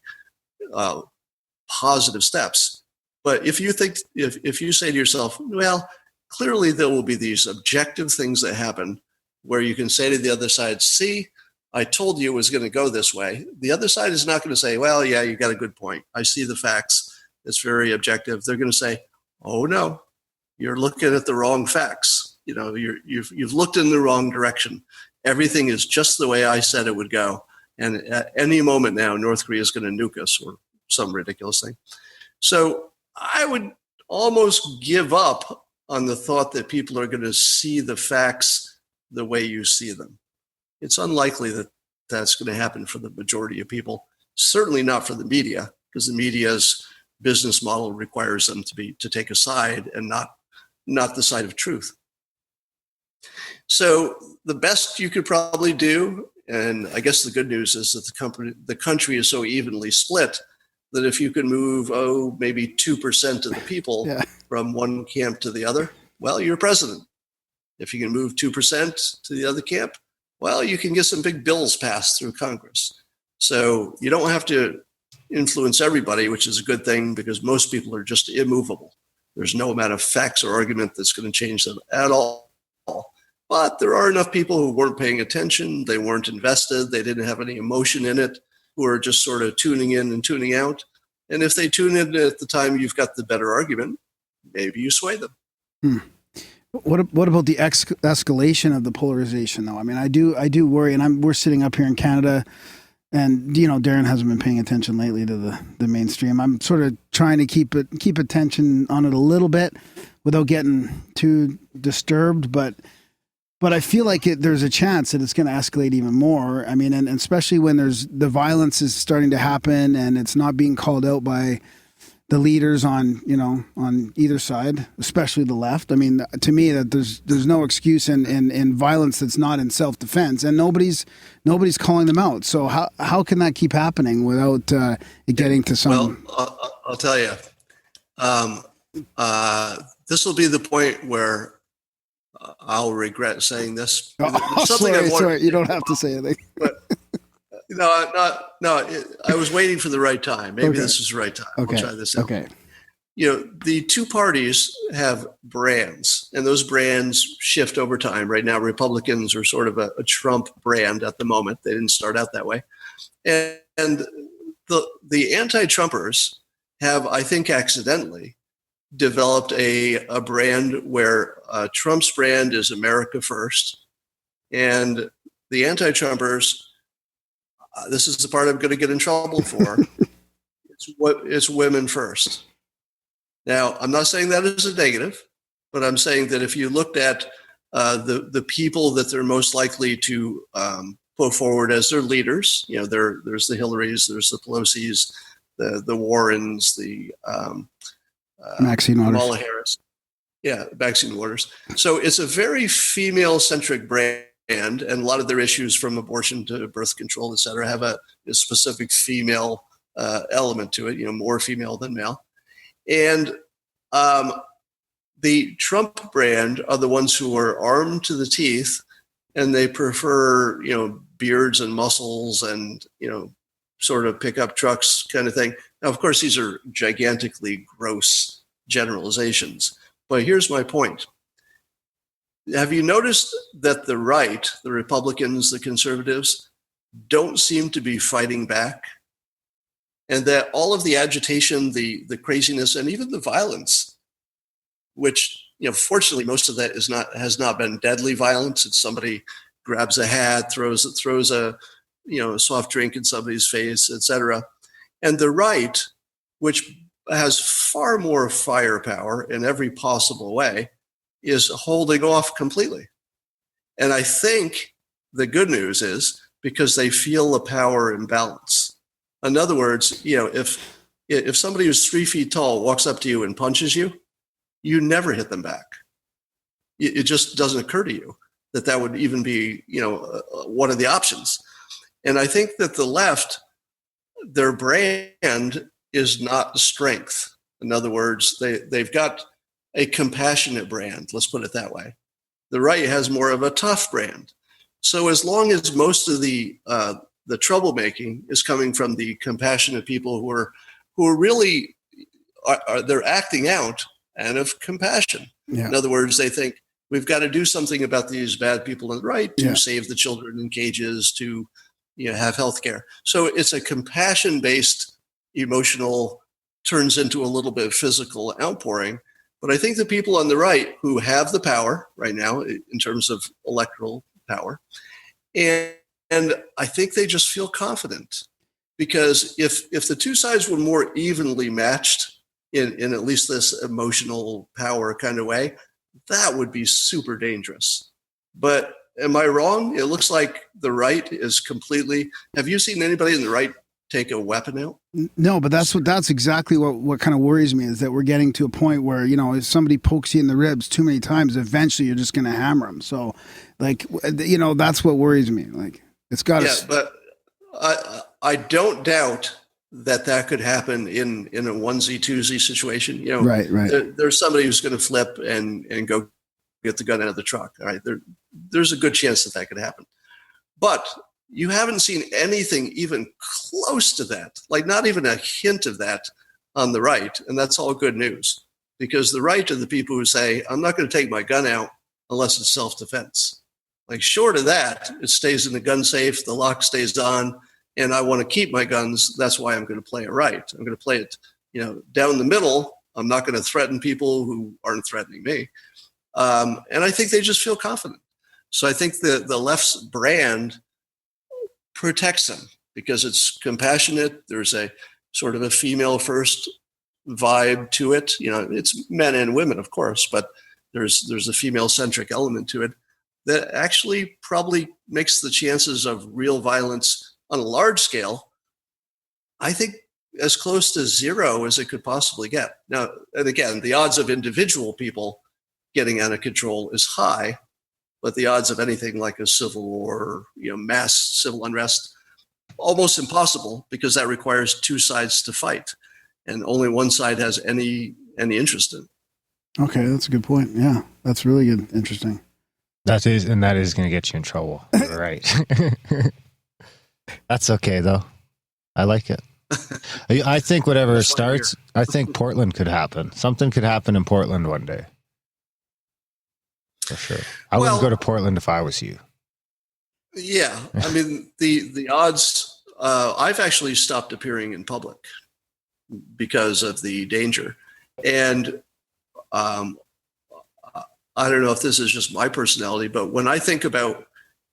positive steps. But if you think, if you say to yourself, well, clearly there will be these objective things that happen where you can say to the other side, see, I told you it was going to go this way. The other side is not going to say, well, yeah, you got a good point. I see the facts. It's very objective. They're going to say, oh no, you're looking at the wrong facts. You've looked in the wrong direction. Everything is just the way I said it would go. And at any moment now, North Korea is going to nuke us or some ridiculous thing. So I would almost give up on the thought that people are going to see the facts the way you see them. It's unlikely that that's going to happen for the majority of people. Certainly not for the media, because the media's business model requires them to take a side and not the side of truth. So the best you could probably do, and I guess the good news is that the country is so evenly split that if you can move, maybe 2% of the people from one camp to the other, well, you're president. If you can move 2% to the other camp, well, you can get some big bills passed through Congress. So you don't have to influence everybody, which is a good thing because most people are just immovable. There's no amount of facts or argument that's going to change them at all. But there are enough people who weren't paying attention. They weren't invested. They didn't have any emotion in it, who are just sort of tuning in and tuning out. And if they tune in at the time you've got the better argument, maybe you sway them. What about the escalation of the polarization, though? I mean, I do worry, and we're sitting up here in Canada, and Darren hasn't been paying attention lately to the mainstream. I'm sort of trying to keep attention on it a little bit without getting too disturbed, but I feel like there's a chance that it's going to escalate even more. I mean, and especially when the violence is starting to happen and it's not being called out by the leaders on either side, especially the left. I mean, to me, that there's no excuse in violence that's not in self-defense, and nobody's calling them out. So how can that keep happening without it getting to some? Well, I'll tell you, this will be the point where I'll regret saying this. Sorry, you don't have to say anything. But, no. I was waiting for the right time. Maybe this is the right time. Okay. We'll try this out. Okay. The two parties have brands, and those brands shift over time. Right now, Republicans are sort of a Trump brand at the moment. They didn't start out that way. And the anti-Trumpers have, I think accidentally, developed a brand where Trump's brand is America first, and the anti-Trumpers, this is the part I'm going to get in trouble for, it's women first. Now, I'm not saying that as a negative, but I'm saying that if you looked at the people that they're most likely to put forward as their leaders, there's the Hillarys, there's the Pelosi's, the Warrens, the Maxine Waters. Kamala Harris. Yeah, Maxine Waters. So it's a very female-centric brand, and a lot of their issues from abortion to birth control, et cetera, have a specific female element to it, more female than male. And the Trump brand are the ones who are armed to the teeth, and they prefer, beards and muscles and, sort of pickup trucks kind of thing. Now, of course, these are gigantically gross generalizations, but here's my point. Have you noticed that the right, the Republicans, the conservatives, don't seem to be fighting back? And that all of the agitation, the craziness, and even the violence, which, fortunately, most of that has not been deadly violence. It's somebody grabs a hat, throws a soft drink in somebody's face, etc. And the right, which has far more firepower in every possible way, is holding off completely. And I think the good news is because they feel the power imbalance. In other words, if somebody who's 3 feet tall walks up to you and punches you, you never hit them back. It just doesn't occur to you that would even be, one of the options. And I think that the left, their brand is not strength. In other words, they've got a compassionate brand, let's put it that way. The right has more of a tough brand. So as long as most of the troublemaking is coming from the compassionate people who are really they're acting out out of compassion. Yeah. In other words, they think we've got to do something about these bad people on the right to save the children in cages, to have health care. So it's a compassion-based emotional, turns into a little bit of physical outpouring. But I think the people on the right who have the power right now in terms of electoral power, and I think they just feel confident, because if the two sides were more evenly matched in at least this emotional power kind of way, that would be super dangerous. But am I wrong? It looks like the right is completely. Have you seen anybody in the right take a weapon out? No, but that's exactly what kind of worries me, is that we're getting to a point where, if somebody pokes you in the ribs too many times, eventually you're just going to hammer them. So, that's what worries me. Like, it's got to. Yeah, but I don't doubt that could happen in a onesie twosie situation. Right. There's somebody who's going to flip and go get the gun out of the truck. All right, there's a good chance that could happen, but you haven't seen anything even close to that, like not even a hint of that on the right. And that's all good news, because the right are the people who say, I'm not going to take my gun out unless it's self-defense. Like, short of that, it stays in the gun safe, the lock stays on, and I want to keep my guns. That's why I'm going to play it right. I'm going to play it, down the middle. I'm not going to threaten people who aren't threatening me. And I think they just feel confident. So I think the left's brand protects them because it's compassionate. There's a sort of a female first vibe to it. It's men and women, of course, but there's a female centric element to it that actually probably makes the chances of real violence on a large scale, I think, as close to zero as it could possibly get. Now, and again, the odds of individual people getting out of control is high, but the odds of anything like a civil war, mass civil unrest, almost impossible, because that requires two sides to fight, and only one side has any interest in. Okay, that's a good point. Yeah, that's really good. Interesting. That is going to get you in trouble. Right. That's okay though. I like it. I think whatever starts, I think Portland could happen. Something could happen in Portland one day. For sure. I wouldn't go to Portland if I was you. Yeah. I mean, the odds, I've actually stopped appearing in public because of the danger. And I don't know if this is just my personality, but when I think about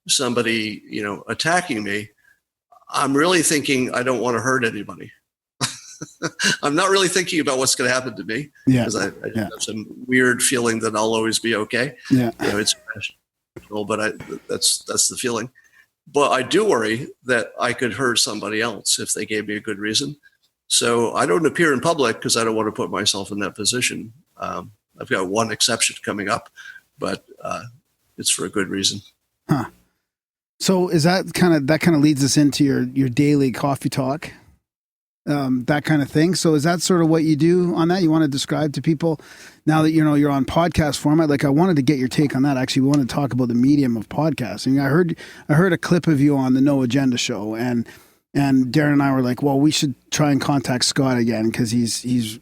somebody, attacking me, I'm really thinking I don't want to hurt anybody. I'm not really thinking about what's going to happen to me, because I have some weird feeling that I'll always be okay. Yeah. It's rational, but that's the feeling. But I do worry that I could hurt somebody else if they gave me a good reason. So I don't appear in public because I don't want to put myself in that position. I've got one exception coming up, but it's for a good reason. Huh. So is that kind of leads us into your daily coffee talk, that kind of thing. So is that sort of what you do on that? You want to describe to people now that you're on podcast format? Like, I wanted to get your take on that. Actually, we want to talk about the medium of podcasting. I heard a clip of you on the No Agenda show, and Darren and I were like, well, we should try and contact Scott again, because he's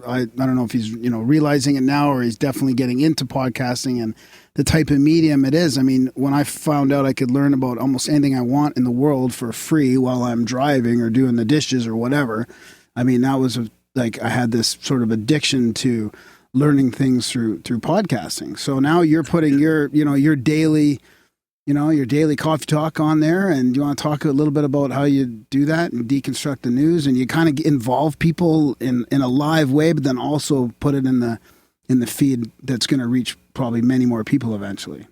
I don't know if he's realizing it now, or he's definitely getting into podcasting and the type of medium it is. I mean, when I found out I could learn about almost anything I want in the world for free while I'm driving or doing the dishes or whatever, I mean, that was I had this sort of addiction to learning things through podcasting. So now you're putting your daily your daily coffee talk on there, and you want to talk a little bit about how you do that and deconstruct the news, and you kind of involve people in a live way, but then also put it in the feed that's going to reach probably many more people eventually.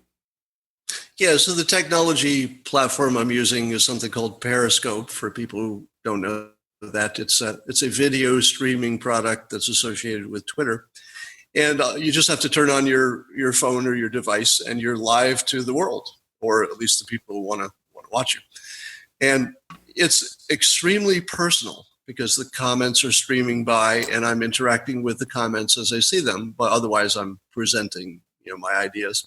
Yeah, so the technology platform I'm using is something called Periscope. For people who don't know that, it's a video streaming product that's associated with Twitter. And you just have to turn on your phone or your device, and you're live to the world, or at least the people who want to watch you. And it's extremely personal because the comments are streaming by, and I'm interacting with the comments as I see them. But otherwise, I'm presenting, my ideas.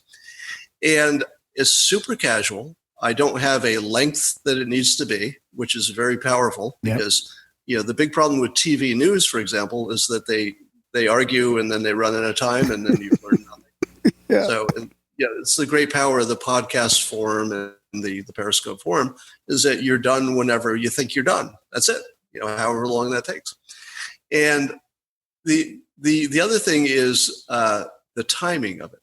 And it's super casual. I don't have a length that it needs to be, which is very powerful because, the big problem with TV news, for example, is that they argue and then they run out of time and then you learn nothing. So, it's the great power of the podcast forum and the Periscope forum is that you're done whenever you think you're done. That's it, however long that takes. And the other thing is the timing of it.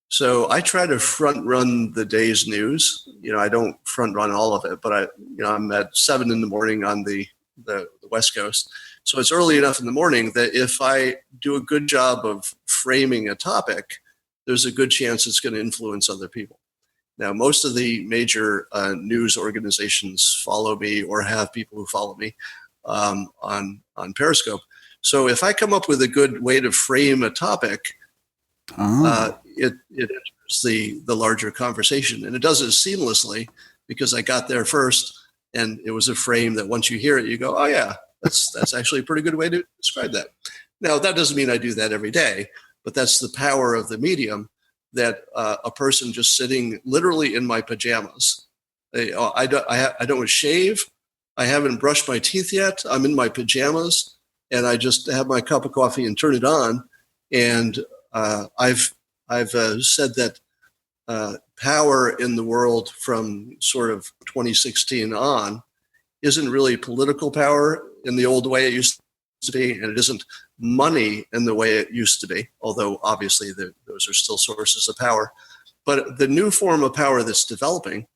So I try to front run the day's news. I don't front run all of it, but I'm at 7 a.m. on the West Coast. So it's early enough in the morning that if I do a good job of framing a topic, there's a good chance it's going to influence other people. Now, most of the major news organizations follow me or have people who follow me on Periscope. So if I come up with a good way to frame a topic, it enters the larger conversation, and it does it seamlessly because I got there first, and it was a frame that once you hear it, you go, oh yeah, that's actually a pretty good way to describe that. Now, that doesn't mean I do that every day, but that's the power of the medium, that a person just sitting literally in my pajamas. I don't shave. I haven't brushed my teeth yet. I'm in my pajamas, and I just have my cup of coffee and turn it on. And I've said that power in the world from sort of 2016 on isn't really political power in the old way it used to be, and it isn't money in the way it used to be, although obviously those are still sources of power. But the new form of power that's developing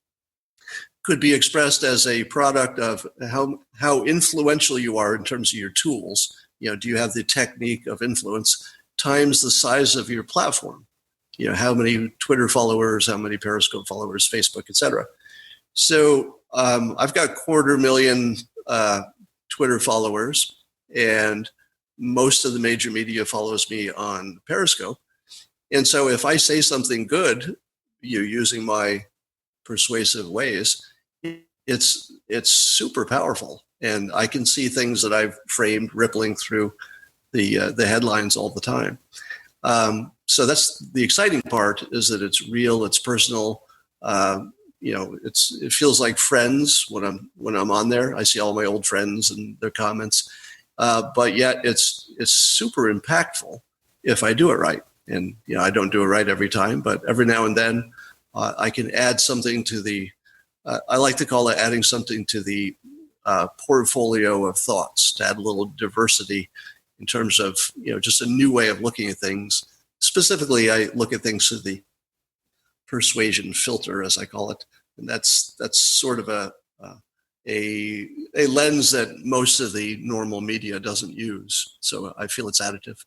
could be expressed as a product of how influential you are in terms of your tools. Do you have the technique of influence times the size of your platform? How many Twitter followers, how many Periscope followers, Facebook, etc. So I've got 250,000 Twitter followers, and most of the major media follows me on Periscope. And so if I say something good, using my persuasive ways, it's super powerful. And I can see things that I've framed rippling through the headlines all the time. So that's the exciting part, is that it's real, it's personal. It feels like friends when I'm on there. I see all my old friends and their comments, but yet it's super impactful if I do it right. And I don't do it right every time, but every now and then I can add something to the. I like to call it adding something to the portfolio of thoughts, to add a little diversity in terms of just a new way of looking at things. Specifically, I look at things through the persuasion filter, as I call it, and that's sort of a lens that most of the normal media doesn't use. So I feel it's additive.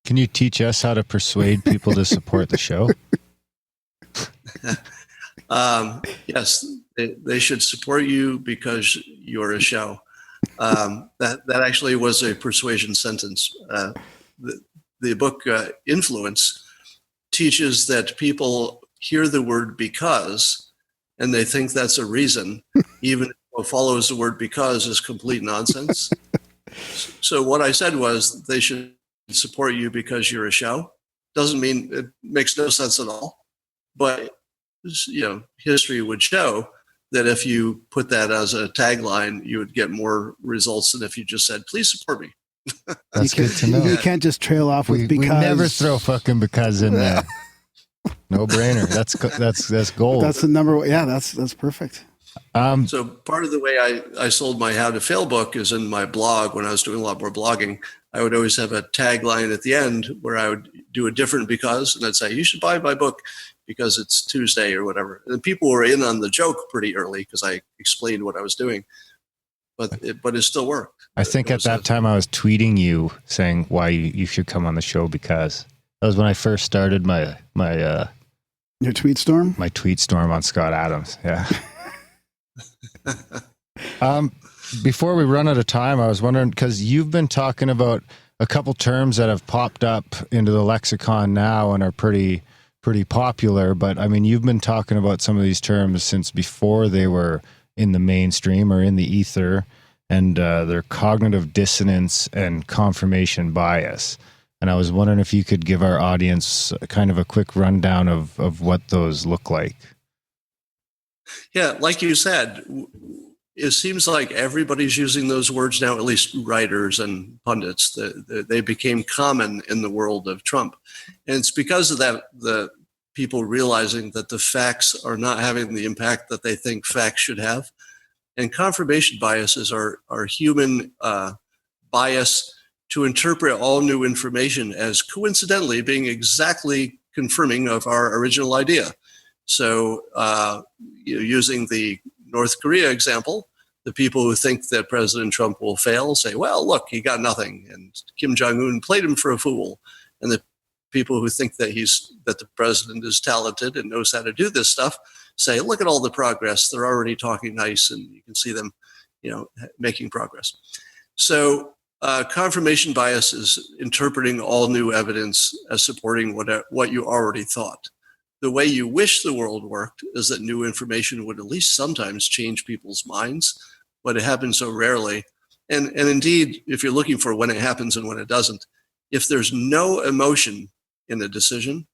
Can you teach us how to persuade people to support the show? Yes, they should support you because you're a show. That actually was a persuasion sentence. The book Influence teaches that people hear the word because, and they think that's a reason, even if what follows the word because is complete nonsense. So what I said was they should support you because you're a show. Doesn't mean, it makes no sense at all. But history would show that if you put that as a tagline, you would get more results than if you just said, please support me. That's good to know. You can't just trail off with because. We never throw fucking because in there. No brainer. That's gold. That's the number one. Yeah, that's perfect. So part of the way I sold my How to Fail book is in my blog. When I was doing a lot more blogging, I would always have a tagline at the end where I would do a different because, and I'd say, you should buy my book because it's Tuesday or whatever. And people were in on the joke pretty early because I explained what I was doing, but it still worked. I think at that time I was tweeting you saying why you should come on the show, because that was when I first started my Your tweet storm? my tweet storm on Scott Adams. Yeah. Before we run out of time, I was wondering, because you've been talking about a couple terms that have popped up into the lexicon now and are pretty popular. But I mean, you've been talking about some of these terms since before they were in the mainstream or in the ether, and they're cognitive dissonance and confirmation bias. And I was wondering if you could give our audience kind of a quick rundown of what those look like. Yeah, like you said, it seems like everybody's using those words now, at least writers and pundits. They became common in the world of Trump. And it's because of that, the people realizing that the facts are not having the impact that they think facts should have. And confirmation biases are human bias to interpret all new information as coincidentally being exactly confirming of our original idea. So using the North Korea example, the people who think that President Trump will fail say, well, look, he got nothing, and Kim Jong-un played him for a fool. And the people who think that the president is talented and knows how to do this stuff say, look at all the progress. They're already talking nice, and you can see them, making progress. So confirmation bias is interpreting all new evidence as supporting what you already thought. The way you wish the world worked is that new information would at least sometimes change people's minds, but it happens so rarely. And indeed, if you're looking for when it happens and when it doesn't, if there's no emotion in a decision,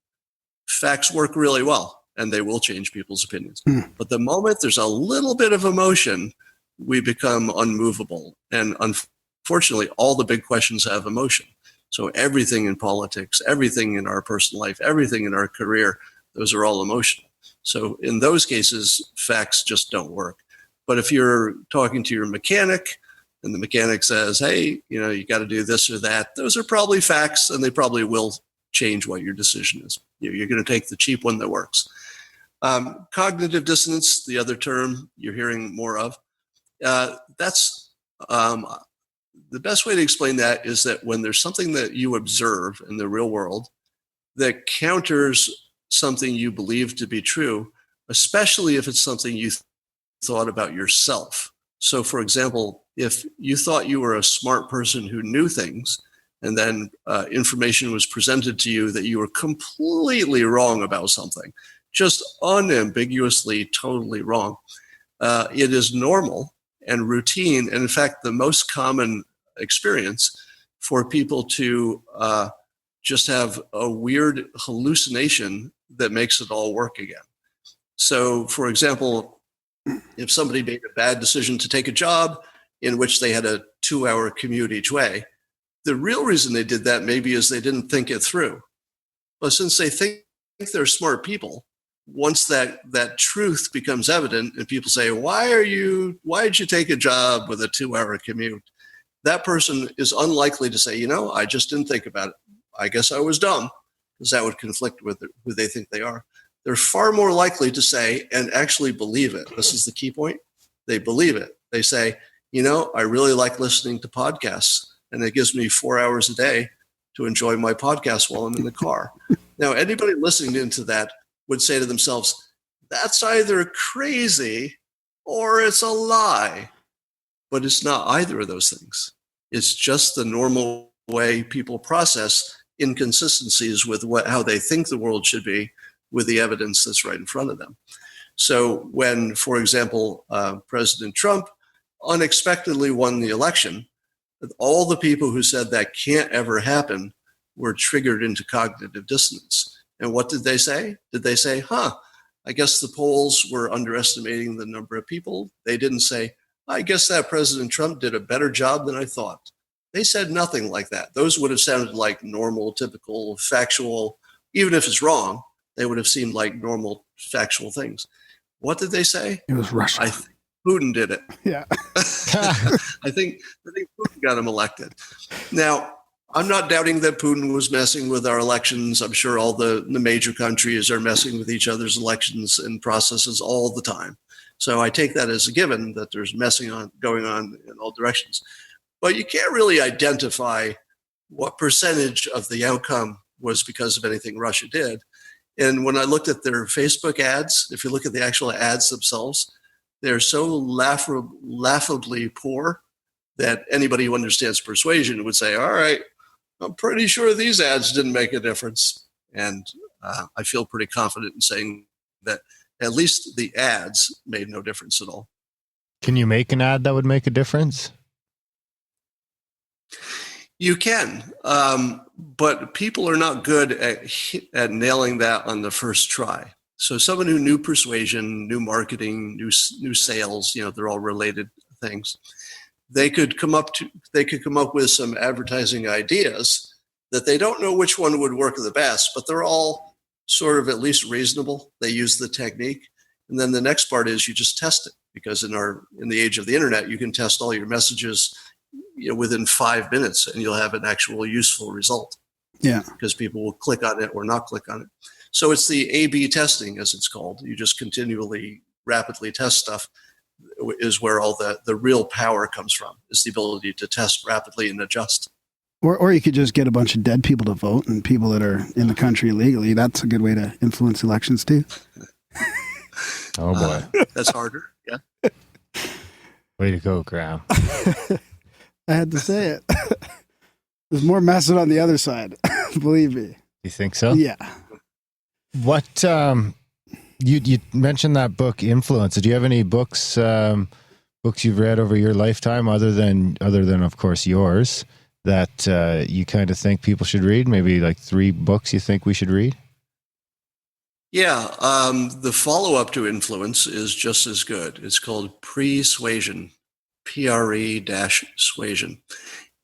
facts work really well, and they will change people's opinions. But the moment there's a little bit of emotion, we become unmovable. And unfortunately, all the big questions have emotion. So everything in politics, everything in our personal life, everything in our career, those are all emotional. So in those cases, facts just don't work. But if you're talking to your mechanic and the mechanic says, hey, you got to do this or that, those are probably facts, and they probably will change what your decision is. You're going to take the cheap one that works. Cognitive dissonance, the other term you're hearing more of, that's the best way to explain that is that when there's something that you observe in the real world that counters something you believe to be true, especially if it's something you thought about yourself. So, for example, if you thought you were a smart person who knew things, and then information was presented to you that you were completely wrong about something, just unambiguously, totally wrong, it is normal and routine, and in fact, the most common experience for people to just have a weird hallucination that makes it all work again. So, for example, if somebody made a bad decision to take a job in which they had a 2-hour commute each way, the real reason they did that maybe is they didn't think it through. But since they think they're smart people, once that truth becomes evident and people say, why did you take a job with a 2-hour commute? That person is unlikely to say, I just didn't think about it. I guess I was dumb, because that would conflict with who they think they are. They're far more likely to say and actually believe it. This is the key point. They believe it. They say, I really like listening to podcasts, and it gives me 4 hours a day to enjoy my podcast while I'm in the car. Now, anybody listening into that would say to themselves, that's either crazy or it's a lie. But it's not either of those things. It's just the normal way people process inconsistencies with how they think the world should be with the evidence that's right in front of them. So when, for example, President Trump unexpectedly won the election, all the people who said that can't ever happen were triggered into cognitive dissonance. And what did they say? Did they say, I guess the polls were underestimating the number of people? They didn't say, I guess that President Trump did a better job than I thought. They said nothing like that. Those would have sounded like normal, typical, factual, even if it's wrong, they would have seemed like normal, factual things. What did they say? It was Russia. I think Putin did it. Yeah. I think Putin got him elected. Now, I'm not doubting that Putin was messing with our elections. I'm sure all the major countries are messing with each other's elections and processes all the time. So I take that as a given that there's going on in all directions. But you can't really identify what percentage of the outcome was because of anything Russia did. And when I looked at their Facebook ads, if you look at the actual ads themselves, they're so laughably poor that anybody who understands persuasion would say, all right, I'm pretty sure these ads didn't make a difference. And I feel pretty confident in saying that at least the ads made no difference at all. Can you make an ad that would make a difference? You can, but people are not good at nailing that on the first try. So someone who knew persuasion, knew marketing, knew sales, they're all related things. They could come up with some advertising ideas that they don't know which one would work the best, but they're all sort of at least reasonable. They use the technique. And then the next part is you just test it, because in the age of the internet, you can test all your messages within 5 minutes and you'll have an actual useful result. Yeah. Because people will click on it or not click on it. So it's the A/B testing, as it's called. You just continually, rapidly test stuff is where all the real power comes from, is the ability to test rapidly and adjust. Or you could just get a bunch of dead people to vote and people that are in the country illegally. That's a good way to influence elections too. Oh boy. That's harder. Yeah. Way to go, Graham. I had to say it. There's more messing on the other side. Believe me. You think so? Yeah. What, you mentioned that book, Influence. Do you have any books you've read over your lifetime other than of course yours, that you kind of think people should read? Maybe like 3 books you think we should read? Yeah. The follow-up to Influence is just as good. It's called Persuasion, Pre-Suasion.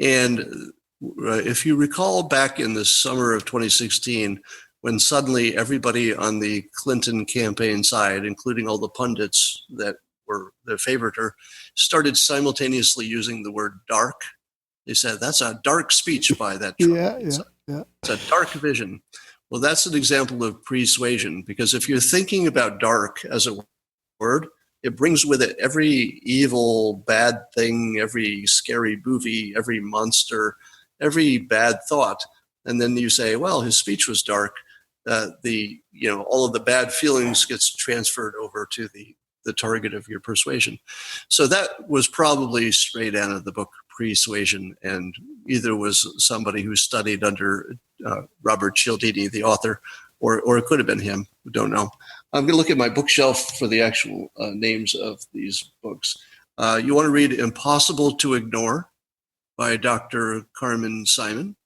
And if you recall back in the summer of 2016, when suddenly everybody on the Clinton campaign side, including all the pundits that favored her, started simultaneously using the word dark. They said, that's a dark speech by that Trump. Yeah. It's a dark vision. Well, that's an example of persuasion, because if you're thinking about dark as a word, it brings with it every evil, bad thing, every scary movie, every monster, every bad thought. And then you say, well, his speech was dark. All of the bad feelings gets transferred over to the target of your persuasion. So that was probably straight out of the book Persuasion, and either was somebody who studied under Robert Cialdini, the author, or it could have been him. We don't know. I'm going to look at my bookshelf for the actual names of these books. You want to read Impossible to Ignore by Dr. Carmen Simon.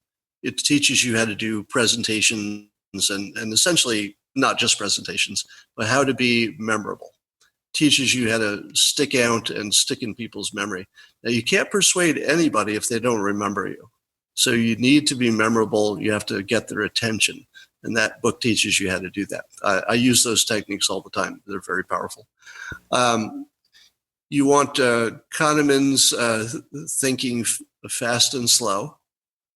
It teaches you how to do presentations and essentially not just presentations, but how to be memorable. Teaches you how to stick out and stick in people's memory. Now, you can't persuade anybody if they don't remember you. So you need to be memorable. You have to get their attention. And that book teaches you how to do that. I use those techniques all the time. They're very powerful. You want Kahneman's Thinking Fast and Slow,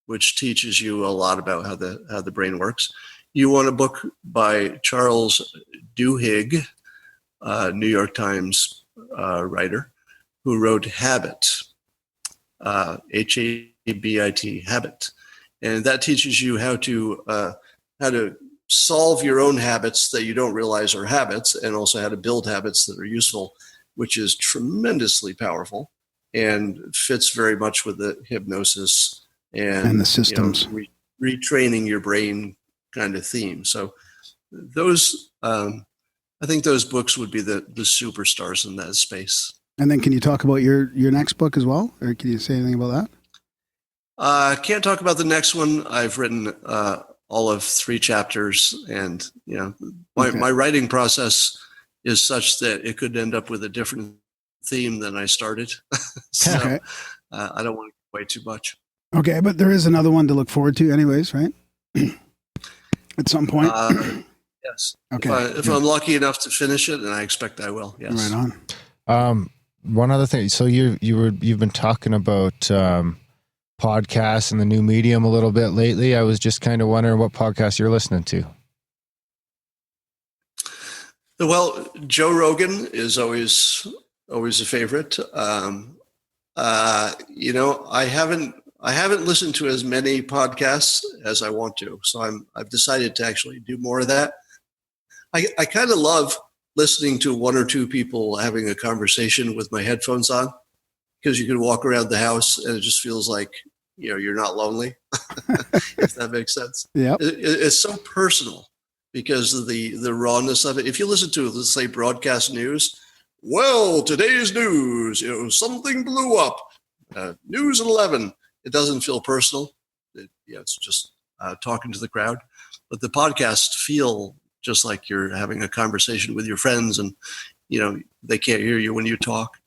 which teaches you a lot about how the brain works. You want a book by Charles Duhigg, New York Times writer, who wrote Habit, Habit, Habit, and that teaches you how to solve your own habits that you don't realize are habits, and also how to build habits that are useful, which is tremendously powerful and fits very much with the hypnosis and the systems, retraining your brain kind of theme. So those. I think those books would be the superstars in that space. And then can you talk about your next book as well? Or can you say anything about that? I can't talk about the next one. I've written all of 3 chapters, and my writing process is such that it could end up with a different theme than I started. So okay. I don't want to give away too much. Okay, but there is another one to look forward to anyways, right? At some point. Yes. Okay. If I'm lucky enough to finish it, and I expect I will. Yes. Right on. One other thing. So you've been talking about podcasts and the new medium a little bit lately. I was just kind of wondering what podcast you're listening to. Well, Joe Rogan is always a favorite. You know, I haven't listened to as many podcasts as I want to, so I've decided to actually do more of that. I kind of love listening to one or two people having a conversation with my headphones on, because you can walk around the house and it just feels like, you know, you're not lonely, if that makes sense. Yeah. It's so personal because of the rawness of it. If you listen to, let's say, broadcast news, well, today's news, you know, something blew up, news at 11. It doesn't feel personal. It's just talking to the crowd. But the podcasts feel just like you're having a conversation with your friends, and, you know, they can't hear you when you talk.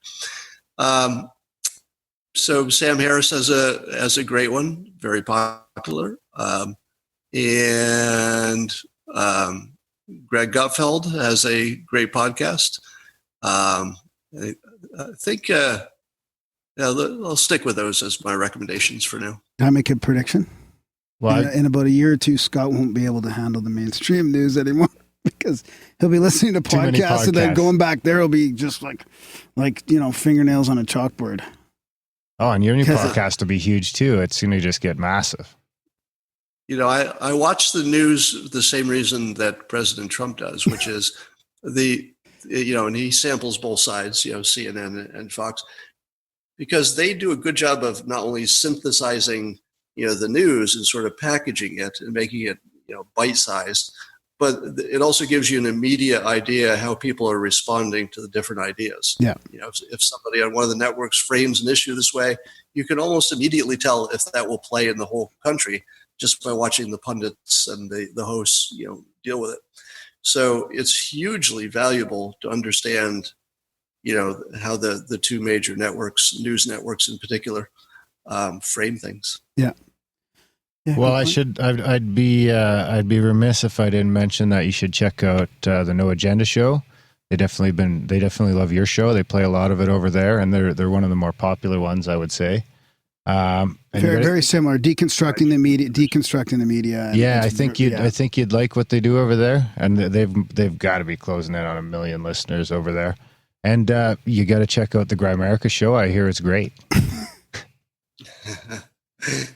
So Sam Harris has a great one, very popular. And Greg Gutfeld has a great podcast. I think I'll stick with those as my recommendations for now. Can I make a prediction? Well, In about a year or two, Scott won't be able to handle the mainstream news anymore because he'll be listening to Too many podcasts, and then podcasts. going back there will be just like you know, fingernails on a chalkboard. oh, and your new 'Cause podcast will be huge too. It's going to just get massive. You know, I watch the news the same reason that President Trump does, which is and he samples both sides, you know, CNN and Fox, because they do a good job of not only synthesizing, you know, the news and sort of packaging it and making it, you know, bite-sized, but it also gives you an immediate idea how people are responding to the different ideas. Yeah. You know, if somebody on one of the networks frames an issue this way, you can almost immediately tell if that will play in the whole country just by watching the pundits and the hosts, you know, deal with it. So it's hugely valuable to understand, you know, how the two major networks, news networks in particular, frame things. Yeah. Well, I'd be remiss if I didn't mention that you should check out the No Agenda show. They definitely love your show. They play a lot of it over there, and they're one of the more popular ones, I would say. Very similar, deconstructing the media. Yeah, I think you'd like what they do over there, and they've got to be closing in on 1 million listeners over there. And you got to check out the Grimerica show. I hear it's great.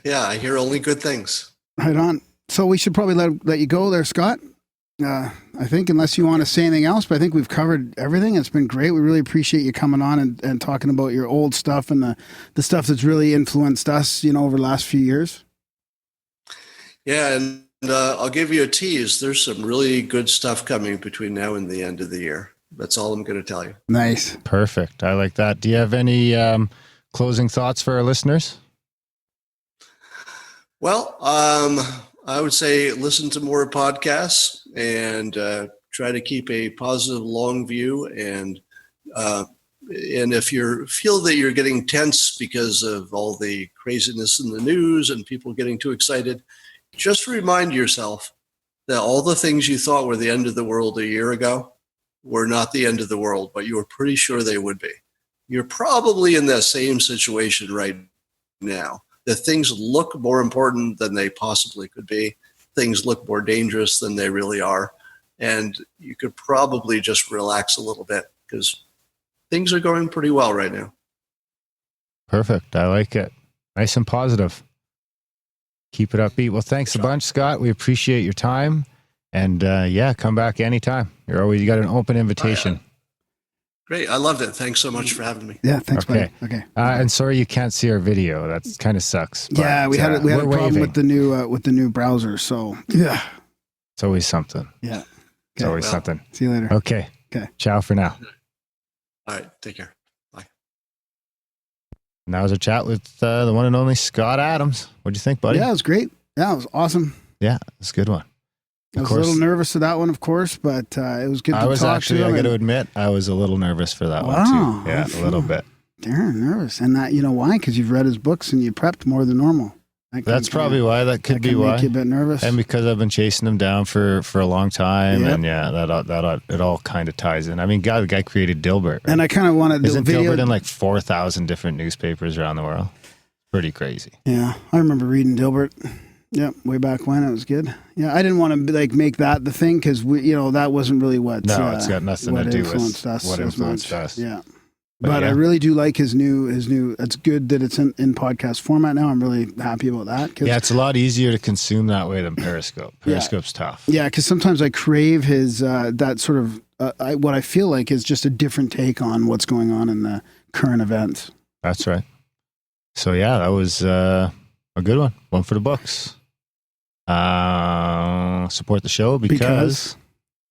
Yeah, I hear only good things. Right on. So we should probably let you go there, Scott. I think, unless you want to say anything else, but I think we've covered everything. It's been great. We really appreciate you coming on and talking about your old stuff and the stuff that's really influenced us, you know, over the last few years. Yeah, and I'll give you a tease. There's some really good stuff coming between now and the end of the year. That's all I'm going to tell you. Nice. Perfect. I like that. Do you have any closing thoughts for our listeners? Well, I would say listen to more podcasts and try to keep a positive long view. And if you feel that you're getting tense because of all the craziness in the news and people getting too excited, just remind yourself that all the things you thought were the end of the world a year ago were not the end of the world, but you were pretty sure they would be. You're probably in that same situation right now. That things look more important than they possibly could be. Things look more dangerous than they really are. And you could probably just relax a little bit because things are going pretty well right now. Perfect. I like it. Nice and positive. Keep it upbeat. Well, thanks a bunch, Scott. We appreciate your time. And come back anytime. You got an open invitation. Oh, yeah. Great. I loved it. Thanks so much for having me. Yeah, thanks, okay. buddy. Okay. And sorry you can't see our video. That kind of sucks. Yeah, we had a problem waving. with the new browser. So yeah, it's always something. Yeah, It's always something. See you later. Okay. Okay. Ciao for now. All right. Take care. Bye. And that was a chat with the one and only Scott Adams. What'd you think, buddy? Yeah, it was great. Yeah, it was awesome. Yeah, it's a good one. I was a little nervous for that one, of course, but it was good to talk to him. I got to admit, I was a little nervous for that one too. Yeah, a little bit. Darn nervous. And that, you know why? Because you've read his books and you prepped more than normal. That's probably why. That could be why. Make you a bit nervous. And because I've been chasing him down for a long time, and that it all kind of ties in. I mean, the guy created Dilbert. Right? And I kind of wanted Isn't Dilbert in like 4,000 different newspapers around the world? pretty crazy. Yeah, I remember reading Dilbert. Yeah, way back when it was good. Yeah, I didn't want to like make that the thing because that wasn't really what. No, it's got nothing to do with what influenced us. Yeah, but I really do like his new. It's good that it's in podcast format now. I'm really happy about that. Yeah, it's a lot easier to consume that way than Periscope. Periscope's tough. Yeah, because sometimes I crave his that sort of what I feel like is just a different take on what's going on in the current events. That's right. So yeah, that was a good one. One for the books. Support the show because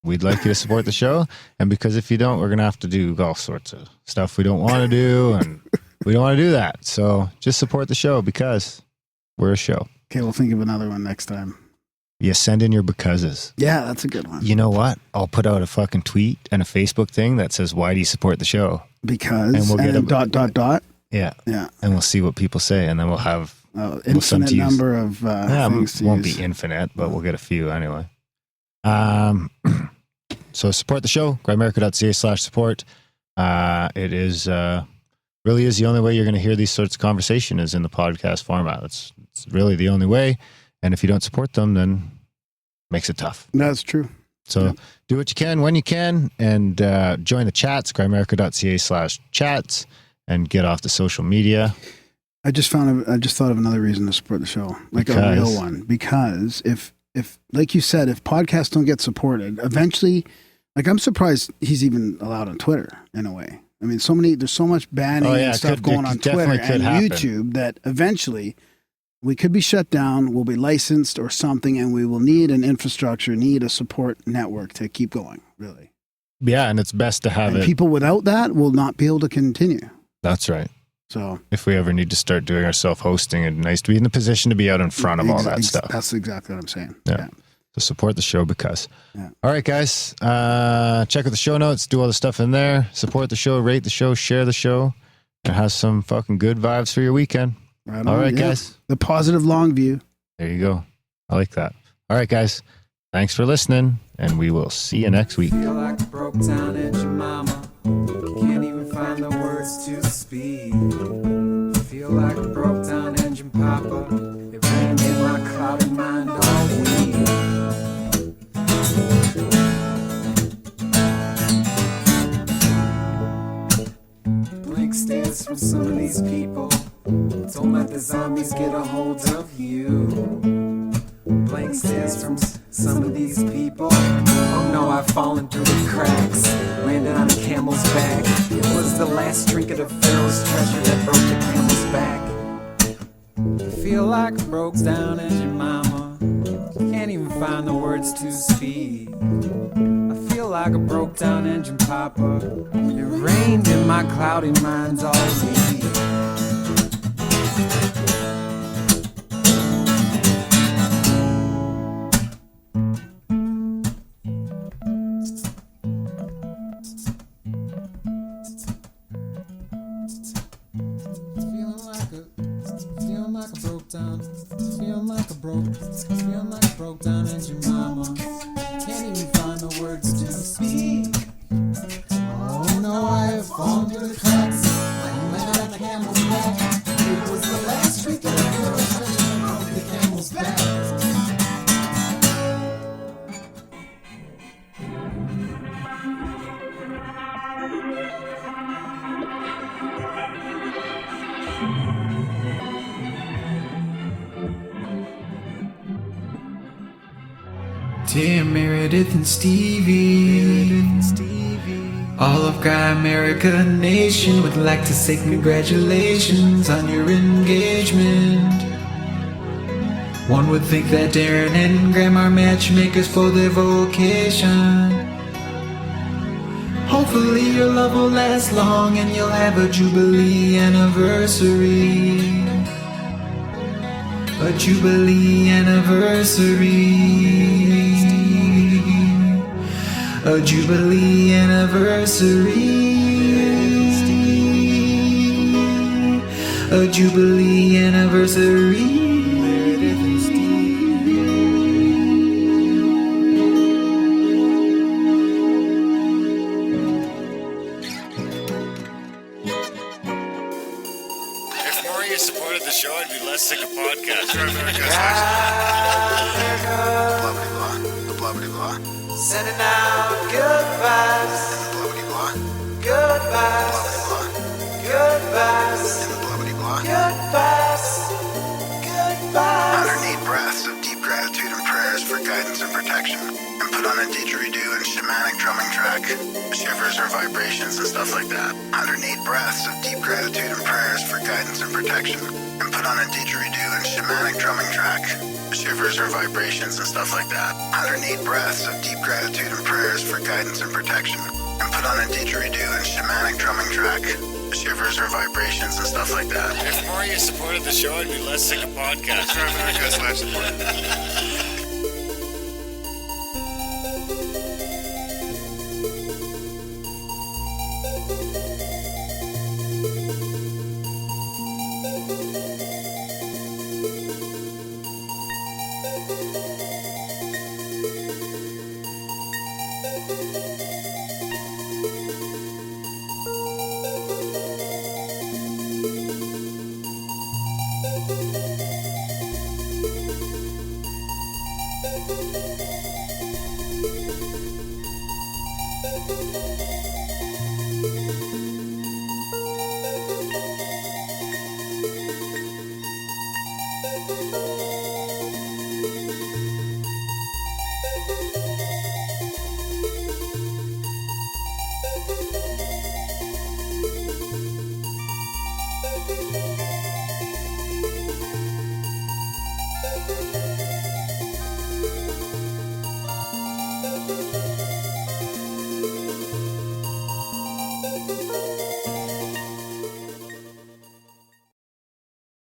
we'd like you to support the show, and because if you don't, we're gonna have to do all sorts of stuff we don't want to do, and we don't want to do that. So just support the show because we're a show. Okay, we'll think of another one next time. You send in your becauses. Yeah, that's a good one. You know what? I'll put out a fucking tweet and a Facebook thing that says, "Why do you support the show?" Because and we'll get a dot. Yeah, yeah, and we'll see what people say, and then we'll have infinite number of things to won't use. be infinite, but we'll get a few anyway. So support the show, Grimerica.ca/support. It is really is the only way you're going to hear these sorts of conversation is in the podcast format. It's really the only way. And if you don't support them, then it makes it tough. That's true. So do what you can when you can, and join the chats, Grimerica.ca/chats, and get off the social media. I just thought of another reason to support the show, like a real one. Because if like you said, if podcasts don't get supported, eventually, like I'm surprised he's even allowed on Twitter in a way. I mean, there's so much banning and stuff going on Twitter and YouTube that eventually we could be shut down, we'll be licensed or something, and we will need an infrastructure, need a support network to keep going, really. Yeah, and it's best to have it. People without that will not be able to continue. That's right. So if we ever need to start doing our self-hosting, it's nice to be in the position to be out in front of all that stuff. That's exactly what I'm saying. Yeah. So support the show because. Yeah. All right, guys. Check out the show notes. Do all the stuff in there. Support the show. Rate the show. Share the show. And have some fucking good vibes for your weekend. Right on, all right, guys. The positive long view. There you go. I like that. All right, guys. Thanks for listening, and we will see you next week. Feel like a broke down engine mama. Can't even find the words to speak. Feel like a broke down engine papa. It rained in my clouded mind all week. Blank stares from some of these people. Don't let the zombies get a hold of you. Blank stares from some of these people. Oh no, I've fallen through the cracks. Landed on a camel's back. It was the last trinket of Pharaoh's treasure that broke the camel's back. I feel like a broke down engine mama. Can't even find the words to speak. I feel like a broke down engine papa. It rained in my cloudy minds all week. Feeling like a broke down engine mama. Can't even find the words to speak. Oh no, I have fallen through the cracks. I landed on the camel's back. It was the last street that I broke the camel's back. Tim, Meredith, and Stevie. All of Grimerica Nation would like to say congratulations on your engagement. One would think that Darren and Graham are matchmakers for their vocation. Hopefully your love will last long and you'll have a Jubilee anniversary. A Jubilee anniversary. A Jubilee anniversary. A Jubilee anniversary. If more of you supported the show guidance and protection, and put on a didgeridoo and shamanic drumming track, shivers or vibrations and stuff like that. 108 breaths of deep gratitude and prayers for guidance and protection, and put on a didgeridoo and shamanic drumming track, shivers or vibrations and stuff like that. 108 breaths of deep gratitude and prayers for guidance and protection, and put on a didgeridoo and shamanic drumming track, shivers or vibrations and stuff like that. If more of you supported the show, I'd be less sick of podcasts. Grimerica/support.